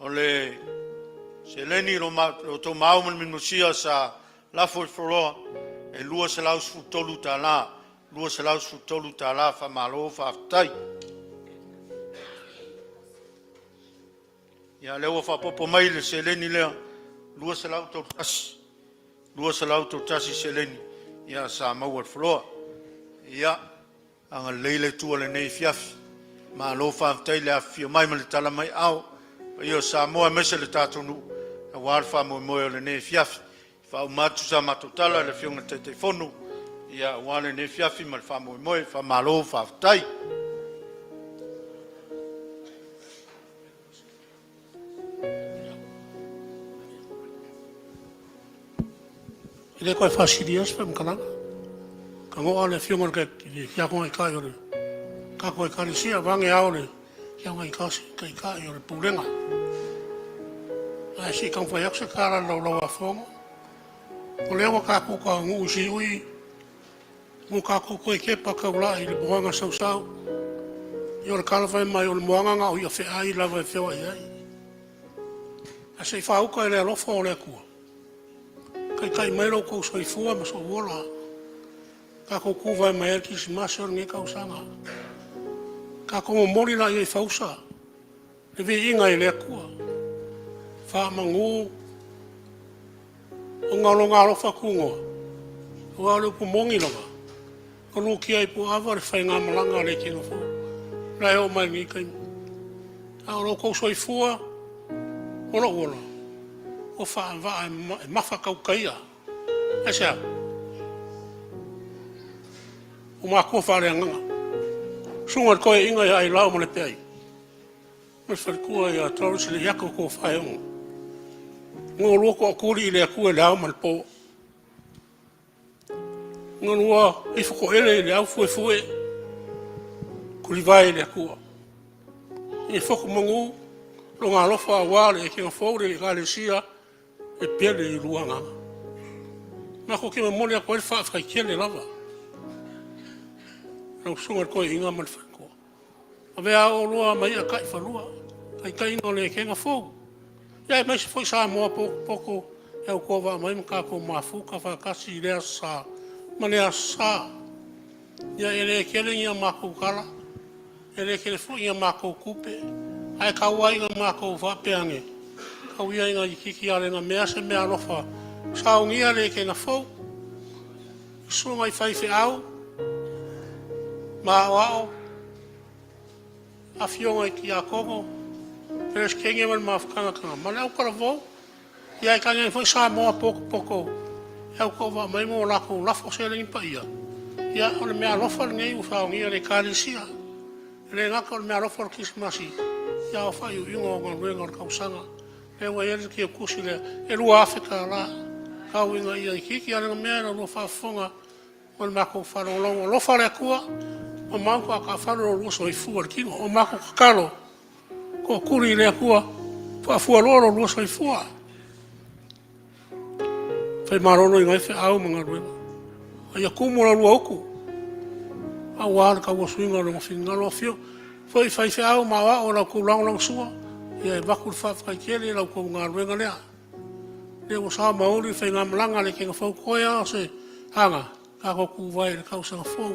O le se leni lo tō mauman min musia sa lafo whoroa, e lua se lau sfu tolu tala, lua se lau sfu tolu tala wha malo whaftai. Ia leo whapopo mai le seleni lea, lua se lau tau tasi. Lua se lau tau tasi seleni. Ia sa maua whaloa. Ia, anga leile tua le nei fiafi. Ma lo whaftai le awhia mai ma le tala mai au. Ia sa moa mese le tātonu. A wār whamoe moe le nei fiafi. Whau matu sa matotala le whiunga te te whonu. Ia wāle nei fiafi ma le whamoe moe. Wha ma lo whaftai. Ile koe whasirias pe mkalanga. Ka ngoa le whiunga ke kia konga i kai ore. Ka koe karisia vange aore. Kia konga i kasi ka i kai ore purenga. Ai si kang whaiak se kara lau lau a whonga. O lewa ka kuka ngu usi ui. Ngu ka kuka i kepa kaula i le buanga sau sau. I ore kalawhai mai o le moanga ngā ui a whea i lawa e whewa i ai. A se i whauka i le alofa o le kua. kai mai ro ko soifua ma so wola. Ka ko kuva mai ki smashor nge ka usanga. Ka ko mori la ye fausa. E vi inga ile kua. Fa mangu. O ngalo fa kungo. O alo pu mongi longa. O lu ki ai pu ava re fai ngā malanga le ki no fo. Rai o mai ni kai. A ro ko soifua. Ola ola. O fa va e mafa kau kaia. Esa. O ma ko fa le nganga. Sunga ko inga ai lao mo le pei. Mo fa ko ia tau se le yako ko fa e. Ngo lo ko kuri le ku le au mal po. Ngo lo I fo ele le au fu Kuri vai le ku. E fo ko mongu lo nga lo fa wa le ki fo le ga le sia e pele I luanga. Na ko ke mo le ko fa fa ki le lava. Nau sunga ko inga mal fa ko. Ave a o lo mai a kai fa lua. Kai no le ke nga fo. Ya mai foi sa mo pouco é o cova mai ka ko mafu ka fa kasi le sa mane sa ya ele ke le ia mako kala ele ke le fu ia mako kupe ai ka wai nga mako va peange ka wi nga kiki ale nga mea se mea lofa sa ngia le ke na fo so mai fai fe au ma wao afio ai ki a kogo Peres kenge mal mafkanga kanga. Mana au kara vo. Ia kanga foi sa mo poko. Au ko va mai mo la ko la fo se le pa ia. Ia o le mea lofa ngai u fa ngai le kalisia. Le nga ko le mea lofa kismasi. Ia o fa yu ngo ngor ka usanga. E wa ia ki ku sile e lu Afrika la. Ka winga ia ki ala mea no fa fonga. O le mako fa lo fa le kua. O manko ka fa lo so I fu ki o mako kalo. Ko kuri le kua fa fu loro lo so fu fe marolo ngai fe au manga ruema ai kumu la lo ku a wa ka wo swinga lo finga lo fio foi fai fe au ma wa ora ku long sua ia va ku fa fa kele la ku nga ruenga le wo sa ma ori fe nga mlanga le ke fo ko ya se hanga ka ko ku vai ka usa fo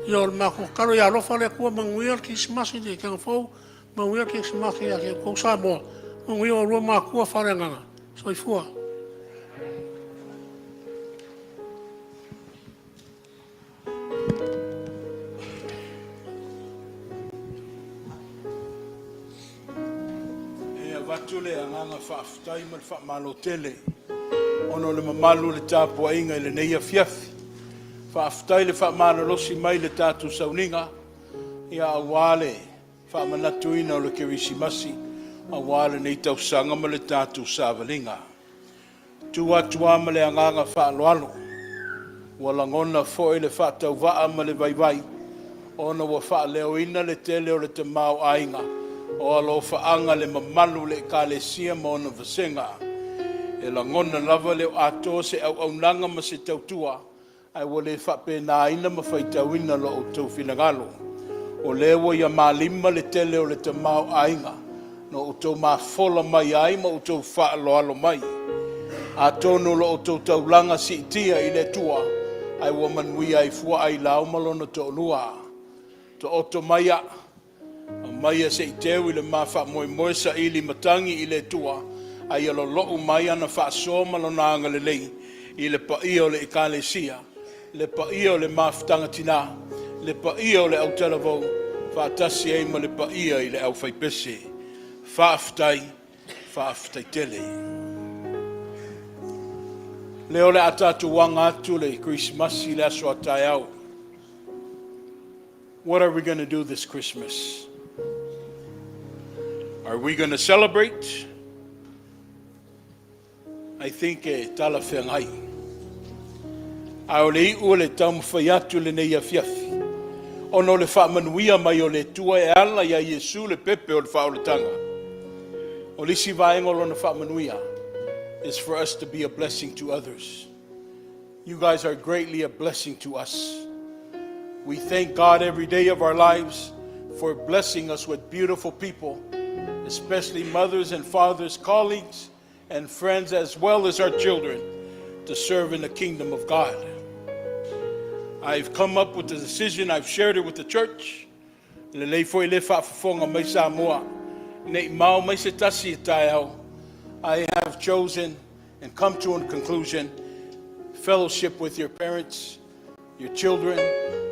yo ma ko ka ya lo fa le ku manguir ki smasi de ke fo Mawia ke smaki ya ke ko sa mo. Mawia o roma ku fa renga. So I fua. E vatule anga fa ftai mal fa malotele. Ono le mamalu le tapo inga le nei fiafi. Fa ftai le fa malolosi mai le tatu sauninga. Ia wale. Fa manatuina o le kirisimasi a wale nei tausanga ma le tātou sāwalinga. Tua ma le anganga wha aloalo. Walangona foe le wha tau waa ma le vaivai. Ona wa wha leo ina le tele o le te mau ainga. O alo whaanga le mamalu le kālesia ma ona vasenga. E langona lava leo ato se au nanga ma se tautua. Ai wale wha pēnā ina ma whaitauina lo o tau finagalo. O lewa ia malima le tele o le te mau ainga. No o tau mafola mai ai ma o tau wha alo mai. A tono lo o tau taulanga si itia I le tua. Ai wa manui ai fua ai lau malona to lua. To oto maia. A maia se iteu I le mawha moe sa ili matangi I le tua. Ai alo loo mai ana wha so malona anga le lei. I le pa ia o le ikalesia. Le pa ia o le mawhtanga tina. Le pa ia o le au talavou, whaatasi ei ma le pa ia I le au whaipese. Whaaftai tele. Leo le atatu wanga atu le Christmas I le aso atai au. What are we going to do this Christmas? Are we going to celebrate? I think tala whengai. Ao le iu le tamu whaiatu le nei a fiafi. Ono le whaamanuia mai o le tua e ala ia Yesu le pepe o le whaoletanga. O lisi vaenga o lona whaamanuia is for us to be a blessing to others. You guys are greatly a blessing to us. We thank God every day of our lives for blessing us with beautiful people, especially mothers and fathers, colleagues and friends, as well as our children. to serve in the kingdom of God. I've come up with the decision, I've shared it with the church. Le lei foi le whaafafonga mai Samoa. Nei mau mai se tasi e tai au. I have chosen and come to a conclusion, fellowship with your parents, your children,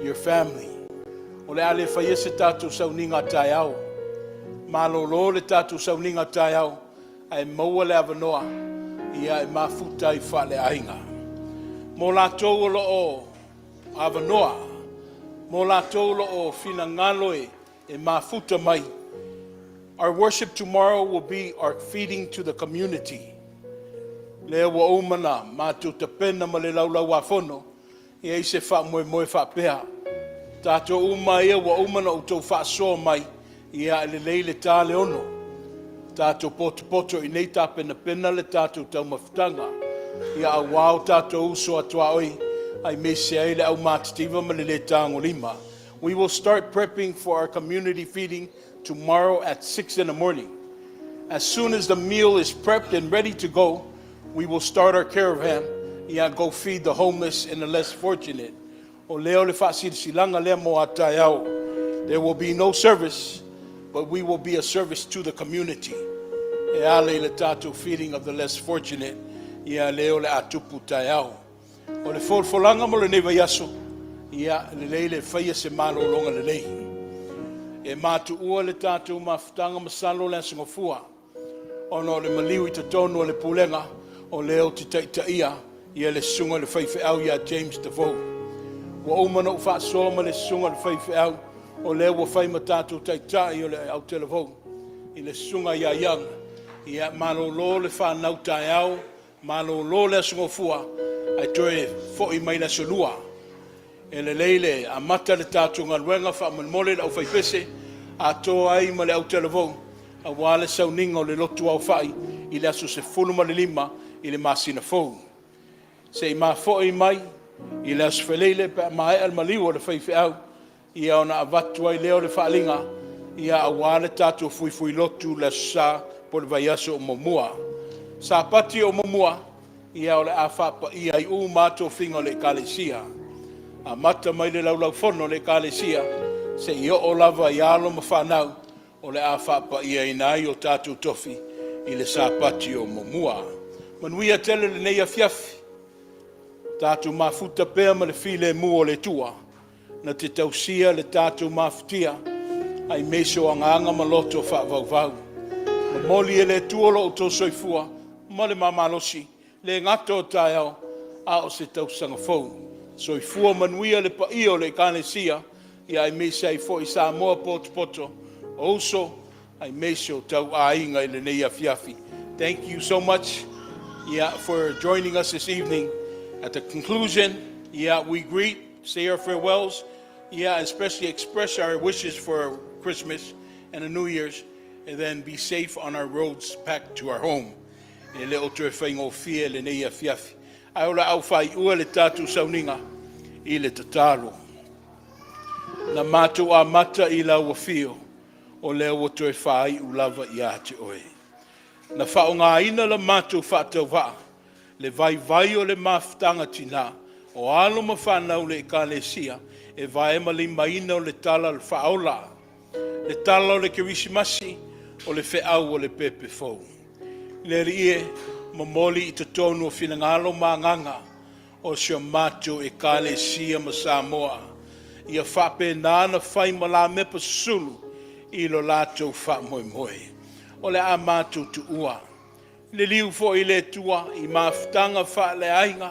your family. O le ale whaia se tātou sauninga tai au. Malolo le tātou sauninga tai au. Ai maua le avanoa. Ia e mafuta I whale ainga. Mo lātou lo o avanoa. Mo lātou lo o fina ngaloe e mafuta mai. Our worship tomorrow will be our feeding to the community. Lea wa umana, mātou te pena ma le laulau whafono, ia I se wha moe whapea. Tātou uma ia wa umana o tau whaasoa mai, ia le leile tā le ono. Tātou poto I nei tā pena pena le tātou tau mawhitanga. Ia a wao tātou uso atua oi, ai me se ai le au mātitiva ma le tāngo lima. We will start prepping for our community feeding tomorrow at 6 in the morning. As soon as the meal is prepped and ready to go, we will start our caravan and go feed the homeless and the less fortunate. O leo le whasilanga lea mo atai au. There will be no service, but we will be a service to the community. E ale le tātou feeding of the less fortunate, ia leo le atupu tai au. O le folfolanga mo le neva yaso, ia le leile whaia se malo longa le lei. E mātu ua le tātou mawhitanga masalo le asingofua. Ono le maliu I te tonu o le pulenga, o leo te taia, ia le sunga le whaiwhi au ia James Devoe. Wa umana u whaasoa ma le sunga le whaiwhi au, o leo wa whai ma tātou taitai o le au televou. I le sunga ia yang, ia malolo le whanau tai au, malolo le asingofua, ai toe fo I mai la solua. E le leile a mata le tātou ngaluenga whaamanmole le au whaipese, a toa ai ma le au televou, a wale sauninga o le lotu au whai, I le aso se fuluma le lima, I le masina fou. Se I maa fo I mai, I le aso wheleile pe mai al maliu o le whaiwhi au, ia ona avatu ai leo le whaalinga, ia a wale tātou fui lotu le sa po le vai aso o momua. Sa pati o momua, ia o le a whapa ia I mātou whinga o le kalesia. A mata mai le laulau fono le kalesia, se I o lava I alo ma whanau, o le a whapa ia I nai o tātou tofi, I le sāpati o momua. Manuia tele le nei a fiafi, tātou mafuta pēr ma le file mu o le tua, na te tausia le tātou mafutia, ai meso anganga ma loto whaavauvau. Ma moli e le tuolo o tō soifua, ma le mamalosi, le ngato o tai au, a o se tausanga fau. Soifua manuia le pa o le kalesia, ia ai mese ai fo I Samoa poto, also ai mese o tau ainga I le nei a fiafi. Thank you so much for joining us this evening. At the conclusion, we greet, say our farewells, especially express our wishes for Christmas and the New Year's, and then be safe on our roads back to our home. E le o tue whaingo fia le nei a fiafi. Ai ola au whai ua le tātou sauninga I le tatalo. Na mātou a mata I lau a fio, o leo o tue whai u lava I ate oe. Na whao ngā ina la mātou whātau waa, le vai o le mawhitanga tina, o alo ma whanau le kalesia, e vai mali maina o le tala le whaola, le tala o le kirisimasi, o le wheau o le pepe fau. Le rie, mamoli I te tonu o whinangalo maanganga, o sio mātou e kalesia ma Samoa, ia whape nāna whai ma la mepa sulu, I lo lātou wha moe moe. O le a mātou tu ua. Le liu fo I le tua, I mawhitanga wha le ainga,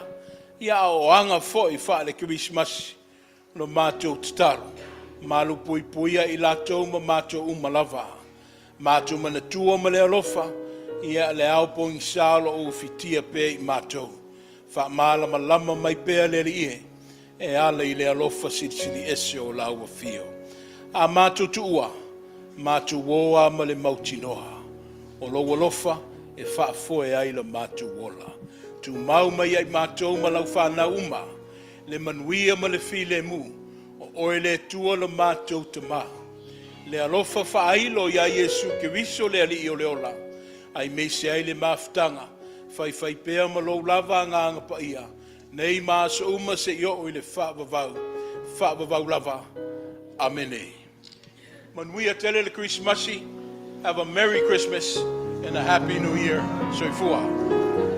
ia o anga fo I wha le Christmas, lo mātou tataru. Malu pui puia I lātou ma mātou umalava. Mātou mana tua ma le alofa, ia le au po salo o fitia pe I mātou. Wha mala ma lama mai pea le rie, e ala I le alofa siri ese o lau a fio. A mātou tu ua, mātou woa ma le mautinoa. O loa lofa e whaafoe ai la mātou wola. Tu mau mai ai mātou ma lau whanau uma, le manuia ma le file mu, o oe le tua la mātou te ma. Le alofa whaailo ia Yesu Kiriso le ali o leola, ai meise ai le mawhitanga, Fai fai pea ma lou lava nganga pa ia. Nei ma so uma se yo i le whaavavau lava. Amene. Manuia tele le Christmasi. Have a Merry Christmas and a Happy New Year. Soifua.